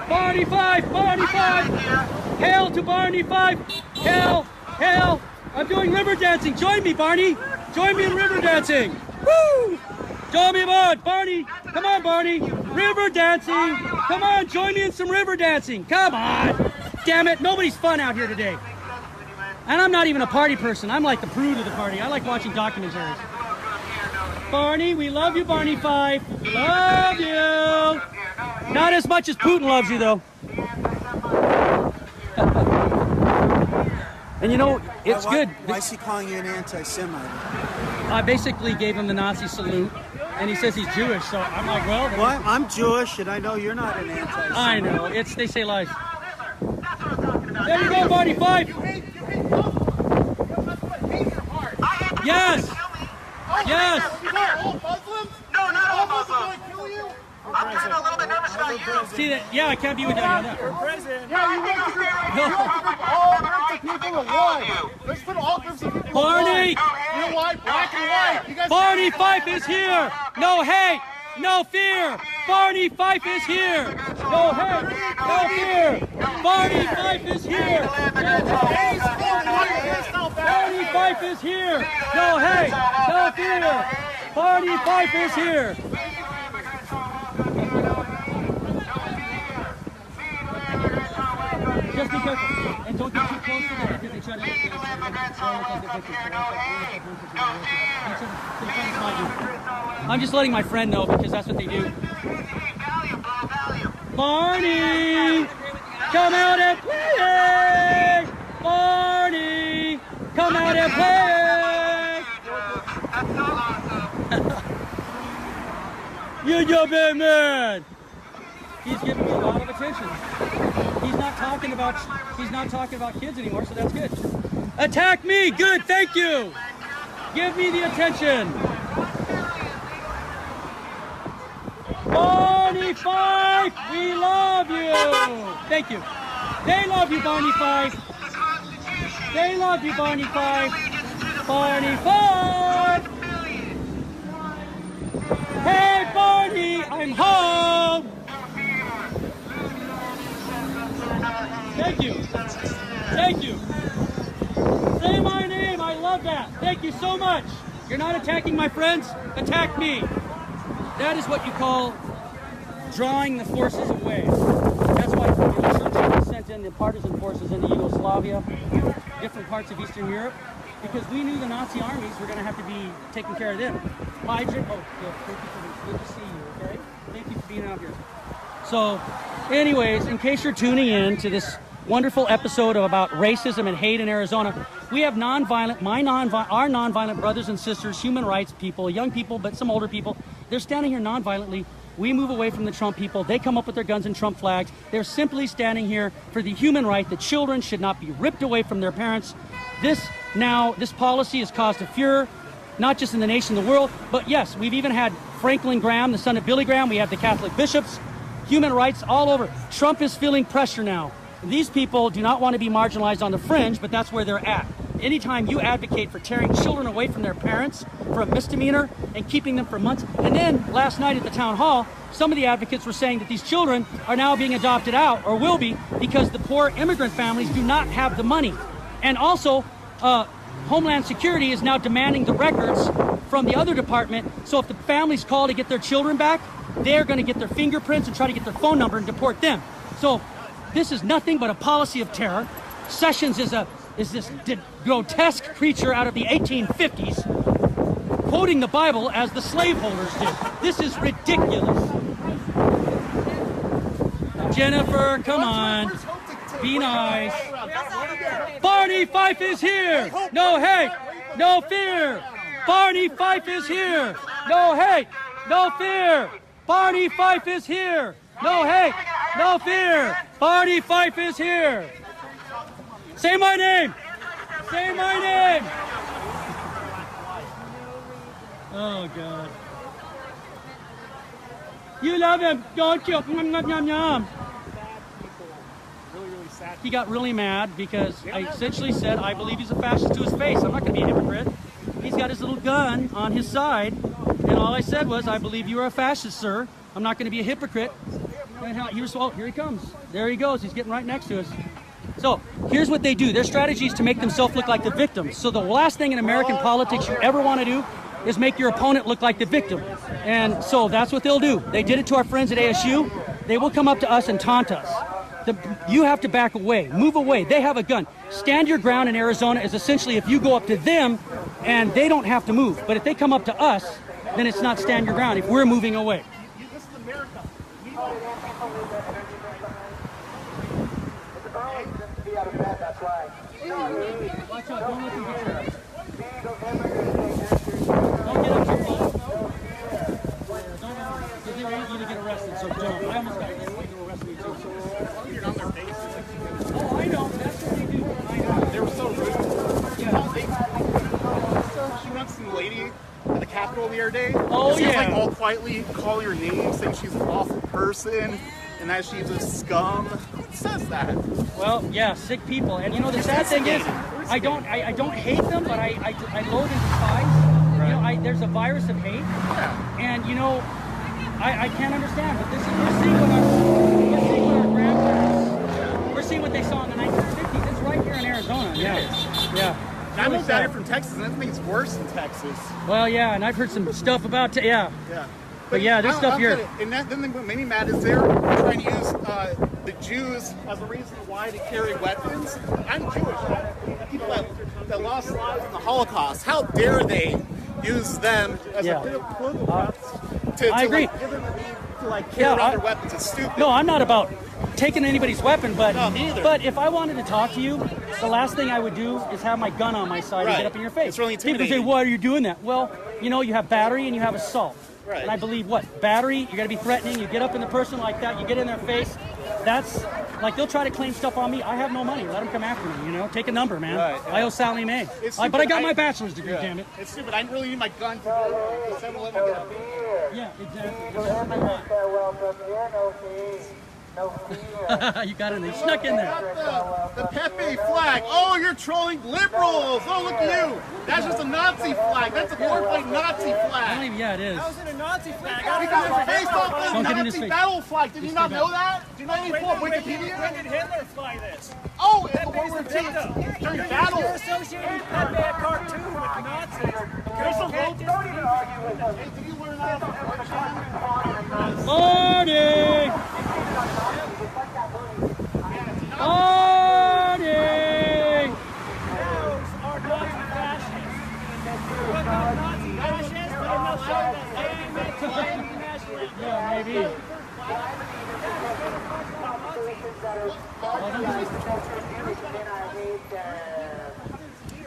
Barney 5! Barney 5! Hail to Barney 5! Hail! Hail! I'm doing river dancing. Join me, Barney. Join me in river dancing. Woo! Join me on, Barney. Come on, Barney. River dancing. Come on, join me in some river dancing. Come on. Damn it, nobody's fun out here today. And I'm not even a party person. I'm like the prude of the party. I like watching documentaries. Barney, we love you, Barney 5. We love you. Not as much as Putin loves you, though. And you know, it's good. Why is he calling you an anti-Semite? I basically gave him the Nazi salute, and he says he's Jewish, so I'm like, well... What? I'm Jewish, and I know you're not an anti-Semite. I know. They say lies. There you go, Barney 5. Yes. Yes. All Muslims? No, not all Muslims. Kill you? I'm kind of a little bit nervous about you. See that? Yeah, I can't be with you on that. You're president. Yeah, you want to group all groups of people or what? Let's put all groups of people. Barney! You know why? Black and white. You guys Barney Fife is here. No hate, no fear. Barney Fife is here. No hate, no fear. Barney Fife is here. Barney Fife is here. No hate, no fear. Barney Fife is here. Just be careful. And don't get too close to them because they try to... I'm just letting my friend know because that's what they do. Barney! Come out and play! Barney! Come out and play! You're your big man! He's giving me a lot of attention. He's not talking about kids anymore, so that's good. Attack me! Good, thank you! Give me the attention! Barney Fife, we love you! Thank you. They love you, Barney Fife. They love you, Barney Fife. Barney Fife! Hey, Barney, I'm home! Thank you. Thank you. Say my name. I love that. Thank you so much. You're not attacking my friends. Attack me. That is what you call drawing the forces away. That's why Churchill sent in the partisan forces into Yugoslavia, different parts of Eastern Europe, because we knew the Nazi armies were going to have to be taking care of them. Thank you good to see you, okay? Thank you for being out here. So, anyways, in case you're tuning in to this wonderful episode about racism and hate in Arizona, we have our nonviolent brothers and sisters, human rights people, young people, but some older people. They're standing here nonviolently. We move away from the Trump people. They come up with their guns and Trump flags. They're simply standing here for the human right that children should not be ripped away from their parents. This policy has caused a furor, not just in the nation, the world, but yes, we've even had Franklin Graham, the son of Billy Graham. We have the Catholic bishops, human rights all over. Trump is feeling pressure now. These people do not want to be marginalized on the fringe, but that's where they're at. Anytime you advocate for tearing children away from their parents for a misdemeanor and keeping them for months, and then last night at the town hall, some of the advocates were saying that these children are now being adopted out, or will be, because the poor immigrant families do not have the money. And also, Homeland Security is now demanding the records from the other department, so if the families call to get their children back, they're going to get their fingerprints and try to get their phone number and deport them. So this is nothing but a policy of terror. Sessions is this grotesque creature out of the 1850s, quoting the Bible as the slaveholders did. This is ridiculous. Jennifer, come on. Be nice. Barney Fife is here. No hate, no fear. Barney Fife is here. No hate, no fear. Barney Fife is here. No hate, no fear. Barney Fife is here. Say my name. Say my name. Oh, God. You love him, don't you? Yum, yum, yum, yum. He got really mad because I essentially said, I believe he's a fascist to his face. I'm not going to be a hypocrite. He's got his little gun on his side, and all I said was, I believe you are a fascist, sir. I'm not going to be a hypocrite. And he was, oh, here he comes. There he goes. He's getting right next to us. So here's what they do. Their strategy is to make themselves look like the victims. So the last thing in American politics you ever want to do is make your opponent look like the victim. And so that's what they'll do. They did it to our friends at ASU. They will come up to us and taunt us. You have to back away, move away. They have a gun. Stand your ground in Arizona is essentially if you go up to them and they don't have to move. But if they come up to us, then it's not stand your ground if we're moving away. This is America. Watch out, don't let them get you. Don't get up too close. Because they want you to get arrested, so don't. I almost got to arrest me too. You're on their faces. Oh, I know. That's what they do. I know. They were so rude. Yeah. She went to some lady at the Capitol the other day. Oh, she yeah. was like all quietly call your name, saying she's an awful person and that she's a scum. Who says that? Well, yeah, sick people. And you know the sad thing is, I don't hate them, but I loathe and despise. Right. You know, there's a virus of hate. Yeah. And you know, I can't understand. But this is we're seeing what our grandparents, we're seeing what they saw in the 1950s. It's right here in Arizona. Yeah. Yeah. And I looked at it from Texas, and I think it's worse in Texas. Well, yeah, and I've heard some stuff about yeah. But yeah, there's stuff here. And then what made me mad is they're trying to use the Jews as a reason why to carry weapons. I'm Jewish. People that lost lives in the Holocaust. How dare they use them as a bit of political to I agree. Like, give them a need to like carry around their weapons? It's stupid. No, I'm not about taking anybody's weapon, but no, me either. But if I wanted to talk to you, the last thing I would do is have my gun on my side and get up in your face. It's really intimidating. People say, "Why are you doing that?" Well, you know, you have battery and you have assault. Right. And I believe what? Battery, you got to be threatening. You get up in the person like that, you get in their face. That's like they'll try to claim stuff on me. I have no money. Let them come after me. You know, take a number, man. Right, yeah. I owe Sally Mae. But I got my bachelor's degree. Yeah. Damn it. It's stupid. I really need my gun to go to 7-Eleven get a beer. Yeah, exactly. You got in there. You snuck in there. The Pepe flag. Oh, you're trolling liberals. Oh, look at you. That's just a Nazi flag. That's a glorified Nazi flag. Yeah, it is. How is it a Nazi flag? Because it's based off the Don't get in his Nazi face. battle flag. Did you not know that? Do you not need to pull up Wikipedia? When did Hitler fly this? Oh, in World War II. During battle. You're associating Pepe a cartoon with Nazis. There's some low. Hey, did you learn that from Morning! Morning! Those are Nazi fascists. What about Nazi fascists? But I'm not sure that they nationalism. Yeah, maybe.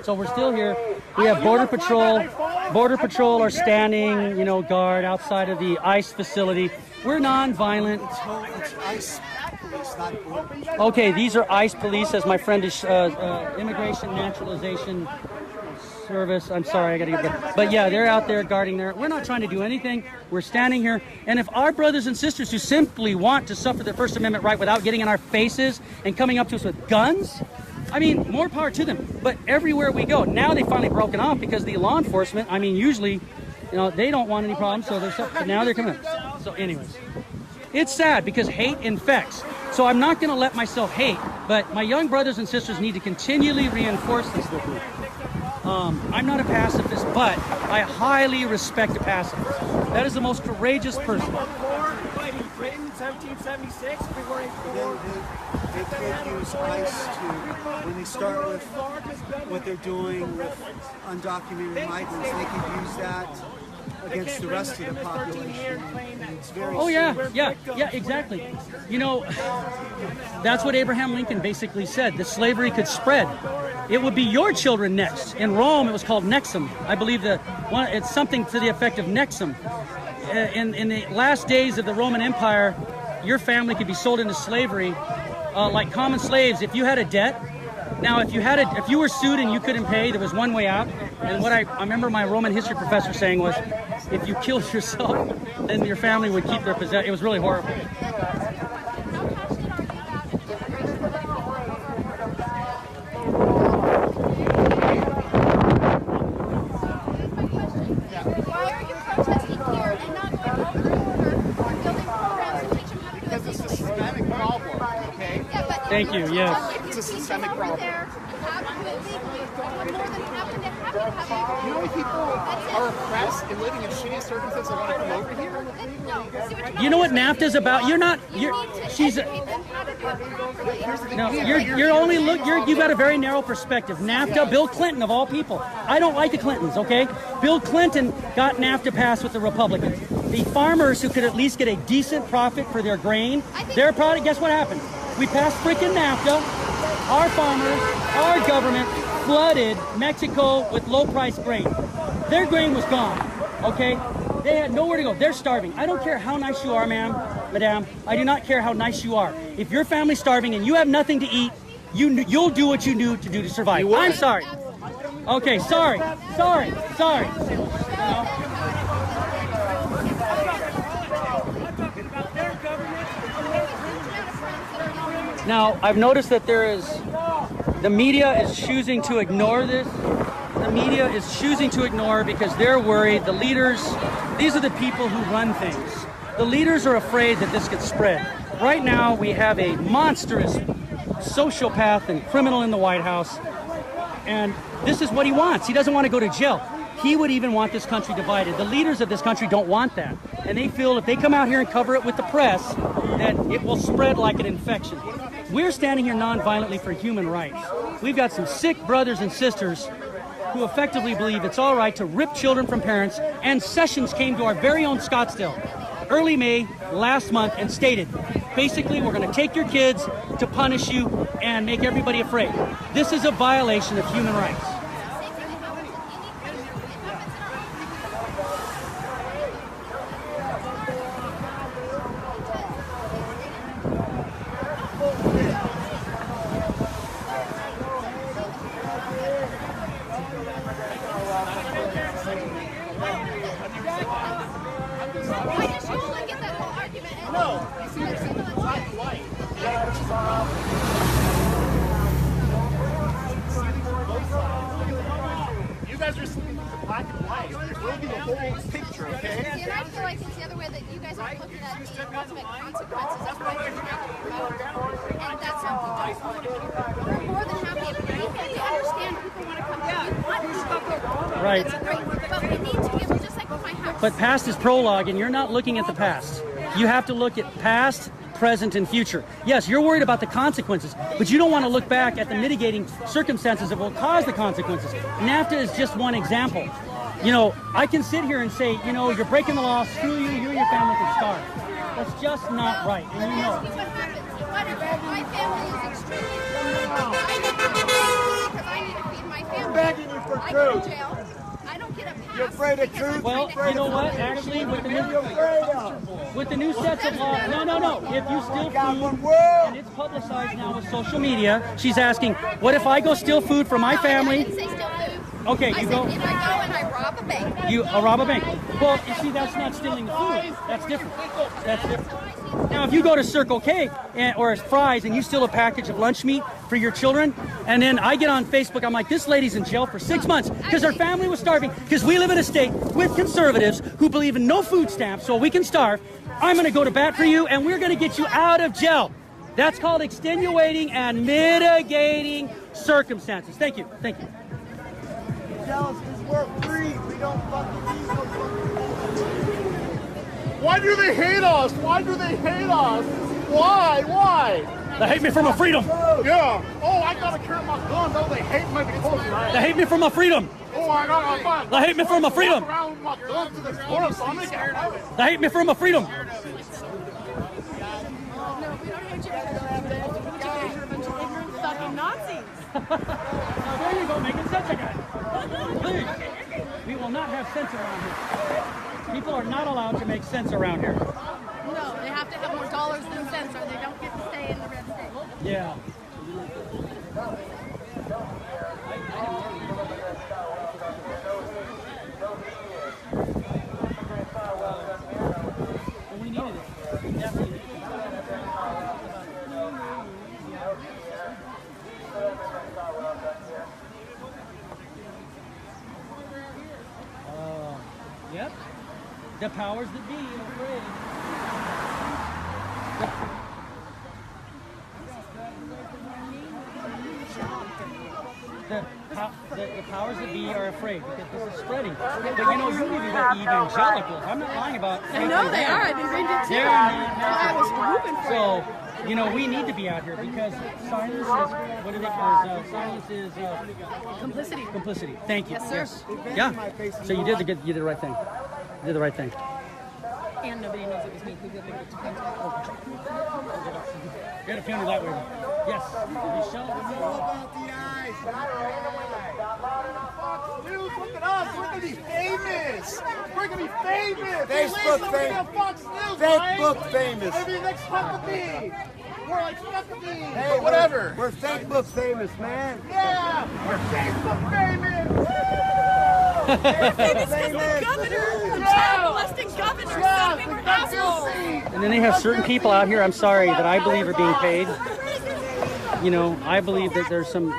So we're still here. We have Border Patrol. Border Patrol are standing, you know, guard outside of the ICE facility. We're non-violent. It's ICE police, not border. Okay, these are ICE police, as my friend is immigration naturalization service. I'm sorry, I got to get back. But yeah, they're out there guarding there. We're not trying to do anything. We're standing here. And if our brothers and sisters who simply want to suffer their First Amendment right without getting in our faces and coming up to us with guns, I mean, more power to them. But everywhere we go, now they've finally broken off because the law enforcement, I mean, usually, you know, they don't want any problems, so but now they're coming up. So anyways, it's sad because hate infects. So I'm not going to let myself hate, but my young brothers and sisters need to continually reinforce this with me. I'm not a pacifist, but I highly respect a pacifist. That is the most courageous person. In Britain, 1776, They could use ICE to, when they start with what they're doing with undocumented migrants, they could use that against the rest of the population. It's very yeah, exactly. You know, that's what Abraham Lincoln basically said, that slavery could spread. It would be your children next. In Rome, it was called nexum. I believe it's something to the effect of nexum. In the last days of the Roman Empire, your family could be sold into slavery like common slaves. If you had a debt, now if you were sued and you couldn't pay, there was one way out. And what I remember my Roman history professor saying was, if you killed yourself, then your family would keep their possession. It was really horrible. Thank you, yes. It's a systemic problem. You know, people are oppressed and living in shitty circumstances that want to come over here? You know what NAFTA is about? You've got a very narrow perspective. NAFTA, Bill Clinton of all people. I don't like the Clintons, okay? Bill Clinton got NAFTA passed with the Republicans. The farmers who could at least get a decent profit for their grain, their product, guess what happened? We passed freaking NAFTA. Our farmers, our government flooded Mexico with low-priced grain. Their grain was gone, okay? They had nowhere to go. They're starving. I don't care how nice you are, madam. I do not care how nice you are. If your family's starving and you have nothing to eat, you'll do what you need to do to survive. I'm sorry. Okay, sorry. Now, I've noticed that the media is choosing to ignore this. The media is choosing to ignore because they're worried. The leaders, these are the people who run things. The leaders are afraid that this gets spread. Right now, we have a monstrous sociopath and criminal in the White House, and this is what he wants. He doesn't want to go to jail. He would even want this country divided. The leaders of this country don't want that. And they feel if they come out here and cover it with the press, that it will spread like an infection. We're standing here non-violently for human rights. We've got some sick brothers and sisters who effectively believe it's all right to rip children from parents, and Sessions came to our very own Scottsdale early May last month and stated, basically, we're going to take your kids to punish you and make everybody afraid. This is a violation of human rights. You guys are seeing the black and white. There's really the whole picture, okay? And I feel like it's the other way that you guys are looking at the ultimate consequences of what you're talking about. And that's something we're more than happy. We understand people want to come here. We want to. Right. That's great. But we need to give, just like with my house. But past is prologue, and you're not looking at the past. You have to look at past, present, and future. Yes, you're worried about the consequences, but you don't want to look back at the mitigating circumstances that will cause the consequences. NAFTA is just one example. You know, I can sit here and say, you know, you're breaking the law, screw you, you and your family can starve. That's just not right, and you know it. What if my family is extremely poor? Because I need to feed my family. I'm begging you for I go to truth. jail. I don't get a pass. You're afraid of truth? Well, you know what? Actually, with the new sets of law, no. If you steal food, and it's publicized now with social media, she's asking, what if I go steal food from my family? I didn't say steal food. Okay, I you said, go. and I go and I rob a bank. You rob a bank. Well, you see, that's not stealing the food. That's different. That's different. Now, if you go to Circle K or Fry's and you steal a package of lunch meat for your children, and then I get on Facebook, I'm like, this lady's in jail for 6 months because her family was starving. Because we live in a state with conservatives who believe in no food stamps, so we can starve. I'm going to go to bat for you, and we're going to get you out of jail. That's called extenuating and mitigating circumstances. Thank you. Thank you. Jealous because we're free. We don't fucking need no Why do they hate us? Why do they hate us? Why? Why? They hate me for my freedom. Yeah. Oh, I gotta carry my gun. No, they hate my close. They hate me for my freedom. Oh, I got my gun. They hate me for my freedom. Around with my gun to the corner, so I'm gonna get They hate me for my freedom. No, we don't hate you because you're a bunch of ignorant fucking Nazis. Now there you go, making sense again. Please. We will not have sense around here. People are not allowed to make sense around here. No, they have to have more dollars than cents or they don't get to stay in the red state. Yeah. We needed it. We definitely needed it. Yep. The powers that be, I'm afraid. The powers that be are afraid because this is spreading. But you know, you even got evangelicals. I'm not lying about. I know they are. I've been reading it too. I was rooting for So, you know, we need to be out here because silence is what it is. Silence is complicity. Complicity. Thank you. Yes, sir. Yeah. So you did the right thing. You did the right thing. And nobody knows it was me who did it. Get a funeral that way. Yes. News, look at us. We're gonna be famous. We're gonna be famous. Facebook famous. Fox News, Facebook famous. Maybe the next Huckabee. We're like Huckabee. Hey, But whatever. We're Facebook famous, man. Yeah. We're Facebook famous. And then they have certain people out here, I'm sorry, that I believe are being paid. You know, I believe that there's some,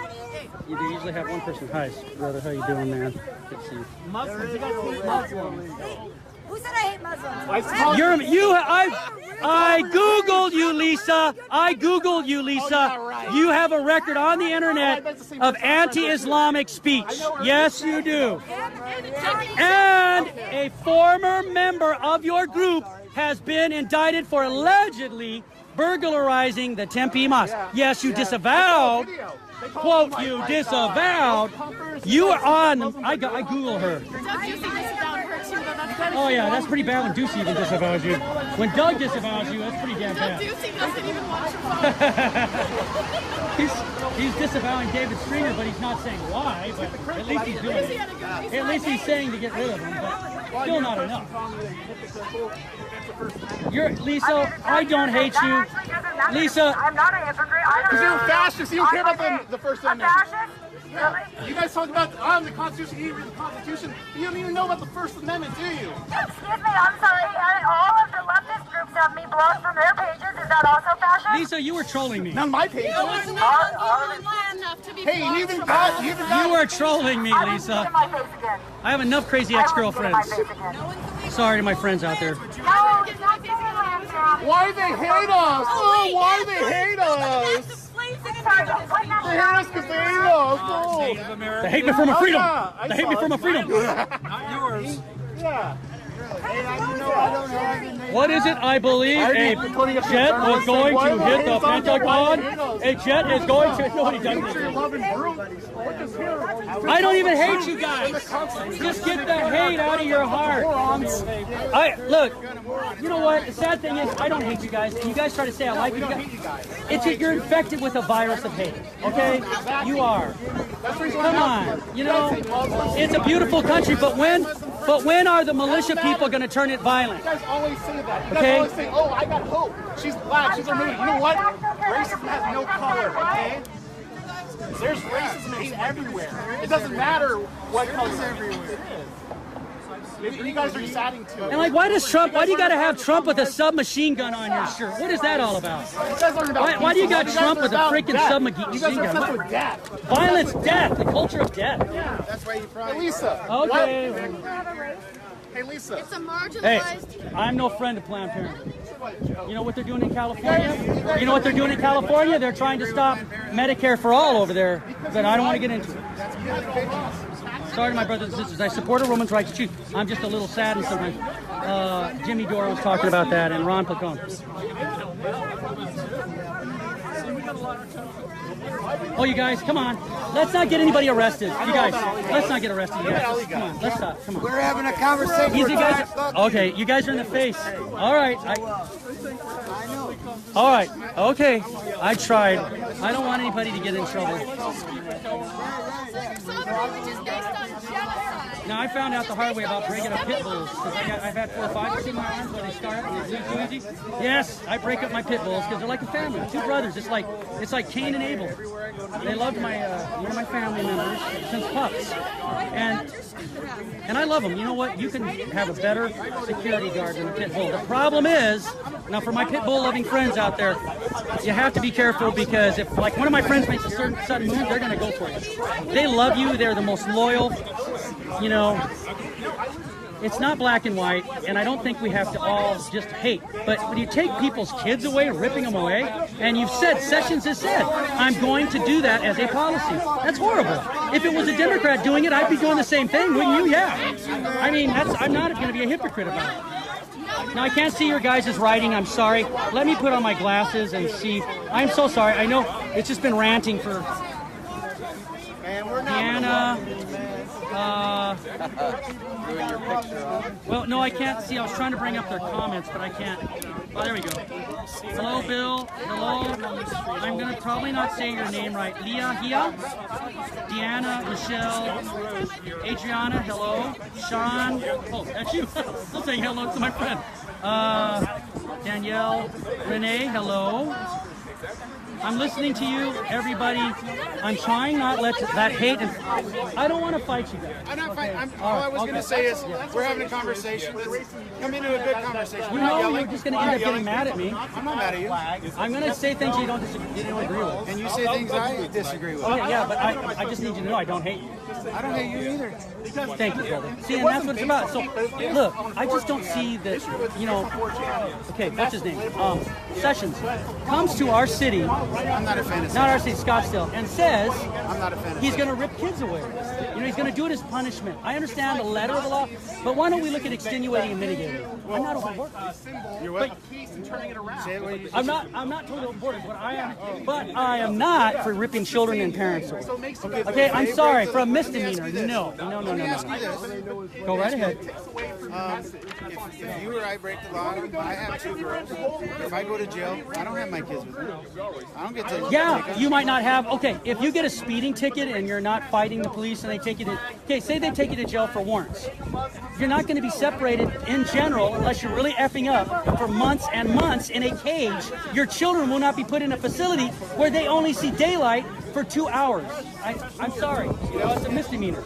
they usually have one person. Hi, brother, how you doing, man? Good to see you. Muslims, you guys hate Muslims. Who said I hate Muslims? I Googled you, Lisa. I Googled you, Lisa. You have a record on the internet of anti-Islamic speech. Yes, you do. And a former member of your group has been indicted for allegedly burglarizing the Tempe Mosque. Yes, you disavowed. Quote, you disavowed. You are on. I Google her. Oh yeah, that's pretty bad when Ducey even disavows you. When Doug disavows you, that's pretty damn bad. Ducey doesn't even watch your phone. He's disavowing David Stringer, but he's not saying why. But at least he's doing it. At least he's saying to get rid of him, but still not enough. Lisa, I don't hate you. Lisa, I'm not a hypocrite. Because you're a fascist. You don't care about the First Amendment. Yeah. You guys talk about the Constitution, you read the Constitution, but you don't even know about the First Amendment, do you? Excuse me, I'm sorry. All of the leftist groups have me blocked from their pages. Is that also fascist? Lisa, you were trolling me. Not my page. No, it's not enough to be hey, you even got. You are trolling me, Lisa. I have enough crazy ex-girlfriends. Sorry to my friends out there. Why they hate us? Oh, why they hate us? They hate us because they hate us. Oh. They hate me for my freedom. They hate me for my freedom. Not yours. Yeah. What is it? I believe a jet was going to hit the Pentagon. A jet is going to. Nobody does this. I don't even hate you guys. Just get the hate out of your heart. Look. You know what? The sad thing is, I don't hate you guys, and you guys try to say I like you guys. You're infected with a virus of hate. Okay? You are. Come on. You know, it's a beautiful country, but when are the militia people going to turn it violent? You guys always say that. You guys always say, oh, I got hope. She's black. She's a movie. You know what? Racism has no color, okay? There's racism and hate everywhere. It doesn't matter what color everywhere. You guys are just adding to it. And like, why do you got to have Trump with a submachine gun on your shirt? What is that all about? Why do you got Trump with a freaking submachine gun? With death. Violence, death, the culture of death. Yeah. That's why you probably... Hey, Lisa. Okay. Hey, Lisa. It's a marginalized... Hey, I'm no friend of Planned Parenthood. You know what they're doing in California? You know what they're doing in California? They're trying to stop Medicare for all over there, but I don't want to get into it. Sorry to my brothers and sisters. I support a woman's right to choose. I'm just a little saddened sometimes. Jimmy Dore was talking about that, and Ron Placone. Oh, you guys, come on. Let's not get anybody arrested. You guys, let's not get arrested. You guys. Come on, let's stop. Come on. We're having a conversation. Easy, guys. Okay, you guys are in the face. All right. All right. Okay. I tried. I don't want anybody to get in trouble. Now, I found out the hard way about breaking up pit bulls, because I've had 4 or 5 in my arms where they start and they bleed too easy. Yes, I break up my pit bulls because they're like a family, 2 brothers. It's like Cain and Abel. They loved one of my family members since pups, and I love them. You know what? You can have a better security guard than a pit bull. The problem is, now for my pit bull loving friends out there, you have to be careful, because if like one of my friends makes a sudden move, they're going to go for it. They love you. They're the most loyal. You know, it's not black and white, and I don't think we have to all just hate. But when you take people's kids away, ripping them away, and you've said, Sessions has said, I'm going to do that as a policy. That's horrible. If it was a Democrat doing it, I'd be doing the same thing, wouldn't you? Yeah. I mean, I'm not going to be a hypocrite about it. Now, I can't see your guys' writing. I'm sorry. Let me put on my glasses and see. I'm so sorry. I know it's just been ranting for Deanna. Well, no, I can't see. I was trying to bring up their comments, but I can't. Oh, there we go. Hello, Bill. Hello. I'm going to probably not say your name right. Leah, Deanna, Michelle, Adriana, hello. Sean. Oh, that's you. I'm saying hello to my friend. Danielle, Renee, hello. I'm listening to you, everybody. I'm trying not to let that hate, and I don't want to fight you guys. I'm not fighting. All I was going to say is, we're having a conversation. Come into a good conversation. You know, you're just going to end up getting mad at me. I'm not mad at you. I'm going to say things you don't agree with. And you say things I disagree with. Okay, yeah, but I just need you to know I don't hate you. I don't hate you either. Thank you, brother. See, and that's what it's about. So, look, I just don't see that, you know, okay, what's his name? Sessions comes to our city. I'm not a fan of not our city, Scottsdale, and says I'm not a fan of he's going to rip kids away. You know, he's going to do it as punishment. I understand the letter of the law, but why don't we look at extenuating and mitigating? I'm not overboard. You're what? Peace and turning it around. I'm not totally overboard, but I am not for ripping children and parents away. Okay, I'm sorry for a misdemeanor. No. Go right ahead. If you or I break the law, I have 2 girls. If I go to jail, I don't have my kids with me. I don't get to. Yeah, you might not have. Okay, if you get a speeding ticket and you're not fighting the police and they take you to. Okay, say they take you to jail for warrants. You're not going to be separated in general unless you're really effing up for months and months in a cage. Your children will not be put in a facility where they only see daylight for 2 hours. I'm sorry. You know, it's a misdemeanor.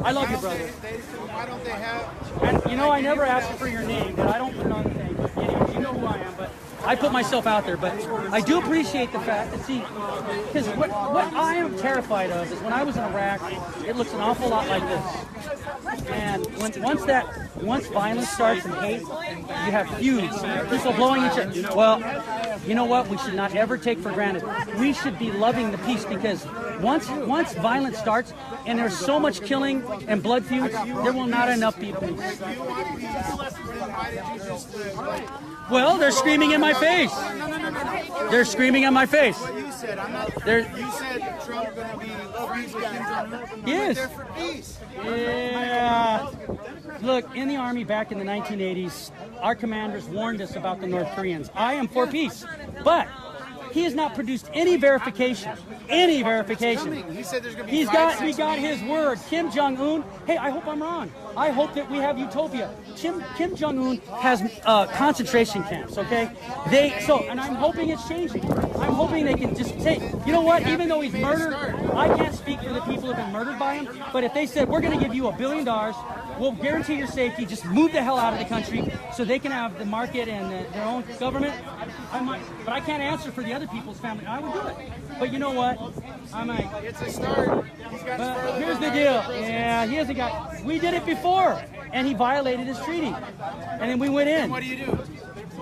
I love you, brother. Why don't they have? And you know, I never asked for your name, but I don't put it on the thing. But anyways, you know who I am, but I put myself out there. But I do appreciate the fact that, see, because what I am terrified of is when I was in Iraq, it looks an awful lot like this. And once violence starts and hate, you have feuds, people blowing each other. Well, you know what? We should not ever take for granted. We should be loving the peace, because once violence starts and there's so much killing and blood feuds, there will not enough be peace. Well, they're screaming in my face. They're screaming in my face. You said Trump going to be friends with Kim Jong-un. Yes. They're for peace. Yeah. Look, in the Army back in the 1980s, our commanders warned us about the North Koreans. I am for peace, but He has not produced any verification. Any verification. He said there's going to be We got his word. Kim Jong-un. Hey, I hope I'm wrong. I hope that we have utopia. Kim Jong-un has concentration camps, okay? And I'm hoping it's changing. I'm hoping they can just take, you know what, even though he's murdered, I can't speak for the people who have been murdered by him, but if they said, we're going to give you $1 billion, we'll guarantee your safety, just move the hell out of the country so they can have the market and their own government, but I can't answer for the other people's family. I would do it. But you know what? I might. It's a start. But here's the deal. Yeah, he hasn't got. We did it before, and he violated his treaty, and then we went in. And what do? You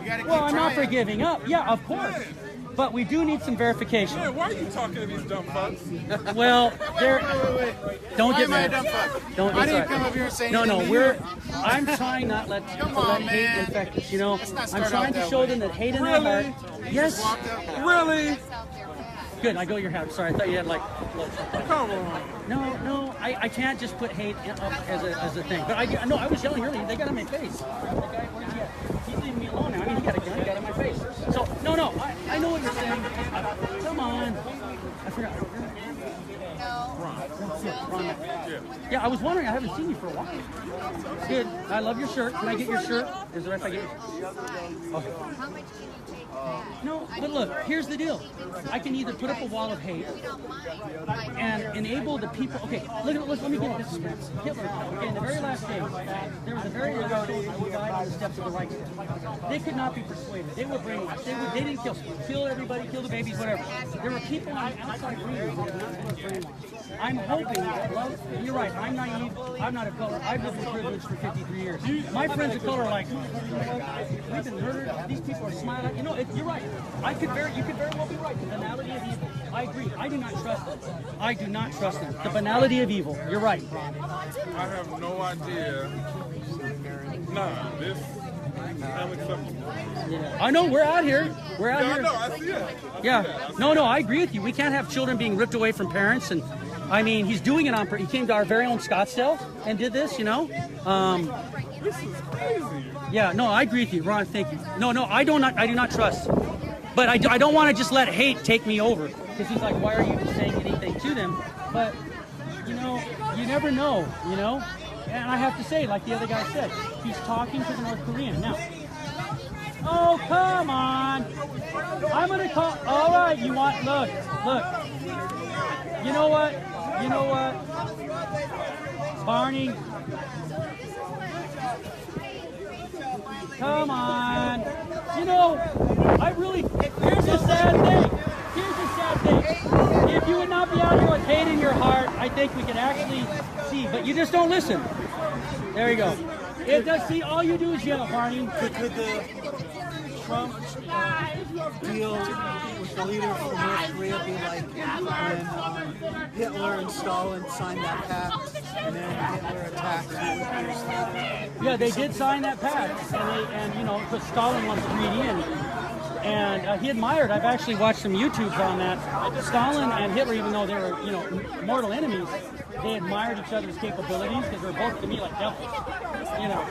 gotta well, I'm not trying. for giving up. Yeah, of course. But we do need some verification. Yeah, why are you talking to these dumb fucks? Well, they're. Don't get mad. Don't. I didn't come up here and say No, anything. I'm trying not let hate infect us. You know, I'm trying to that show way. them that hate in their heart. Yes. Really? Good. I go your hat. Sorry, I thought you had like. Come on. No, I can't just put hate up as a thing. But I was yelling earlier. They got in my face. The guy, where's he at? He's leaving me alone now. I mean, he got a gun. He got in my face. So no, I know what you're saying. Come on. I forgot. Ron. Yeah, I was wondering. I haven't seen you for a while. Good. I love your shirt. Can I get your shirt? Is it right if I get your shirt? Okay. How much can you take? No, but look, here's the deal. I can either put up a wall of hate and enable the people. Okay, let me get this straight. Hitler, okay, in the very last days, there was a very early stage who died on the steps of the Reichstag. They could not be persuaded. They were brainwashed. They didn't kill everybody, kill the babies, whatever. There were people on the outside reading who were not brainwashed. I'm hoping that love. You're right. I'm naive. I'm not a color. I've lived in privilege for 53 years. My friends of color are like, we've been murdered. These people are smiling. You know, you're right. You could very well be right. The banality of evil. I agree. I do not trust them. I do not trust them. The banality of evil. You're right. I have no idea. Nah, this unacceptable. Yeah. I know. We're out here. We're out here. No, I see it. Yeah. No, I agree with you. We can't have children being ripped away from parents. And I mean, he's doing it on. He came to our very own Scottsdale and did this. You know. This is crazy. Yeah. No, I agree with you, Ron. Thank you. No, I do not trust. But I don't want to just let hate take me over. Because he's like, why are you saying anything to them? But, you know, you never know, you know? And I have to say, like the other guy said, he's talking to the North Korean. Now, oh, come on. I'm going to call, all right, you want, look. You know what? Barney. Come on. You know, here's a sad thing. If you would not be out here with hate in your heart, I think we could actually see, but you just don't listen. There you go. It does see, all you do is yell, Barney. Could the Trump deal with the leader from North Korea be like when Hitler and Stalin signed that pact and then Hitler attacked Yeah, they did sign that pact, and you know, because Stalin was 3D and he admired. I've actually watched some YouTubes on that. Stalin and Hitler, even though they were, you know, mortal enemies, they admired each other's capabilities because they're both to me like devils. You know.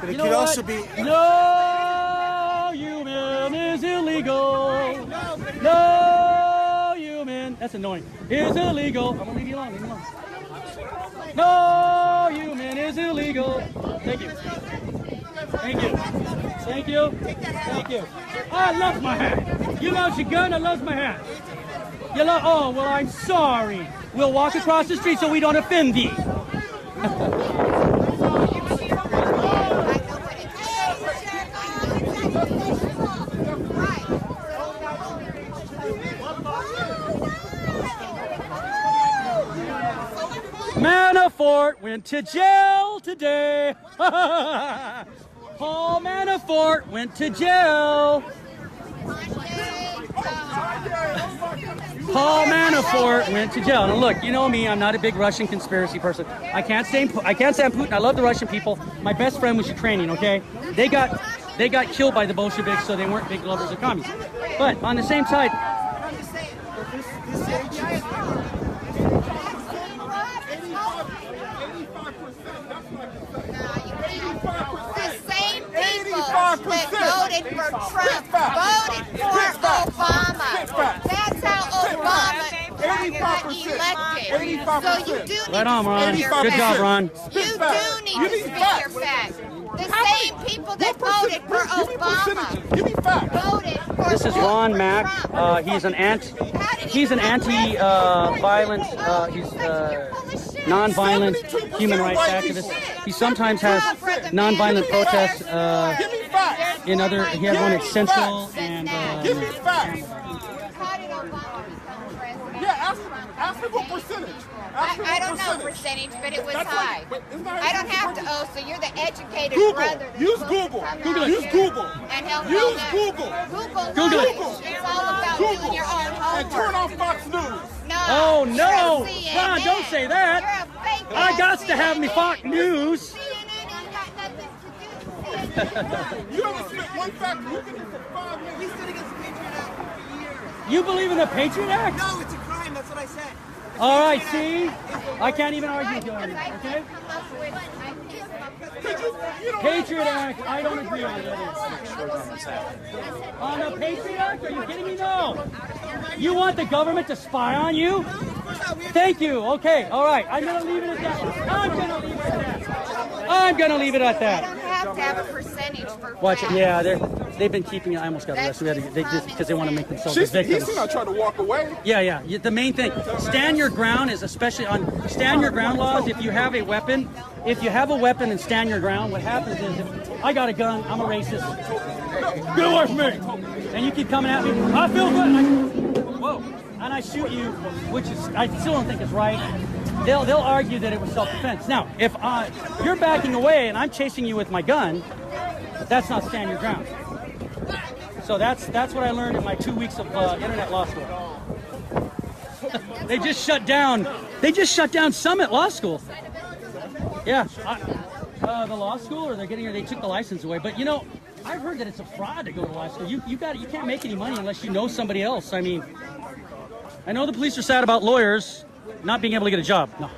But it could also be. No human is illegal. No human. That's annoying. Is illegal. I'm gonna leave you alone. Leave me alone. No human is illegal. Thank you. Thank you. Thank you. Thank you. I love my hat. You love your gun. I love my hat. You love. Oh well, I'm sorry. We'll walk across the street so we don't offend thee. Manafort went to jail today. Paul Manafort went to jail. Paul Manafort went to jail. Now look, you know me, I'm not a big Russian conspiracy person. I can't stand Putin. I love the Russian people. My best friend was Ukrainian, okay? They got killed by the Bolsheviks, so they weren't big lovers of communists. But on the same side, The same people elected. So you do need Right on, Ron. to speak your Good job, facts. Ron. You do need to speak your facts. The same people that voted for Obama Give me facts. voted for This is Ron Mack. He's an anti-violent, he's non-violent human rights activist. He sometimes has non-violent protests. He had one at Central and. Give me facts. Yeah, ask me what percentage. I don't know percentage, but it was high. I don't have to owe, so you're the educated brother. Use Google. Use Google. And help Use Google. Google it. It's all about doing your own homework. And turn off Fox News. No. Oh no, Ron! Don't say that. I got to have me Fox News. You haven't spent one fact looking for 5 minutes. We stood against the Patriot Act for years. You believe in the Patriot Act? No, it's a crime. That's what I said. All right, see? I can't even argue with you on it, okay? Patriot Act, I don't agree on it. On the Patriot Act? Are you kidding me? No. You want the government to spy on you? Thank you. Okay, all right. I'm going to leave it at that. I'm going to leave it at that. I don't have to have a percentage for Watch it. facts. Yeah, they've been keeping it. I almost got arrested. They just because they want to make themselves the victims. He's not trying to walk away. Yeah. The main thing, stand your ground is especially on stand your ground laws. If you have a weapon, and stand your ground, what happens is if I got a gun, I'm a racist. Get away from me! And you keep coming at me. I feel good. Whoa! And I shoot you, which is I still don't think is right. They'll argue that it was self-defense. Now, if you're backing away and I'm chasing you with my gun, that's not stand your ground. So that's what I learned in my 2 weeks of internet law school. They just shut down Summit Law School. Yeah, the law school, or they took the license away. But you know, I've heard that it's a fraud to go to law school. You can't make any money unless you know somebody else. I mean, I know the police are sad about lawyers not being able to get a job. No,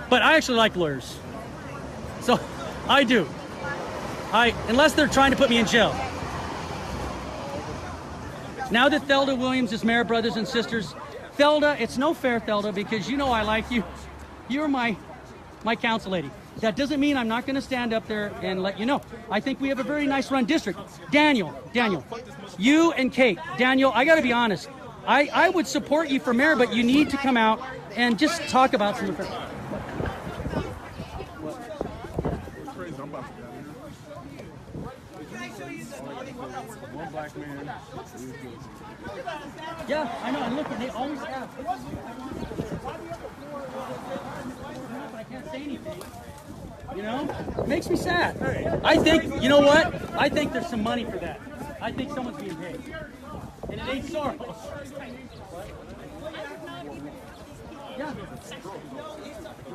but I actually like lawyers. So I do. Unless they're trying to put me in jail. Now that Thelda Williams is mayor, brothers and sisters, Thelda, it's no fair, Thelda, because you know I like you. You're my council lady. That doesn't mean I'm not going to stand up there and let you know. I think we have a very nice run district. Daniel, you and Kate. Daniel, I got to be honest. I would support you for mayor, but you need to come out and just talk about some of it. One black man. Yeah, I know. And look, they always have. I can't say anything. You know, it makes me sad. I think, you know what? I think there's some money for that. I think someone's being paid. And it ain't Soros. Yeah.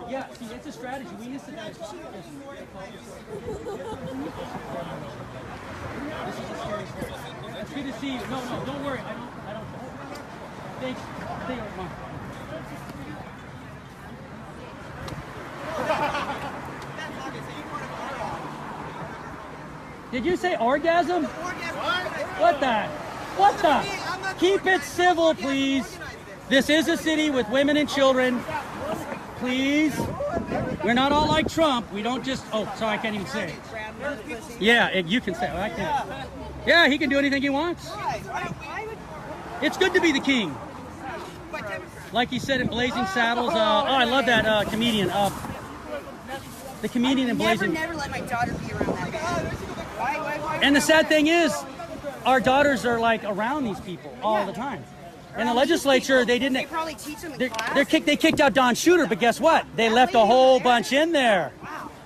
Yeah, see, it's a strategy. We used to do this. This is a scary story. It's good to see you. No, don't worry. I don't. Thanks. Stay with mom. Did you say orgasm? What the? Keep it civil, please. This is a city with women and children. Please. We're not all like Trump. We don't just... Oh, sorry, I can't even say it. Yeah, you can say it. I can't. Yeah, he can do anything he wants. It's good to be the king. Like he said in Blazing Saddles. I love that comedian. The comedian in Blazing... Never let my daughter be around that guy. And the sad thing is, our daughters are like around these people all the time. In the legislature, they didn't. They probably teach them in class. They kicked out Don Shooter, but guess what? They left a whole bunch in there.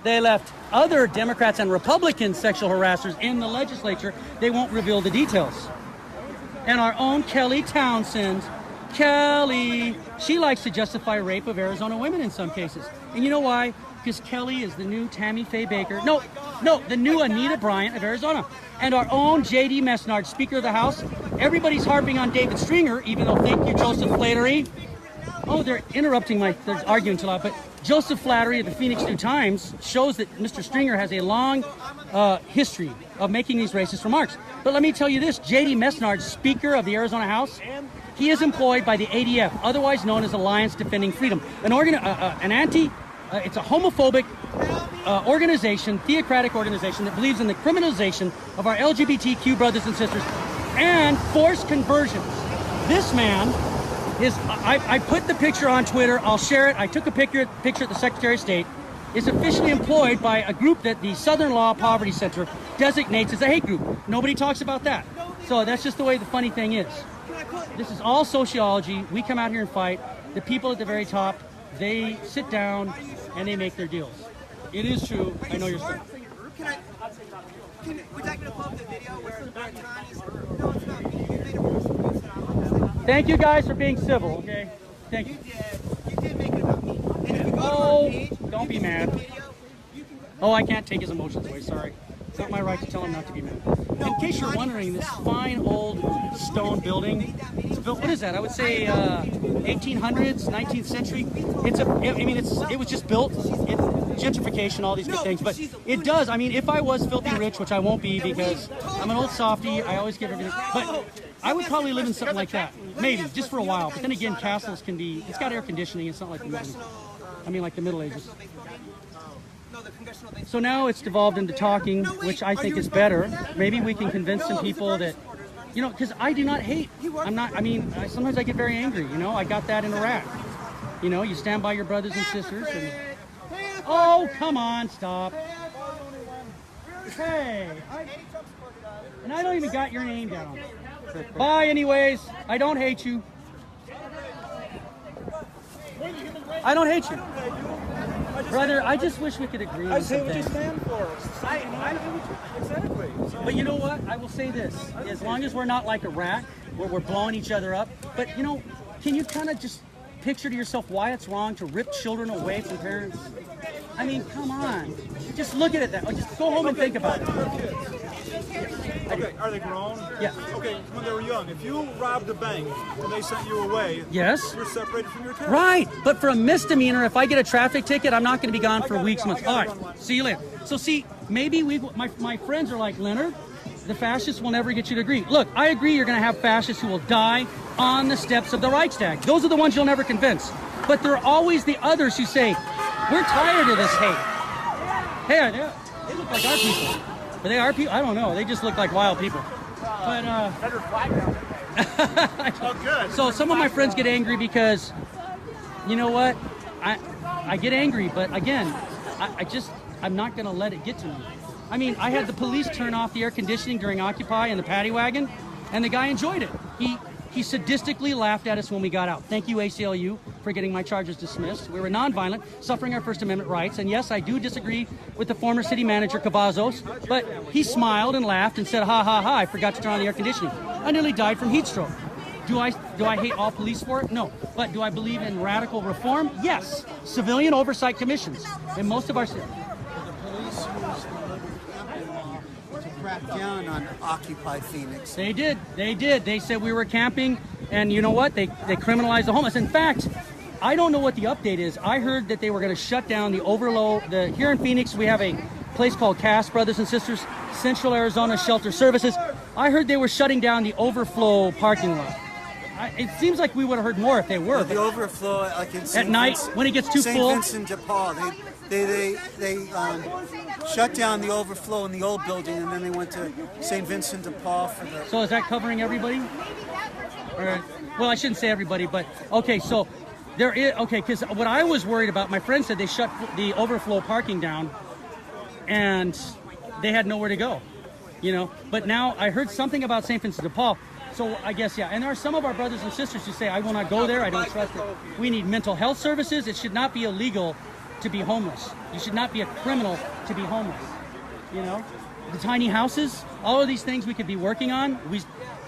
They left other Democrats and Republican sexual harassers in the legislature. They won't reveal the details. And our own Kelly Townsend, she likes to justify rape of Arizona women in some cases. And you know why? Because Kelly is the new Tammy Faye Baker. No, the new Anita Bryant of Arizona. And our own J.D. Mesnard, Speaker of the House. Everybody's harping on David Stringer, even though, thank you, Joseph Flattery. Oh, they're interrupting they're arguing too loud. But Joseph Flattery of the Phoenix New-Times shows that Mr. Stringer has a long history of making these racist remarks. But let me tell you this, J.D. Mesnard, Speaker of the Arizona House, He is employed by the ADF, otherwise known as Alliance Defending Freedom, it's a homophobic organization, theocratic organization that believes in the criminalization of our LGBTQ brothers and sisters and forced conversions. This man is, I put the picture on Twitter, I'll share it. I took a picture at the Secretary of State, is officially employed by a group that the Southern Law Poverty Center designates as a hate group. Nobody talks about that. So that's just the way the funny thing is. This is all sociology. We come out here and fight. The people at the very top, they sit down and they make their deals. It is true. I know you're still. Would that pull up the video where Tani's? No, it's not me. You made it worse. Thank you guys for being civil, okay? Thank you. You did make it about me. And if you go to Oh, our page, don't be mad. Oh, I can't take his emotions away, sorry. It's not my right to tell him not to be mad. In case you're wondering, this fine old stone building, it's built, what is that? I would say 1800s, 19th century. It was just built, gentrification, all these good things, but it does, I mean, if I was filthy rich, which I won't be because I'm an old softie, I always give everything, but I would probably live in something like that, maybe, just for a while, but then again, castles can be, it's got air conditioning, it's not like like the Middle Ages. So now it's devolved into talking, which I think is better. Maybe we can convince some people that, because I do not hate. Sometimes I get very angry, I got that in Iraq. You stand by your brothers and sisters. Oh, come on, stop. Hey, and I don't even got your name down. Bye anyways, I don't hate you. I don't hate you. Brother, I just wish we could agree on something. I say what you stand for. Exactly. But you know what? I will say this. As long as we're not like Iraq, where we're blowing each other up, but can you kind of just picture to yourself why it's wrong to rip children away from parents? I mean, come on. Just look at it that way. Just go home and think about it. Okay, are they grown? Yeah. Okay, when they were young, if you robbed a bank and they sent you away, yes, you're separated from your kids. Right, but for a misdemeanor, if I get a traffic ticket, I'm not going to be gone for weeks, months. All right, see you later. So see, maybe my friends are like, Leonard, the fascists will never get you to agree. Look, I agree you're going to have fascists who will die on the steps of the Reichstag. Those are the ones you'll never convince. But there are always the others who say, we're tired of this hate. Hey, they look like our people. But they are people? I don't know. They just look like wild people. But, oh, good. So some of my friends get angry because, you know what? I get angry, but again, I'm not going to let it get to me. I mean, I had the police turn off the air conditioning during Occupy in the paddy wagon, and the guy enjoyed it. He sadistically laughed at us when we got out. Thank you, ACLU, for getting my charges dismissed. We were nonviolent, suffering our First Amendment rights. And yes, I do disagree with the former city manager, Cavazos, but he smiled and laughed and said, ha, ha, ha, I forgot to turn on the air conditioning. I nearly died from heat stroke. Do I hate all police for it? No. But do I believe in radical reform? Yes. Civilian oversight commissions in most of our cities. Crack down on Occupy Phoenix. They did. They said we were camping, and you know what? They criminalized the homeless. In fact, I don't know what the update is. I heard that they were going to shut down the overflow. Here in Phoenix, we have a place called CASS, Brothers and Sisters, Central Arizona Shelter Services. I heard they were shutting down the overflow parking lot. It seems like we would have heard more if they were. The overflow, like in at night when it gets too full. St. Vincent de Paul, they shut down the overflow in the old building, and then they went to St. Vincent de Paul for the. So is that covering everybody? Or, well, I shouldn't say everybody, but okay. So there is because what I was worried about, my friend said they shut the overflow parking down, and they had nowhere to go, But now I heard something about St. Vincent de Paul. So I guess, yeah. And there are some of our brothers and sisters who say, I will not go there. I don't trust it. We need mental health services. It should not be illegal to be homeless. You should not be a criminal to be homeless. The tiny houses, all of these things we could be working on.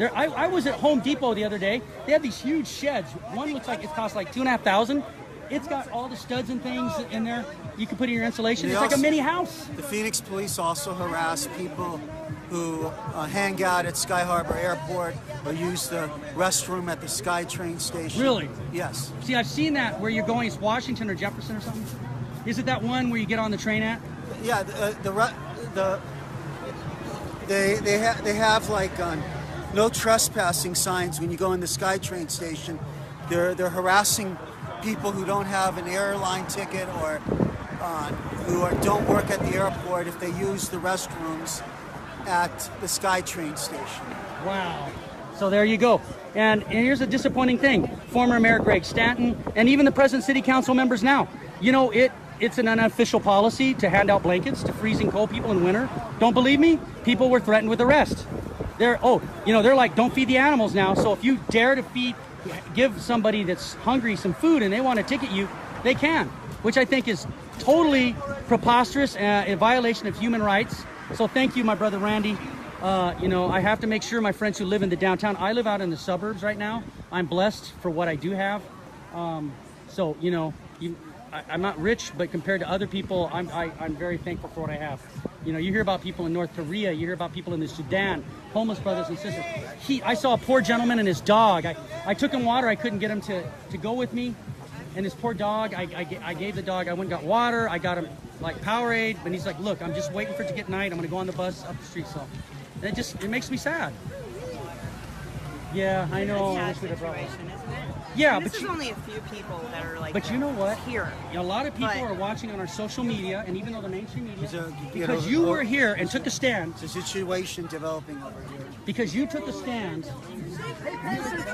I was at Home Depot the other day. They have these huge sheds. One looks like it costs like $2,500. It's got all the studs and things in there. You can put in your insulation. It's like a mini house. The Phoenix police also harass people who hang out at Sky Harbor Airport or use the restroom at the SkyTrain station. Really? Yes. See, I've seen that where you're going. It's Washington or Jefferson or something. Is it that one where you get on the train at? Yeah. They have like no trespassing signs when you go in the SkyTrain station. They're harassing people who don't have an airline ticket or don't work at the airport if they use the restrooms at the SkyTrain station. Wow. So there you go. And here's a disappointing thing. Former Mayor Greg Stanton and even the present city council members now. You know, it's an unofficial policy to hand out blankets to freezing cold people in winter. Don't believe me? People were threatened with arrest. They're like, don't feed the animals now. So if you dare to give somebody that's hungry some food and they want to ticket you, they can, which I think is totally preposterous, a violation of human rights. So thank you, my brother Randy. I have to make sure my friends who live in the downtown, I live out in the suburbs right now. I'm blessed for what I do have. I'm not rich, but compared to other people, I'm very thankful for what I have. You know, you hear about people in North Korea, you hear about people in the Sudan, homeless brothers and sisters. I saw a poor gentleman and his dog. I took him water. I couldn't get him to go with me. And his poor dog, I gave the dog, I went and got water. I got him like Powerade. And he's like, look, I'm just waiting for it to get night. I'm going to go on the bus up the street. So it makes me sad. Yeah, I know. It's a sad situation, isn't it? Yeah, and this is only a few people that are like. But you know what? Here, a lot of people are watching on our social media, and even though the mainstream media, because you were here and took a stand. It's a situation developing over here. Because you took a stand. People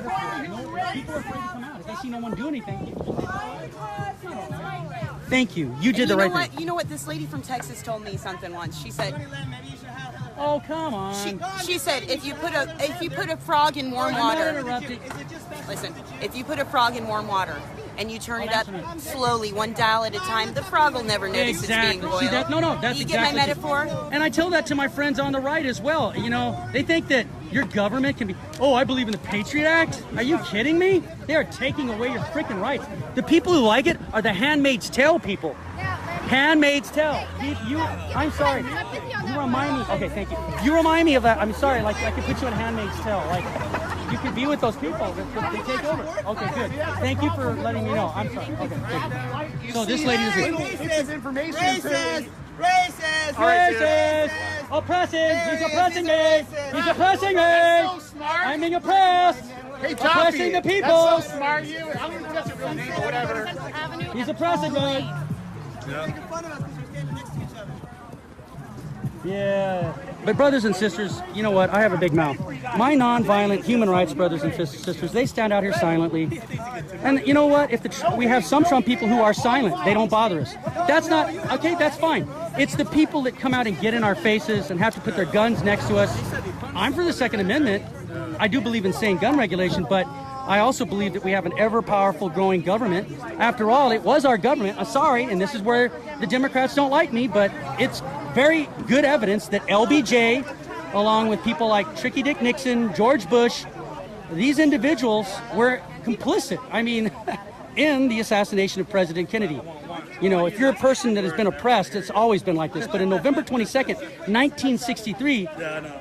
are afraid to come out. If they see no one do anything. Thank you. You did the right thing. You know what? This lady from Texas told me something once. She said. Oh, come on. She said if you put a frog in warm water. Listen, if you put a frog in warm water and you turn it up slowly, one dial at a time, the frog will never notice it's being boiled. See that? No, that's you exactly. get my metaphor? And I tell that to my friends on the right as well. You know, they think that your government can be, I believe in the Patriot Act. Are you kidding me? They are taking away your freaking rights. The people who like it are the Handmaid's Tale people. Handmaid's Tale. I'm sorry. You remind me. Okay, thank you. You remind me of that. I'm sorry. Like I could put you in Handmaid's Tale. Like you could be with those people. They take over. Okay, good. Thank you for letting me know. I'm sorry. Okay, thank you. So this lady is racist. Oppressing. He's oppressing me. He's oppressing me. I'm being oppressed. Hey, oppressing the people. That's so smart, you. I don't even know if that's your real name, but whatever. He's oppressing me. Making fun of us because we're standing next to each other. Yeah. But brothers and sisters, you know what? I have a big mouth. My non-violent human rights brothers and sisters, they stand out here silently. And you know what? If we have some Trump people who are silent, they don't bother us. That's not, okay, that's fine. It's the people that come out and get in our faces and have to put their guns next to us. I'm for the Second Amendment. I do believe in sane gun regulation, but I also believe that we have an ever-powerful growing government. After all, it was our government. I'm sorry, and this is where the Democrats don't like me, but it's very good evidence that LBJ, along with people like Tricky Dick Nixon, George Bush, these individuals were complicit, in the assassination of President Kennedy. You know, if you're a person that has been oppressed, it's always been like this. But in November 22nd, 1963,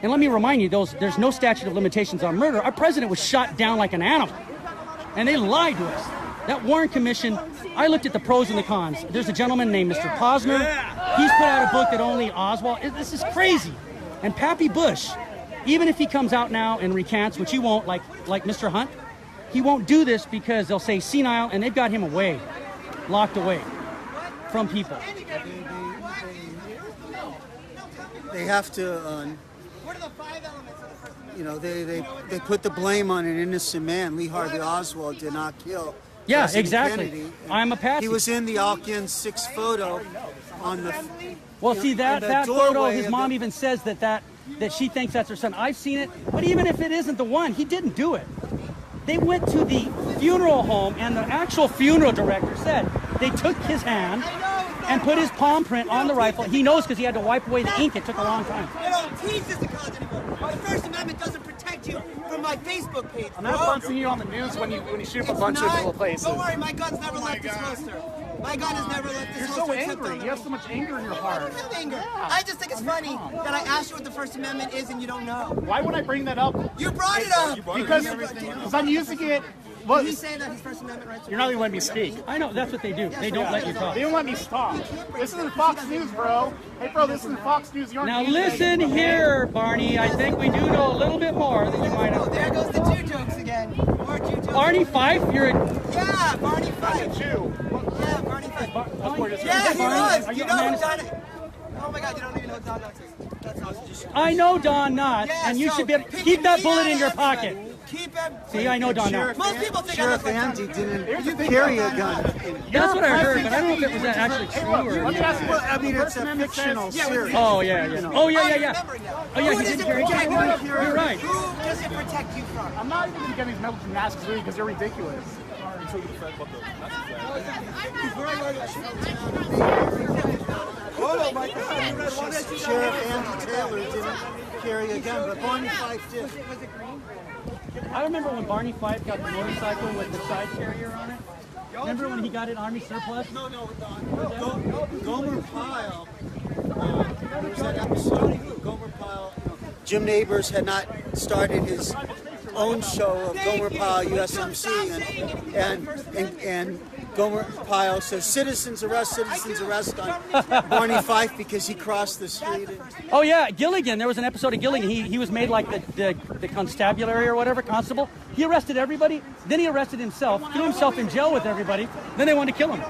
and let me remind you, there's no statute of limitations on murder. Our president was shot down like an animal, and they lied to us. That Warren Commission, I looked at the pros and the cons. There's a gentleman named Mr. Posner. He's put out a book that only Oswald. This is crazy. And Pappy Bush, even if he comes out now and recants, which he won't, like Mr. Hunt, he won't do this because they'll say senile, and they've got him away, locked away from people. They have to, they put the blame on an innocent man. Lee Harvey Oswald did not kill. Yeah, President exactly. Kennedy. I'm a patsy. He was in the Alkin 6 photo on the. Well, see that photo. His mom even says that she thinks that's her son. I've seen it, but even if it isn't the one, he didn't do it. They went to the funeral home, and the actual funeral director said they took his hand and put his palm print on the rifle. He knows because he had to wipe away the ink. It took a long time. They don't teach this in college anymore. The First Amendment doesn't protect you from my Facebook page. I'm not bunching you on the news when you shoot up a bunch of little places. Don't worry, my gun's never left this holster. My gun has never left this holster. You're so angry. You have so much anger in your heart. I don't have anger. I just think it's funny that I asked you what the First Amendment is and you don't know. Why would I bring that up? You brought it up. Because I'm using it What? Did he say that his First Amendment rights? You're not even letting me speak. I know, that's what they do. They don't let you talk. They don't let me talk. This isn't Fox News, bro. Hey, bro, this isn't Fox News. You aren't Now news listen media, here, Barney. I think we do know a little bit more than you might Oh, have. there goes the Jew jokes again. More Jew jokes. Barney Fife, you're a... Yeah, Barney Fife. That's a Jew. Yeah, Barney Fife. Barney? Yeah, he was. Are You you know a who man? done it? Oh my God, you don't even know who Don Knotts is. That's awesome. I know Don Knotts, Yeah, and you so should be able to pick keep that me bullet out in of your everybody. pocket. Keep him. See, I know Don Knotts. Most people think Sheriff I look Andy like didn't carry a gun. That's what I heard, but I don't know if it was actually true or... Let me ask you this. Well, I mean, it's a fictional series. Oh, yeah, yeah. Oh, yeah, yeah, yeah. Oh, yeah, Who he does didn't it carry a protect gun. you? You're right. Who does it protect you from? I'm not even going to get these medical masks really because they're ridiculous. Oh my God! Sheriff Andy Taylor didn't carry a gun, but Barney Fife did. I remember when Barney Fife got the motorcycle with the side carrier on it. Remember when he got it Army surplus? No, Gomer Pyle. There was that episode. Gomer Pyle. Jim Nabors had not started his own show of Gomer Pyle USMC, and Gomer Pyle says, citizens arrest on Barney Fife because he crossed the street. Oh yeah, Gilligan. There was an episode of Gilligan. He was made like the constabulary or whatever, constable. He arrested everybody. Then he arrested himself, threw himself in jail with everybody. Then they wanted to kill him.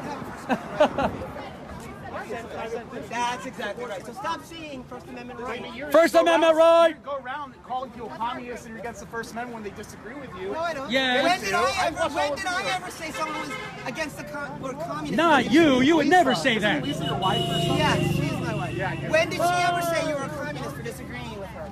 That's exactly right. So stop seeing First Amendment right. First Amendment right. You go around calling people communists and you're against the First Amendment when they disagree with you. No, I don't. Yeah. When did I ever say someone was against the word communist? Not you. You would never say that. Lisa, your wife or something? Yes, she's my wife. Yeah, When did she ever say you were a communist for disagreeing with her?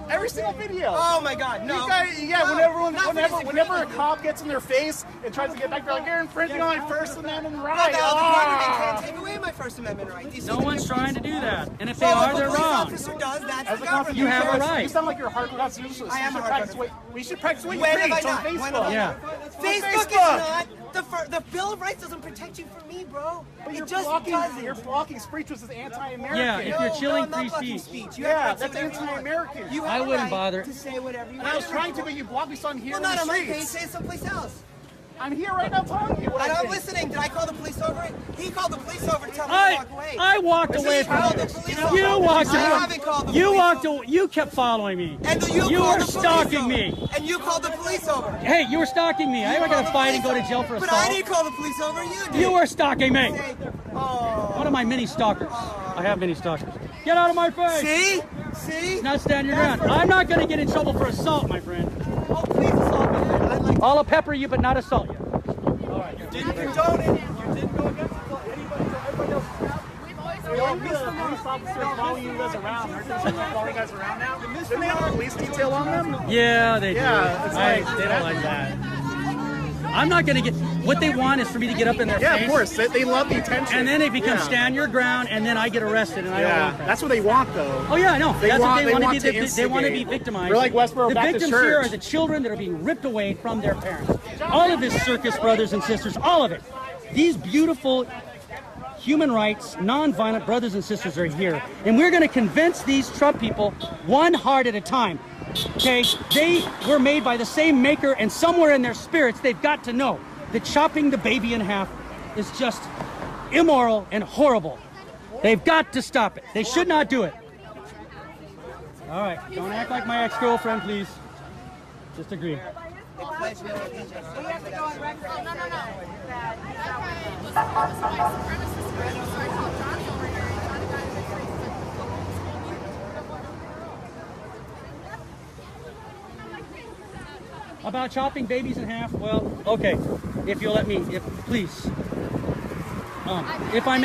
Every single video. Oh my God, no. You guys, yeah, No, whenever a cop gets in their face and tries to get back, they're like, you're infringing on my First Amendment right. The government can't take away my First Amendment right. Do you see No the one's difference? trying to do that. And if they Well, are, if they're a police wrong. officer does, that's As the a government. You have a constitutional- right. You sound like you're a hardcore constitutionalist. I am a hardcore. We should practice what you When have preach I on not? When have Facebook. I Yeah. not? Facebook is not. The Bill of Rights doesn't protect you from me, bro. But It you're just blocking, doesn't. you're blocking speech, which is anti-American. Yeah, if you're chilling I'm not free blocking speech. You Yeah, have to that's say whatever you want. anti-American. You I have a wouldn't right bother. to say whatever you want. And I was trying to, but you blocked me, so I'm here Well, in not the on my streets. page. Say it someplace else. I'm here right now telling you what And I I'm think. listening. Did I call the police over it? He called the police over to tell me to walk away. I walked away from called the it. police You over. walked I away. haven't called the You police walked over. away. You kept following me. And you You called were the police stalking over. me. And you called the police over. Hey, you were stalking me. I got to fight and go to jail for But I assault. didn't call the police over. You did. You were stalking me. Oh. One of my many stalkers. I have many stalkers. Get out of my face. See? See? Not stand your ground. I'm not going to get in trouble for assault, my friend. Oh, please assault me. I'd like I'll pepper you, but not assault you. You didn't condone it. You didn't go against anybody. Everybody else. They all police officers follow you guys around. Aren't they following you guys around now? Didn't they have a police detail on them? Yeah, they do. Yeah, it's like- They don't like that. I'm not going to get... What they want is for me to get up in their Yeah, face. of course. They love the attention. And then it becomes Yeah. stand your ground, and then I get arrested, and I don't Yeah, want that. that's what they want, though. Oh yeah, I know. They That's want- what they want to be. to They want to be instigate. victimized. We're like Westboro The Baptist victims Church. here are the children that are being ripped away from their parents. All of this circus, brothers and sisters, all of it. These beautiful human rights, non-violent brothers and sisters are here, and we're going to convince these Trump people one heart at a time. Okay, they were made by the same maker, and somewhere in their spirits, they've got to know that chopping the baby in half is just immoral and horrible. They've got to stop it. They should not do it. All right, don't act like my ex-girlfriend, please. Just agree. We have to go on record. No. That guy was called a white supremacist already, so I called Johnny over here, and Johnny got his face. About chopping babies in half, well, okay. If you'll let me, please. If I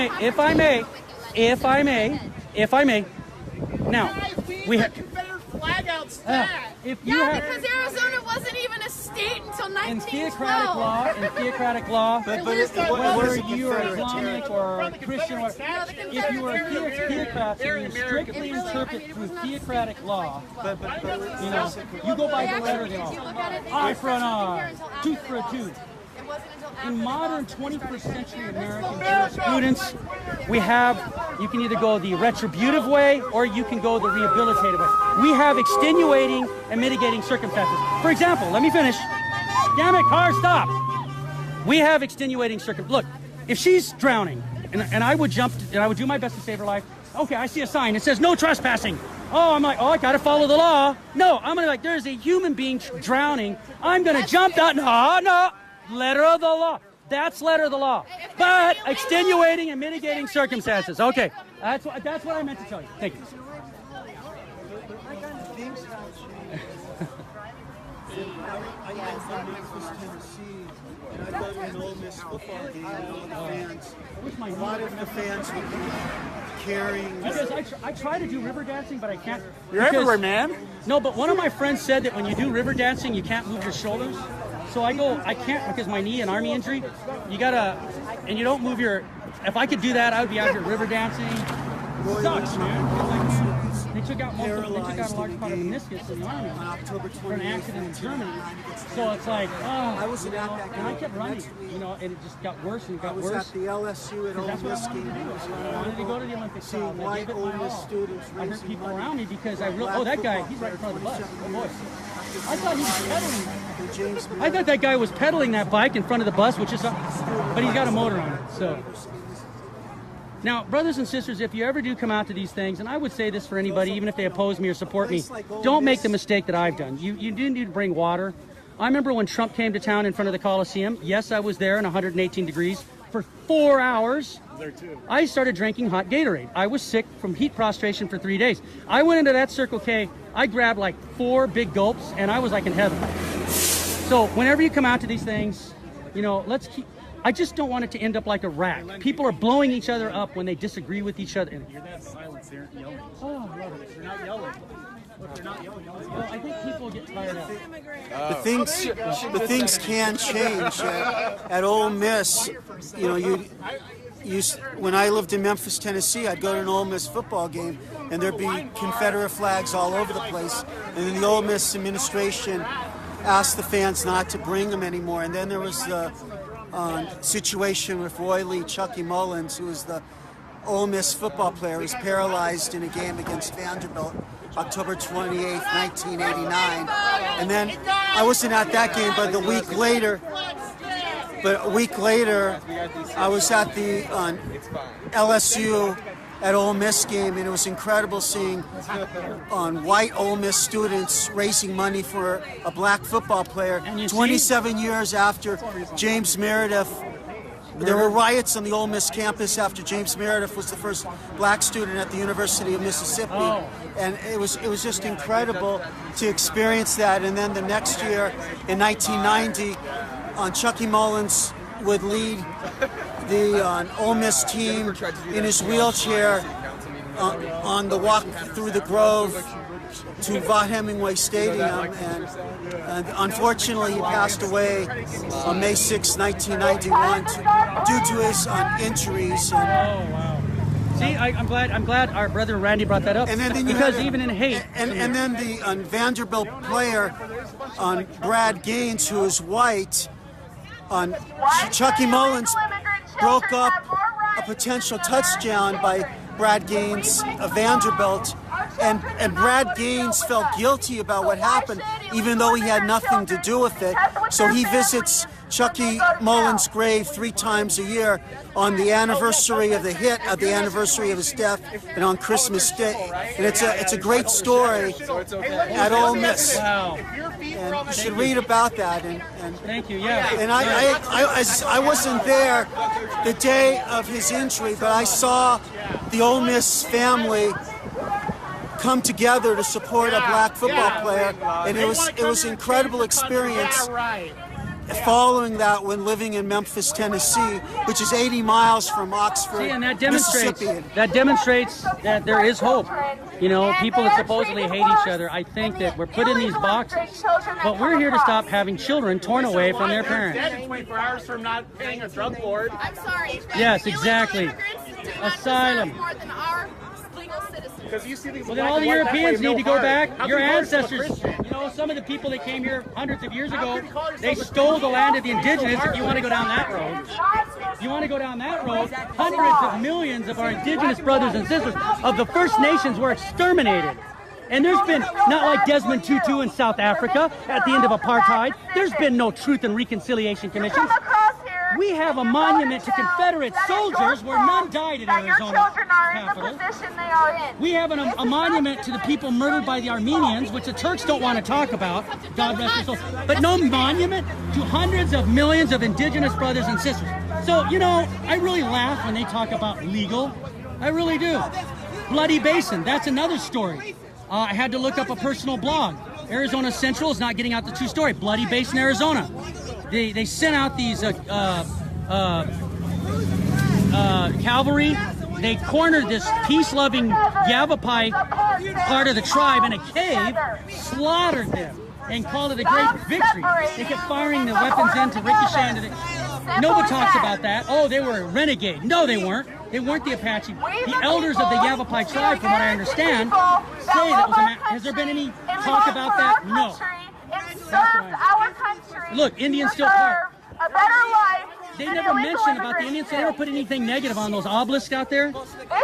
may. Now, we have. Confederate flag outside. If you Yeah, have because Arizona wasn't even a state until in 1912. theocratic law, whether you are Islamic or Christian, or if you are a theocrat, you strictly interpret through theocratic law. You know, you go by the letter of the law. Eye for an eye, tooth for a tooth. In modern 21st century American jurisprudence, we have, you can either go the retributive way or you can go the rehabilitative way. We have extenuating and mitigating circumstances. For example, let me finish. Damn it, car, stop. We have extenuating circumstances. Look, if she's drowning, and I would jump, and I would do my best to save her life. Okay, I see a sign. It says no trespassing. Oh, I'm like, oh, I gotta follow the law. No, I'm gonna like, there's a human being drowning. I'm gonna jump out. No, letter of the law. That's letter of the law. But extenuating and mitigating circumstances. Okay, that's what I meant to tell you. Thank you. I am from Memphis, Tennessee, and I go to an Ole Miss football game, and all the fans, a lot of the fans would be carrying. Because I try to do river dancing, but I can't. You're everywhere, man. No, but one of my friends said that when you do river dancing, you can't move your shoulders. So I can't because my knee and army injury. You gotta, and you don't move your. If I could do that, I would be out here river dancing. Sucks, man. They took out a large part of the meniscus in the army on October 28th for an accident in Germany. So it's like, I wasn't at that game. And I kept running, and it just got worse and got worse. I was at the LSU at Ole Miss game. I wanted to go to the Olympics. Seeing white Ole Miss students I heard raising people money. around me because I realized, that guy, he's right in front of the bus. Oh, boy. I thought he was pedaling. I thought that guy was pedaling that bike in front of the bus, which is, but he's got a motor on it, so. Now, brothers and sisters, if you ever do come out to these things, and I would say this for anybody, even if they oppose me or support me, don't make the mistake that I've done. You do need to bring water. I remember when Trump came to town in front of the Coliseum. Yes, I was there in 118 degrees for 4 hours. There too. I started drinking hot Gatorade. I was sick from heat prostration for 3 days. I went into that Circle K, I grabbed like 4 big gulps, and I was like in heaven. So whenever you come out to these things, let's keep... I just don't want it to end up like Iraq. People are blowing each other up when they disagree with each other. Hear that silence? They aren't yelling. Oh, I love it. They're not yelling. Look, they're not yelling. Well, I think people get tired of it. The things can change. At Ole Miss, when I lived in Memphis, Tennessee, I'd go to an Ole Miss football game, and there'd be Confederate flags all over the place. And then the Ole Miss administration asked the fans not to bring them anymore. And then there was the situation with Roy Lee, Chucky Mullins, who was the Ole Miss football player, was paralyzed in a game against Vanderbilt, October 28th, 1989. And then I wasn't at that game, but a week later, I was at the LSU at Ole Miss game, and it was incredible seeing white Ole Miss students raising money for a black football player. 27 years after James Meredith, there were riots on the Ole Miss campus after James Meredith was the first black student at the University of Mississippi, and it was just incredible to experience that. And then the next year, in 1990, Chucky Mullins would lead the Ole Miss team in his wheelchair on the walk through the Grove to Vaught Hemingway Stadium, and unfortunately he passed away on May 6, 1991 due to his injuries. See, I'm glad our brother Randy brought that up. And then because even in hate, and then the Vanderbilt player Brad Gaines, who is white, Chucky Mullins broke up a potential touchdown by Brad Gaines of Vanderbilt, and Brad Gaines felt guilty about what happened, even though he had nothing to do with it. So he visits Chucky Mullins' grave 3 times a year on the anniversary of the hit, of the anniversary of his death, and on Christmas Day. And it's a great story at Ole Miss. Wow. And you should read about that. And thank you. Yeah. And I wasn't there the day of his injury, but I saw the Ole Miss family come together to support a black football player, and it was an incredible experience. Following that, when living in Memphis, Tennessee, which is 80 miles from Oxford, and that Mississippi. demonstrates that there is hope. People that supposedly hate each other, I think that we're put in these boxes, but we're here to stop having children torn away from their parents. Dead in 24 hours from not paying a drug lord. I'm sorry. Yes, exactly. Asylum. More than our legal citizens. Because you see these well, then all the Europeans need to go back. Your ancestors, some of the people that came here hundreds of years ago, they stole the land of the indigenous. If you want to go down that road, hundreds of millions of our indigenous brothers and sisters of the First Nations were exterminated. And there's been, not like Desmond Tutu in South Africa at the end of apartheid, there's been no Truth and Reconciliation Commission. We have a monument to Confederate soldiers where none died in Arizona Capitol. We have a monument to the people murdered by the Armenians, which the Turks don't want to talk about, God rest their souls. But no monument to hundreds of millions of indigenous brothers and sisters. So, you know, I really laugh when they talk about legal. I really do. Bloody Basin, that's another story. I had to look up a personal blog. Arizona Central is not getting out the true story. Bloody Basin, Arizona. They sent out these cavalry. They cornered this peace-loving Yavapai part of the tribe in a cave, slaughtered them, and called it a great victory. They kept firing the weapons in to ricochet into the... Nobody talks about that. Oh, they were a renegade. No, they weren't. They weren't the Apache. The elders of the Yavapai tribe, from what I understand, say that was a... Has there been any talk about that? No. Look, Indians still part. They never mentioned about the Indians. They never put anything negative on those obelisks out there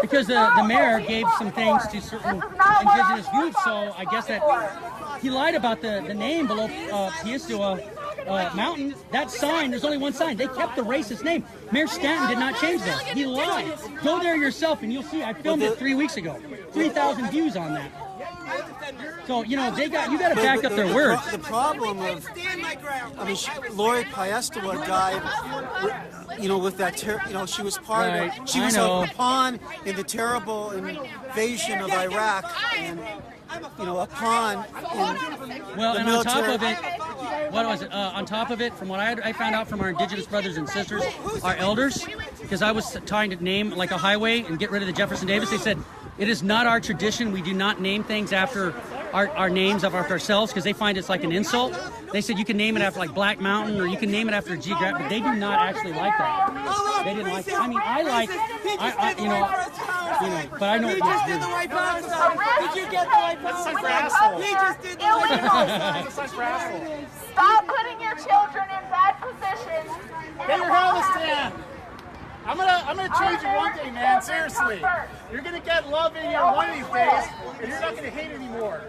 because the mayor gave some things to certain indigenous groups. So I guess that he lied about the name below Piestua Mountain. That sign, there's only one sign. They kept the racist name. Mayor Stanton did not change that. He lied. Go there yourself and you'll see. I filmed it 3 weeks ago. 3,000 views on that. So, you know, you got to back up their words. The problem of, Lori Piestewa died, you know, with that, she was part of, she was a pawn in the terrible invasion of Iraq, and, you know, a pawn in well, the and military. on top of it, what was it? On top of it, from what I found out from our indigenous brothers and sisters, our elders, because I was trying to name like a highway and get rid of the Jefferson Davis, they said, it is not our tradition. We do not name things after our names of ourselves because they find it's like an insult. They said you can name it after like Black Mountain or you can name it after a geographic, but they do not actually like that. They didn't like it. I mean, I like, but I know He just did the right person. Did you get the right person? He just did the right person. Stop putting your children in bad positions. Get your Hallistan. I'm gonna change you one day, man. Seriously, you're gonna get love in here one of these days, and you're not gonna hate anymore.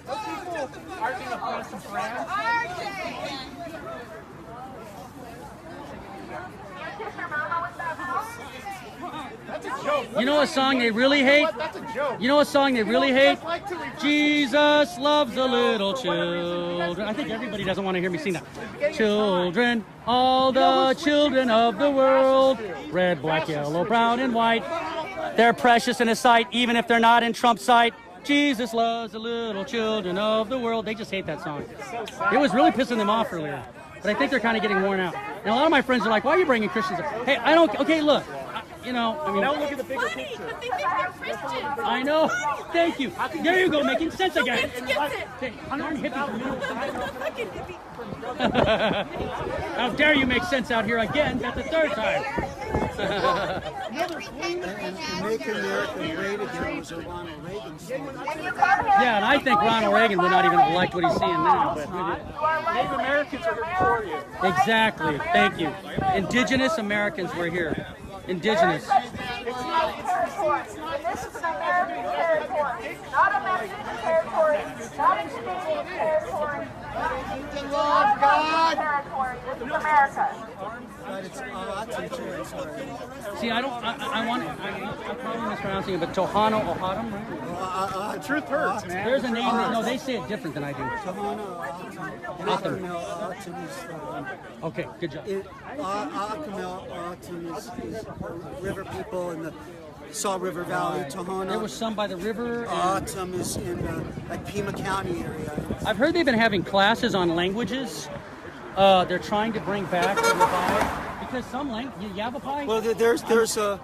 Those people aren't gonna press some friends. That's a joke. You know a song they really hate? That's a joke. You know a song they really hate? Jesus loves the little children. I think everybody doesn't want to hear me sing that. Children, all the children of the world, red, black, yellow, brown, and white. They're precious in His sight, even if they're not in Trump's sight. Jesus loves the little children of the world. They just hate that song. It was really pissing them off earlier. But I think they're kind of getting worn out. And a lot of my friends are like, why are you bringing Christians up? Hey, I don't, okay, look. Now look at the bigger picture. But they think they're Christians. I know. Thank you. There you go, making sense again. Gets it. Darn hippie from How dare you make sense out here again? That's the third time. Make America Great Again was a Ronald Reagan song. Yeah, and I think Ronald Reagan would not even have liked what he's seeing now. But Native Americans are here for you. exactly. Thank you. Indigenous Americans were here. Indigenous. This is an American territory, not a Mexican territory, not a Canadian territory, not a American territory. This is America. But it's territory. See, I probably mispronouncing it, but Tohono O'odham, right? Truth hurts, man. There's a name. No, they say it different than I do. O'odham. Okay, good job. O'odham is river people in the Salt River Valley. Tohono. There was some by the river. O'odham is in like Pima County area. I've heard they've been having classes on languages. They're trying to bring back and revive because some Yavapai. Well, there's a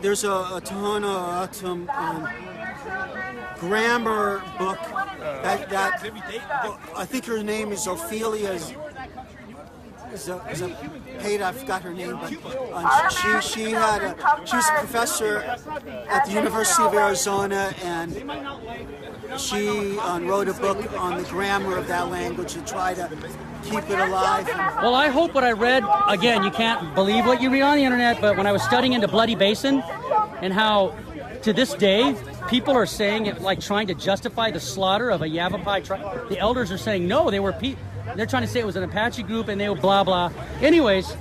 Tohono O'odham grammar book that I think her name is Ophelia. Is a Kate, I forgot her name, but she was a professor at the University of Arizona, and she wrote a book on the grammar of that language to try to keep it alive. Well, I hope what I read, again, you can't believe what you read on the internet, but when I was studying into Bloody Basin and how to this day people are saying it, like trying to justify the slaughter of a Yavapai tribe, the elders are saying no, they were they're trying to say it was an Apache group and they were blah blah. Anyways,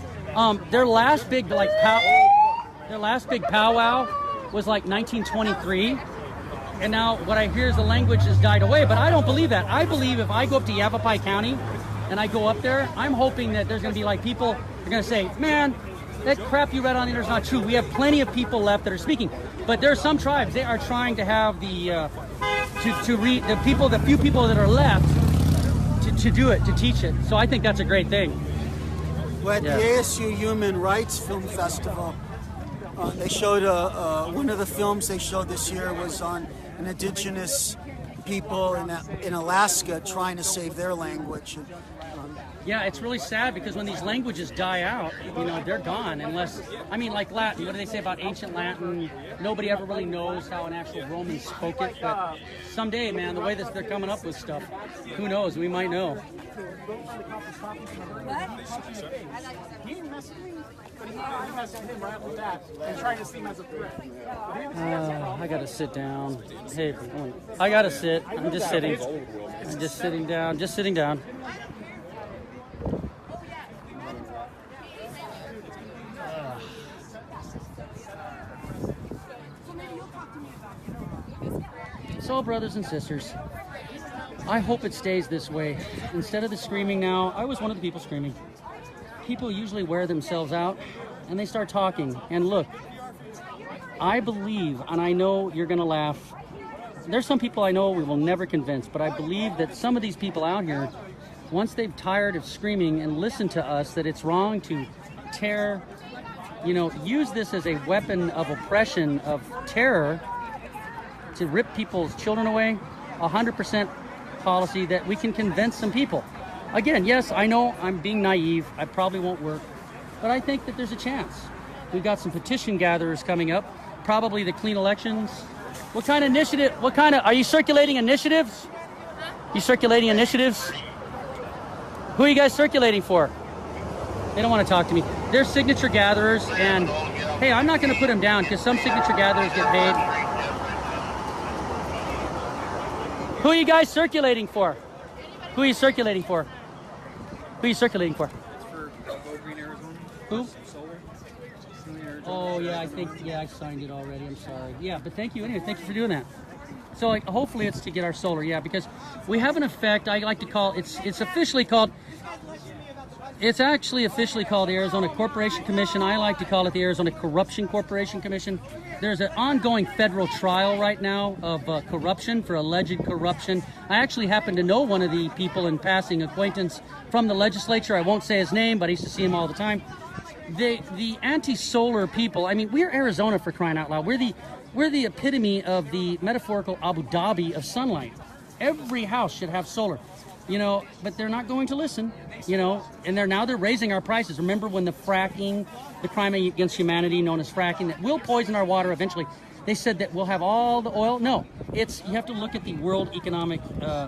their last big powwow was like 1923. And now what I hear is the language has died away, but I don't believe that. I believe if I go up to Yavapai County and I go up there, I'm hoping that there's going to be like people are going to say, man, that crap you read on the internet is not true. We have plenty of people left that are speaking. But there are some tribes, they are trying to have the, to read, the few people that are left to do it, to teach it. So I think that's a great thing. Well, at the ASU Human Rights Film Festival, they showed one of the films they showed this year was on an indigenous people in Alaska trying to save their language. Yeah, it's really sad because when these languages die out, you know, they're gone unless, I mean, like Latin, what do they say about ancient Latin? Nobody ever really knows how an actual Roman spoke it, but someday, man, the way that they're coming up with stuff, who knows, we might know. I gotta sit down. Hey, I gotta sit. I'm just sitting. I'm just sitting down. Just sitting down. So, brothers and sisters, I hope it stays this way. Instead of the screaming now, I was one of the people screaming. People usually wear themselves out and they start talking. And look, I believe, and I know you're going to laugh, there's some people I know we will never convince, but I believe that some of these people out here, once they've tired of screaming and listen to us that it's wrong to tear, you know, use this as a weapon of oppression, of terror, to rip people's children away, 100% policy that we can convince some people. Again, yes, I know I'm being naive. I probably won't work, but I think that there's a chance. We've got some petition gatherers coming up, probably the clean elections. What kind of initiative, are you circulating initiatives? You circulating initiatives? Who are you guys circulating for? They don't want to talk to me. They're signature gatherers, and hey, I'm not going to put them down because some signature gatherers get paid. Who are you guys circulating for? Who are you circulating for? Who are you circulating for? It's for Go Green Arizona. Who? Solar. Oh, yeah, I signed it already. I'm sorry. Yeah, but thank you anyway. Thank you for doing that. So like, hopefully it's to get our solar, yeah, because we have an effect, I like to call, it's actually officially called the Arizona Corporation Commission. I like to call it the Arizona Corruption Corporation Commission. There's an ongoing federal trial right now of corruption, for alleged corruption. I actually happen to know one of the people in passing acquaintance from the legislature. I won't say his name, but I used to see him all the time. The anti-solar people, I mean, we're Arizona, for crying out loud. We're the epitome of the metaphorical Abu Dhabi of sunlight. Every house should have solar. You know, but they're not going to listen, you know, and they're raising our prices. Remember when the fracking, the crime against humanity known as fracking, that will poison our water eventually. They said that we'll have all the oil. No, you have to look at the world economic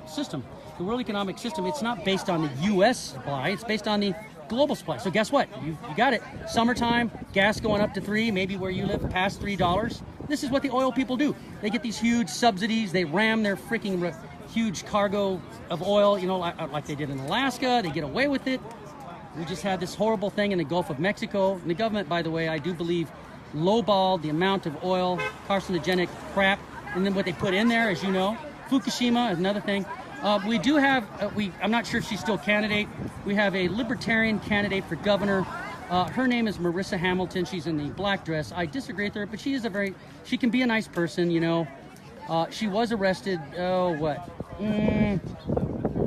system. The world economic system, it's not based on the U.S. supply, it's based on the global supply. So guess what? You got it. Summertime, gas going up to $3, maybe where you live past $3. This is what the oil people do. They get these huge subsidies. They ram their freaking huge cargo of oil, you know, like they did in Alaska. They get away with it. We just had this horrible thing in the Gulf of Mexico. And the government, by the way, I do believe, lowballed the amount of oil, carcinogenic crap, and then what they put in there, as you know. Fukushima is another thing. We do have, I'm not sure if she's still a candidate. We have a libertarian candidate for governor. Her name is Marissa Hamilton. She's in the black dress. I disagree with her, but she can be a nice person, you know. She was arrested,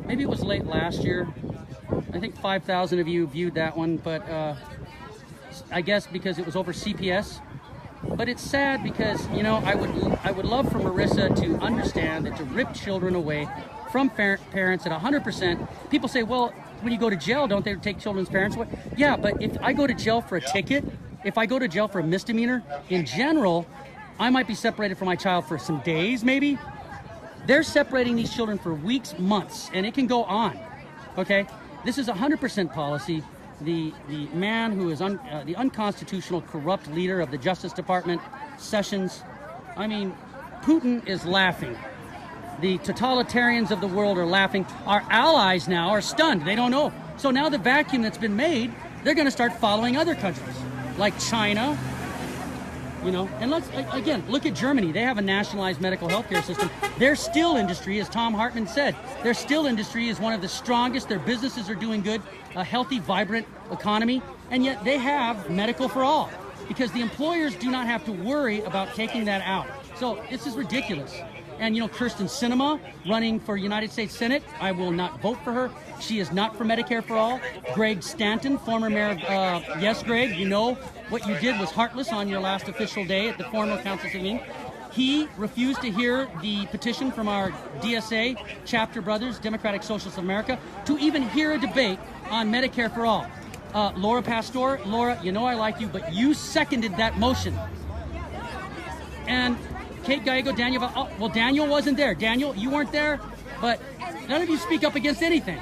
maybe it was late last year. I think 5,000 of you viewed that one, but I guess because it was over CPS. But it's sad because, you know, I would love for Marissa to understand that to rip children away from parents at 100%, people say, well, when you go to jail, don't they take children's parents away? Yeah, but if I go to jail for a ticket, if I go to jail for a misdemeanor, in general, I might be separated from my child for some days, maybe. They're separating these children for weeks, months, and it can go on. Okay, this is 100% policy. The man who is the unconstitutional, corrupt leader of the Justice Department, Sessions. I mean, Putin is laughing. The totalitarians of the world are laughing. Our allies now are stunned. They don't know. So now the vacuum that's been made, they're going to start following other countries like China. You know, and let's again look at Germany. They have a nationalized medical health care system. Their steel industry, as Tom Hartman said, their steel industry is one of the strongest. Their businesses are doing good, a healthy, vibrant economy, and yet they have medical for all because the employers do not have to worry about taking that out. So this is ridiculous. And you know, Kirsten Sinema running for United States Senate, I will not vote for her. She is not for Medicare for all. Greg Stanton, former mayor of, yes, Greg, you know what you did was heartless on your last official day at the formal council meeting. He refused to hear the petition from our DSA, chapter brothers, Democratic Socialists of America, to even hear a debate on Medicare for all. Laura Pastor, Laura, you know I like you, but you seconded that motion. And Kate Gallego, Daniel, oh, well, Daniel wasn't there. Daniel, you weren't there, but none of you speak up against anything.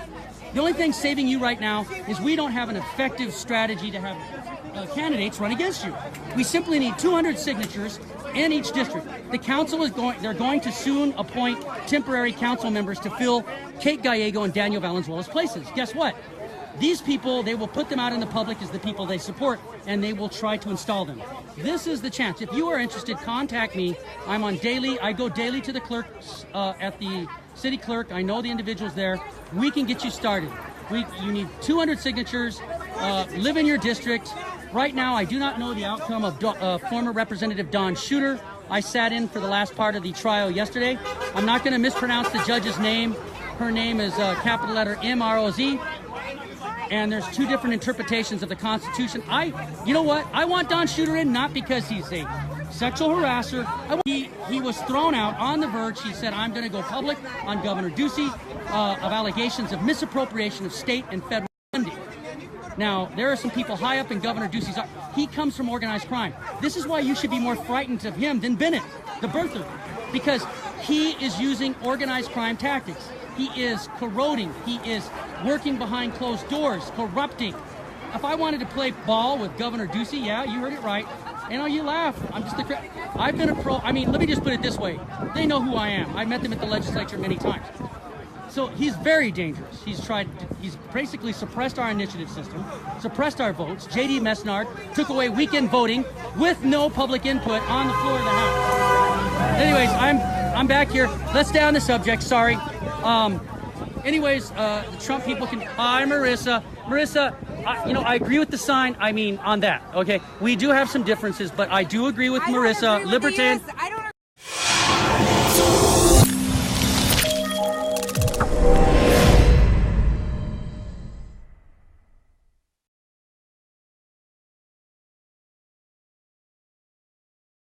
The only thing saving you right now is we don't have an effective strategy to have candidates run against you. We simply need 200 signatures in each district. The council is they're going to soon appoint temporary council members to fill Kate Gallego and Daniel Valenzuela's places. Guess what? These people, they will put them out in the public as the people they support, and they will try to install them. This is the chance. If you are interested, contact me. I'm on daily. I go daily to the clerks at the city clerk. I know the individuals there. We can get you started. You need 200 signatures. Live in your district. Right now, I do not know the outcome of former Representative Dawn Shooter. I sat in for the last part of the trial yesterday. I'm not going to mispronounce the judge's name. Her name is capital letter M-R-O-Z. And there's two different interpretations of the Constitution. You know what? I want Don Shooter in not because he's a sexual harasser. He was thrown out on the verge. He said, I'm going to go public on Governor Ducey of allegations of misappropriation of state and federal funding. Now, there are some people high up in Governor Ducey's. He comes from organized crime. This is why you should be more frightened of him than Bennett, the birther, because he is using organized crime tactics. He is corroding. He is working behind closed doors, corrupting. If I wanted to play ball with Governor Ducey, yeah, you heard it right. You know, you laugh. I'm just I've been a pro. I mean, let me just put it this way. They know who I am. I met them at the legislature many times. So he's very dangerous. He's basically suppressed our initiative system, suppressed our votes. J.D. Mesnard took away weekend voting with no public input on the floor of the House. Anyways, I'm back here. Let's stay on the subject. Sorry. Anyways, the Trump people can. Hi, Marissa. Marissa, I agree with the sign. I mean, on that. Okay, we do have some differences, but I do agree with Marissa. Libertarian. I don't